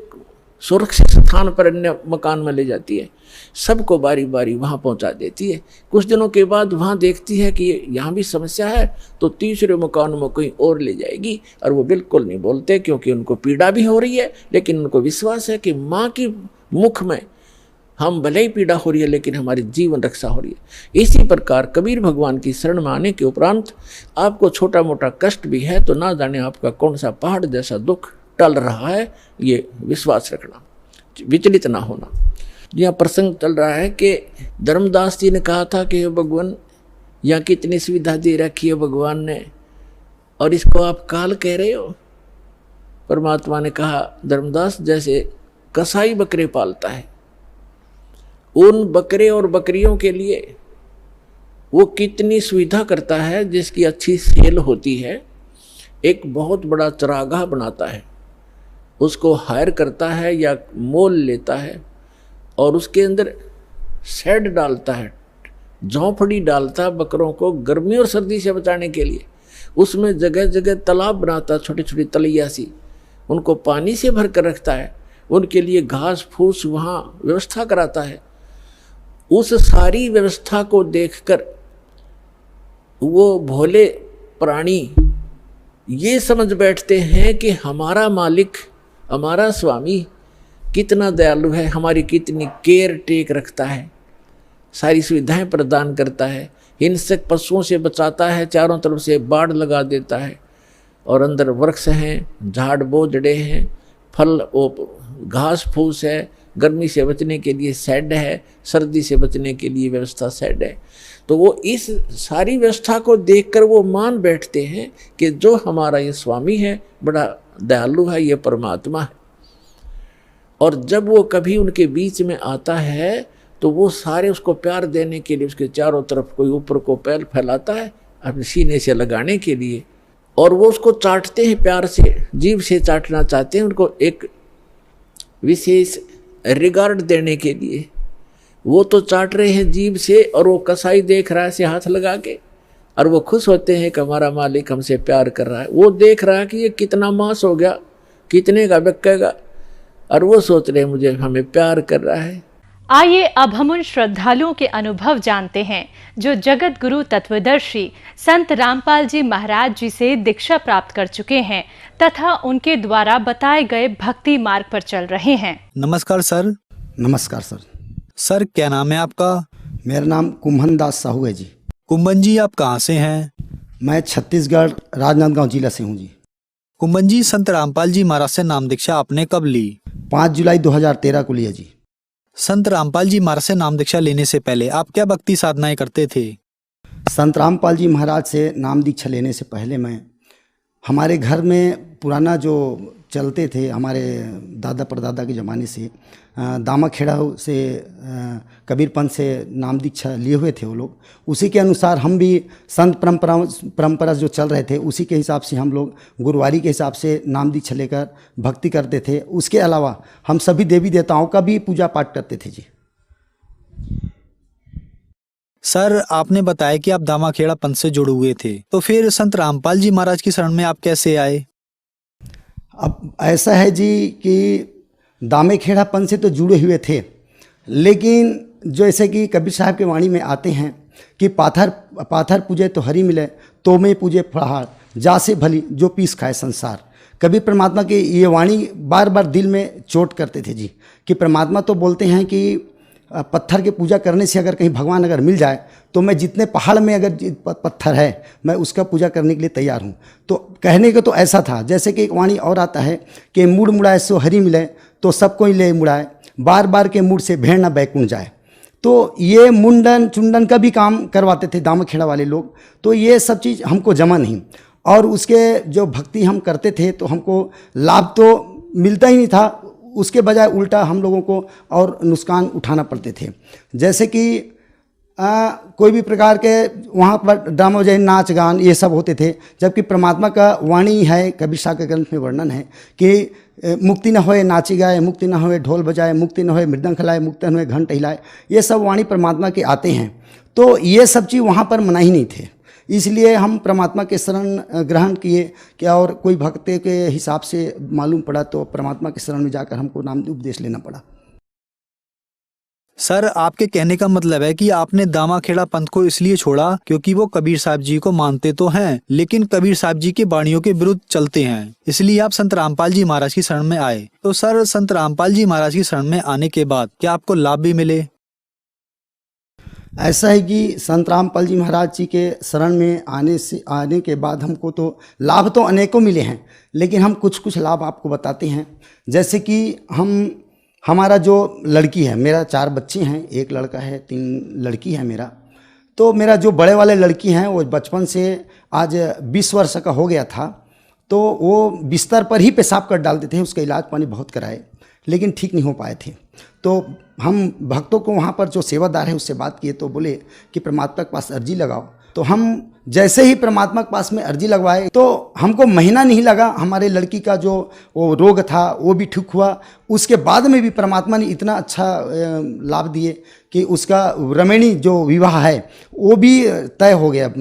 [SPEAKER 1] सुरक्षित स्थान पर अन्य मकान में ले जाती है, सबको बारी बारी वहाँ पहुँचा देती है। कुछ दिनों के बाद वहाँ देखती है कि यहाँ भी समस्या है, तो तीसरे मकान में कहीं और ले जाएगी। और वो बिल्कुल नहीं बोलते, क्योंकि उनको पीड़ा भी हो रही है, लेकिन उनको विश्वास है कि माँ की मुख में हम भले ही पीड़ा हो रही है, लेकिन हमारी जीवन रक्षा हो रही है। इसी प्रकार कबीर भगवान की शरण में आने के उपरांत आपको छोटा मोटा कष्ट भी है तो ना जाने आपका कौन सा पहाड़ जैसा दुख टल रहा है, ये विश्वास रखना, विचलित ना होना। यहाँ प्रसंग चल रहा है कि धर्मदास जी ने कहा था कि हे भगवान, यहाँ कितनी सुविधा दे रखी है भगवान ने, और इसको आप काल कह रहे हो। परमात्मा ने कहा, धर्मदास, जैसे कसाई बकरे पालता है, उन बकरे और बकरियों के लिए वो कितनी सुविधा करता है, जिसकी अच्छी सेल होती है। एक बहुत बड़ा चरागाह बनाता है, उसको हायर करता है या मोल लेता है, और उसके अंदर शेड डालता है, झोंपड़ी डालता है बकरों को गर्मी और सर्दी से बचाने के लिए। उसमें जगह जगह तालाब बनाता, छोटी छोटी तलैया सी, उनको पानी से भर कर रखता है, उनके लिए घास फूस वहाँ व्यवस्था कराता है। उस सारी व्यवस्था को देखकर वो भोले प्राणी ये समझ बैठते हैं कि हमारा मालिक, हमारा स्वामी कितना दयालु है, हमारी कितनी केयर टेक रखता है, सारी सुविधाएं प्रदान करता है, हिंसक पशुओं से बचाता है, चारों तरफ से बाड़ लगा देता है, और अंदर वृक्ष हैं, झाड़ बोझड़े हैं, फल घास फूस है, गर्मी से बचने के लिए शेड है, सर्दी से बचने के लिए व्यवस्था शेड है। तो वो इस सारी व्यवस्था को देखकर वो मान बैठते हैं कि जो हमारा ये स्वामी है बड़ा दयालु है, ये परमात्मा है। और जब वो कभी उनके बीच में आता है तो वो सारे उसको प्यार देने के लिए उसके चारों तरफ कोई ऊपर को पैर फैलाता है अपने सीने से लगाने के लिए, और वो उसको चाटते हैं प्यार से, जीभ से चाटना चाहते हैं, उनको एक विशेष रिगार्ड देने के लिए। वो तो चाट रहे हैं जीभ से, और वो कसाई देख रहा है से हाथ लगा के, और वो खुश होते हैं कि हमारा मालिक हमसे प्यार कर रहा है। वो देख रहा है कि ये कितना मांस हो गया, कितने का बिकेगा, और वो सोच रहे हैं मुझे हमें प्यार कर रहा है।
[SPEAKER 3] आइए अब हम उन श्रद्धालुओं के अनुभव जानते हैं जो जगत गुरु तत्वदर्शी संत रामपाल जी महाराज जी से दीक्षा प्राप्त कर चुके हैं तथा उनके द्वारा बताए गए भक्ति मार्ग पर चल रहे हैं।
[SPEAKER 4] नमस्कार सर।
[SPEAKER 5] नमस्कार सर।
[SPEAKER 4] सर क्या नाम है आपका?
[SPEAKER 5] मेरा नाम कुम्भन दास साहू है जी।
[SPEAKER 4] कुंभन जी आप कहाँ से हैं?
[SPEAKER 5] मैं छत्तीसगढ़ राजनांदगांव जिला से हूँ जी।
[SPEAKER 4] कुंभन जी, संत रामपाल जी महाराज से नाम दीक्षा आपने कब ली?
[SPEAKER 5] 5 जुलाई 2013 को लिया जी।
[SPEAKER 4] संत रामपाल जी महाराज से नाम दीक्षा लेने से पहले आप क्या भक्ति साधनाएं करते थे?
[SPEAKER 5] संत रामपाल जी महाराज से नाम दीक्षा लेने से पहले मैं हमारे घर में पुराना जो चलते थे हमारे दादा परदादा के ज़माने से दामा खेड़ा से कबीरपंथ से नाम दीक्षा लिए हुए थे वो लोग। उसी के अनुसार हम भी संत परंपरा जो चल रहे थे उसी के हिसाब से हम लोग गुरुवारी के हिसाब से नाम दीक्षा लेकर भक्ति करते थे। उसके अलावा हम सभी देवी देवताओं का भी पूजा पाठ करते थे जी।
[SPEAKER 4] सर आपने बताया कि आप दामाखेड़ा पंथ से जुड़े हुए थे, तो फिर संत रामपाल जी महाराज की शरण में आप कैसे आए?
[SPEAKER 5] अब ऐसा है जी कि दामे खेड़ापन से तो जुड़े हुए थे, लेकिन जैसे कि कबीर साहब के वाणी में आते हैं कि पाथर पूजे तो हरि मिले, तो में पूजे पहाड़, जा से भली जो पीस खाए संसार। कबीर परमात्मा की ये वाणी बार बार दिल में चोट करते थे जी, कि परमात्मा तो बोलते हैं कि पत्थर की पूजा करने से अगर कहीं भगवान अगर मिल जाए तो मैं जितने पहाड़ में अगर पत्थर है मैं उसका पूजा करने के लिए तैयार हूँ। तो कहने को तो ऐसा था, जैसे कि एक वाणी और आता है कि मुड़ मुड़ाए सो हरि मिले, तो सबको ही ले मुड़ाए, बार बार के मुड़ से भेड़ ना बैकुंठ जाए। तो ये मुंडन चुंडन का भी काम करवाते थे दामखेड़ा वाले लोग। तो ये सब चीज़ हमको जमा नहीं, और उसके जो भक्ति हम करते थे तो हमको लाभ तो मिलता ही नहीं था, उसके बजाय उल्टा हम लोगों को और नुकसान उठाना पड़ते थे। जैसे कि कोई भी प्रकार के वहाँ पर ड्रामा जैसे नाच गान ये सब होते थे, जबकि परमात्मा का वाणी है, कबीर साहब के ग्रंथ में वर्णन है कि मुक्ति न होए नाची गाए, मुक्ति न होए ढोल बजाए, मुक्ति न होए मृदंग खिलाए, मुक्ति न होए घंट हिलाए। ये सब वाणी परमात्मा के आते हैं। तो ये सब चीज़ वहाँ पर मना ही नहीं थे, इसलिए हम परमात्मा के शरण ग्रहण किए क्या, और कोई भक्त के हिसाब से मालूम पड़ा तो परमात्मा के शरण में जाकर हमको नाम उपदेश लेना पड़ा।
[SPEAKER 4] सर, आपके कहने का मतलब है कि आपने दामाखेड़ा पंथ को इसलिए छोड़ा क्योंकि वो कबीर साहब जी को मानते तो हैं, लेकिन कबीर साहब जी की वाणियों के विरुद्ध चलते हैं, इसलिए आप संत रामपाल जी महाराज की शरण में आए। तो सर, संत रामपाल जी महाराज की शरण में आने के बाद क्या आपको लाभ भी मिले?
[SPEAKER 5] ऐसा है कि संत रामपाल जी महाराज जी के शरण में आने के बाद हमको तो लाभ तो अनेकों मिले हैं, लेकिन हम कुछ लाभ आपको बताते हैं। जैसे कि हमारा जो लड़की है, मेरा 4 बच्चे हैं, 1 लड़का है, 3 लड़की है मेरा। तो मेरा जो बड़े वाले लड़की हैं वो बचपन से आज 20 वर्ष का हो गया था, तो वो बिस्तर पर ही पेशाब कर डालते थे। उसका इलाज पानी बहुत कराए, लेकिन ठीक नहीं हो पाए थे। तो हम भक्तों को वहाँ पर जो सेवादार है उससे बात किए, तो बोले कि परमात्मा के पास अर्जी लगाओ। तो हम जैसे ही परमात्मा के पास में अर्जी लगवाए तो हमको महीना नहीं लगा, हमारे लड़की का जो वो रोग था वो भी ठीक हुआ। उसके बाद में भी परमात्मा ने इतना अच्छा लाभ दिए कि उसका रमणी जो विवाह है वो भी तय हो गया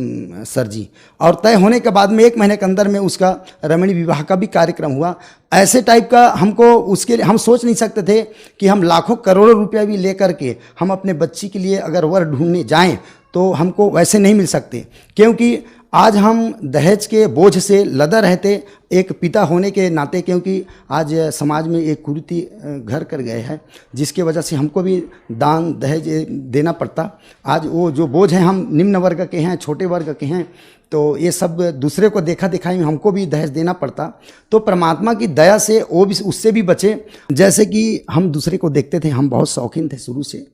[SPEAKER 5] सर जी। और तय होने के बाद में 1 महीने के अंदर में उसका रमणी विवाह का भी कार्यक्रम हुआ। ऐसे टाइप का हमको उसके लिए हम सोच नहीं सकते थे कि हम लाखों करोड़ों रुपया भी लेकर के हम अपने बच्ची के लिए अगर वर ढूंढने जाएं तो हमको वैसे नहीं मिल सकते, क्योंकि आज हम दहेज के बोझ से लदा रहते एक पिता होने के नाते, क्योंकि आज समाज में एक कुरीति घर कर गए हैं जिसके वजह से हमको भी दान दहेज देना पड़ता। आज वो जो बोझ है, हम निम्न वर्ग के हैं, छोटे वर्ग के हैं, तो ये सब दूसरे को देखा दिखाई में हमको भी दहेज देना पड़ता। तो परमात्मा की दया से वो भी उससे भी बचे। जैसे कि हम दूसरे को देखते थे, हम बहुत शौकीन थे शुरू से,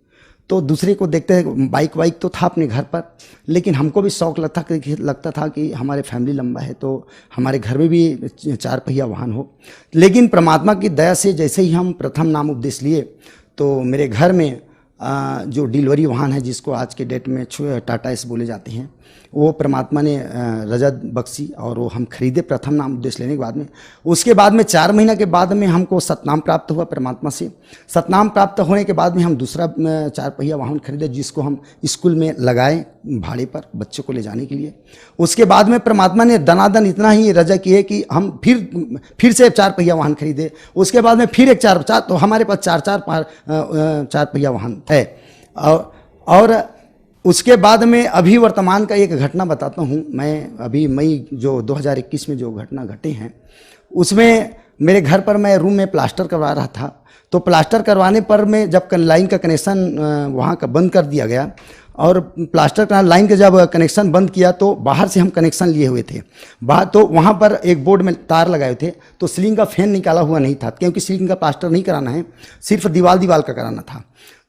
[SPEAKER 5] तो दूसरे को देखते थे, बाइक वाइक तो था अपने घर पर, लेकिन हमको भी शौक लगता था कि हमारे फैमिली लंबा है तो हमारे घर में भी 4 पहिया वाहन हो। लेकिन परमात्मा की दया से जैसे ही हम प्रथम नाम उपदेश लिए तो मेरे घर में जो डिलीवरी वाहन है, जिसको आज के डेट में टाटा एस बोले जाते हैं, वो परमात्मा ने रजत बख्शी और वो हम खरीदे प्रथम नाम उपदेश लेने के बाद में। उसके बाद में 4 महीना के बाद में हमको सतनाम प्राप्त हुआ परमात्मा से। सतनाम प्राप्त होने के बाद में हम दूसरा 4 पहिया वाहन खरीदे, जिसको हम स्कूल में लगाए भाड़े पर बच्चों को ले जाने के लिए। उसके बाद में परमात्मा ने दनादन इतना ही रजा किए कि हम फिर से 4 पहिया वाहन खरीदे। उसके बाद में फिर एक 4 तो हमारे पास 4 पहिया वाहन है। और उसके बाद में अभी वर्तमान का एक घटना बताता हूँ मैं। अभी मई जो 2021 में जो घटना घटे हैं, उसमें मेरे घर पर मैं रूम में प्लास्टर करवा रहा था। तो प्लास्टर करवाने पर मैं जब लाइन का कनेक्शन वहाँ का बंद कर दिया गया, और प्लास्टर का लाइन का जब कनेक्शन बंद किया तो बाहर से हम कनेक्शन लिए हुए थे बाहर, तो वहाँ पर एक बोर्ड में तार लगाए थे, तो सीलिंग का फैन निकाला हुआ नहीं था, क्योंकि सीलिंग का प्लास्टर नहीं कराना है, सिर्फ दीवार का कराना था।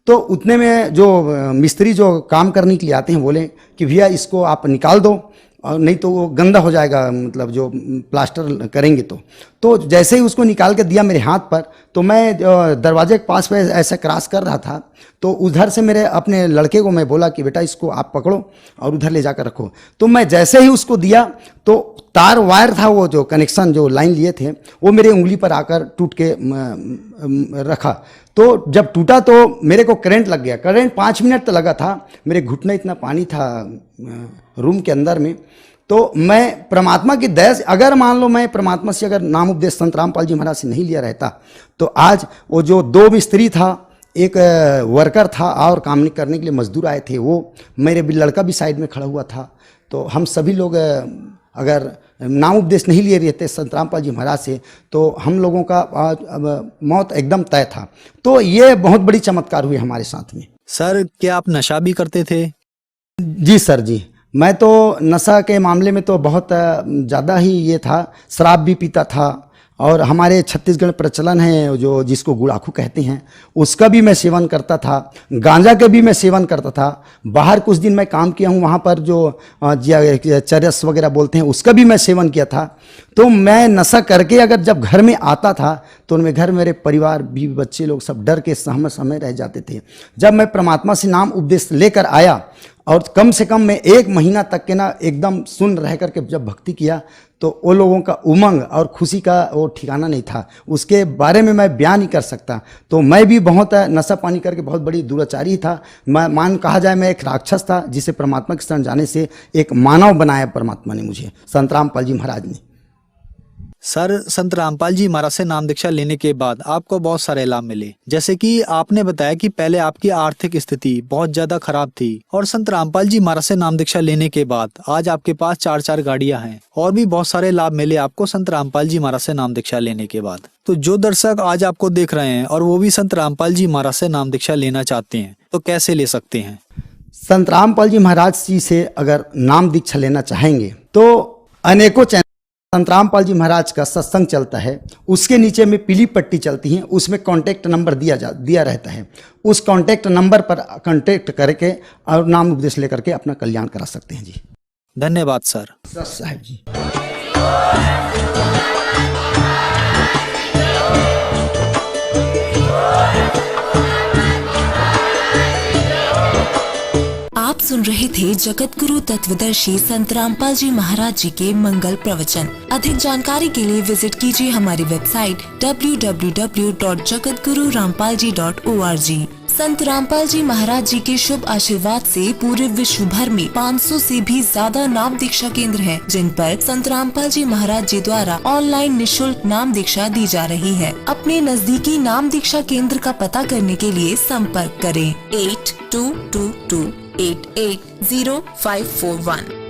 [SPEAKER 5] तो उतने में जो मिस्त्री जो काम करने के लिए आते हैं बोले कि भैया इसको आप निकाल दो, और नहीं तो वो गंदा हो जाएगा, मतलब जो प्लास्टर करेंगे। तो जैसे ही उसको निकाल के दिया मेरे हाथ पर, तो मैं दरवाजे के पास पे ऐसा क्रॉस कर रहा था, तो उधर से मेरे अपने लड़के को मैं बोला कि बेटा इसको आप पकड़ो और उधर ले जाकर रखो। तो मैं जैसे ही उसको दिया तो तार वायर था, वो जो कनेक्शन जो लाइन लिए थे वो मेरे उंगली पर आकर टूट के रखा। तो जब टूटा तो मेरे को करंट लग गया। करंट 5 मिनट तो लगा था। मेरे घुटने इतना पानी था रूम के अंदर में। तो मैं परमात्मा की दया से, अगर मान लो मैं परमात्मा से अगर नाम उपदेश संत रामपाल जी महाराज से नहीं लिया रहता तो आज वो जो 2 मिस्त्री था, एक वर्कर था और काम करने के लिए मजदूर आए थे, वो मेरे भी लड़का भी साइड में खड़ा हुआ था, तो हम सभी लोग अगर नाम उपदेश नहीं लिए रहते संत रामपाल जी महाराज से तो हम लोगों का मौत एकदम तय था। तो ये बहुत बड़ी चमत्कार हुई हमारे साथ में।
[SPEAKER 4] सर, क्या आप नशा भी करते थे?
[SPEAKER 5] जी सर जी, मैं तो नशा के मामले में तो बहुत ज़्यादा ही ये था, शराब भी पीता था और हमारे छत्तीसगढ़ में प्रचलन है जो जिसको गुड़ाखू कहते हैं, उसका भी मैं सेवन करता था, गांजा के भी मैं सेवन करता था। बाहर कुछ दिन मैं काम किया हूँ, वहाँ पर जो चरस वगैरह बोलते हैं उसका भी मैं सेवन किया था। तो मैं नशा करके अगर जब घर में आता था तो उनमें घर मेरे परिवार भी बच्चे लोग सब डर के समय रह जाते थे। जब मैं परमात्मा से नाम उपदेश लेकर आया और कम से कम मैं 1 महीना तक के ना एकदम सुन रह करके जब भक्ति किया तो वो लोगों का उमंग और खुशी का वो ठिकाना नहीं था, उसके बारे में मैं बयान नहीं कर सकता। तो मैं भी बहुत नशा पानी करके बहुत बड़ी दुराचारी था, मैं कहा जाए मैं एक राक्षस था जिसे परमात्मा की शरण जाने से एक मानव बनाया परमात्मा ने मुझे, संत रामपाल जी महाराज ने।
[SPEAKER 4] सर, संत रामपाल जी महाराज से नाम दीक्षा लेने के बाद आपको बहुत सारे लाभ मिले, जैसे कि आपने बताया कि पहले आपकी आर्थिक स्थिति बहुत ज्यादा खराब थी और संत रामपाल जी महाराज से नाम दीक्षा लेने के बाद आज आपके पास 4 गाड़ियां हैं और भी बहुत सारे लाभ मिले आपको संत रामपाल जी महाराज से नाम दीक्षा लेने के बाद। तो जो दर्शक आज आपको देख रहे हैं और वो भी संत रामपाल जी महाराज से नाम दीक्षा लेना चाहते हैं तो कैसे ले सकते हैं?
[SPEAKER 5] संत रामपाल जी महाराज जी से अगर नाम दीक्षा लेना चाहेंगे तो अनेकों चैनल संत रामपाल जी महाराज का सत्संग चलता है, उसके नीचे में पीली पट्टी चलती है, उसमें कांटेक्ट नंबर दिया रहता है। उस कांटेक्ट नंबर पर कांटेक्ट करके और नाम उपदेश लेकर के अपना कल्याण करा सकते हैं जी।
[SPEAKER 4] धन्यवाद सर।
[SPEAKER 5] साहब जी।
[SPEAKER 6] आप सुन रहे थे जगत गुरु तत्वदर्शी संत रामपाल जी महाराज जी के मंगल प्रवचन। अधिक जानकारी के लिए विजिट कीजिए हमारी वेबसाइट www.jagatgururampalji.org। संत रामपाल जी महाराज जी के शुभ आशीर्वाद से पूरे विश्व भर में 500 से भी ज्यादा नाम दीक्षा केंद्र हैं, जिन पर संत रामपाल जी महाराज जी द्वारा ऑनलाइन निशुल्क नाम दीक्षा दी जा रही है। अपने नजदीकी नाम दीक्षा केंद्र का पता करने के लिए संपर्क करें 8222880541।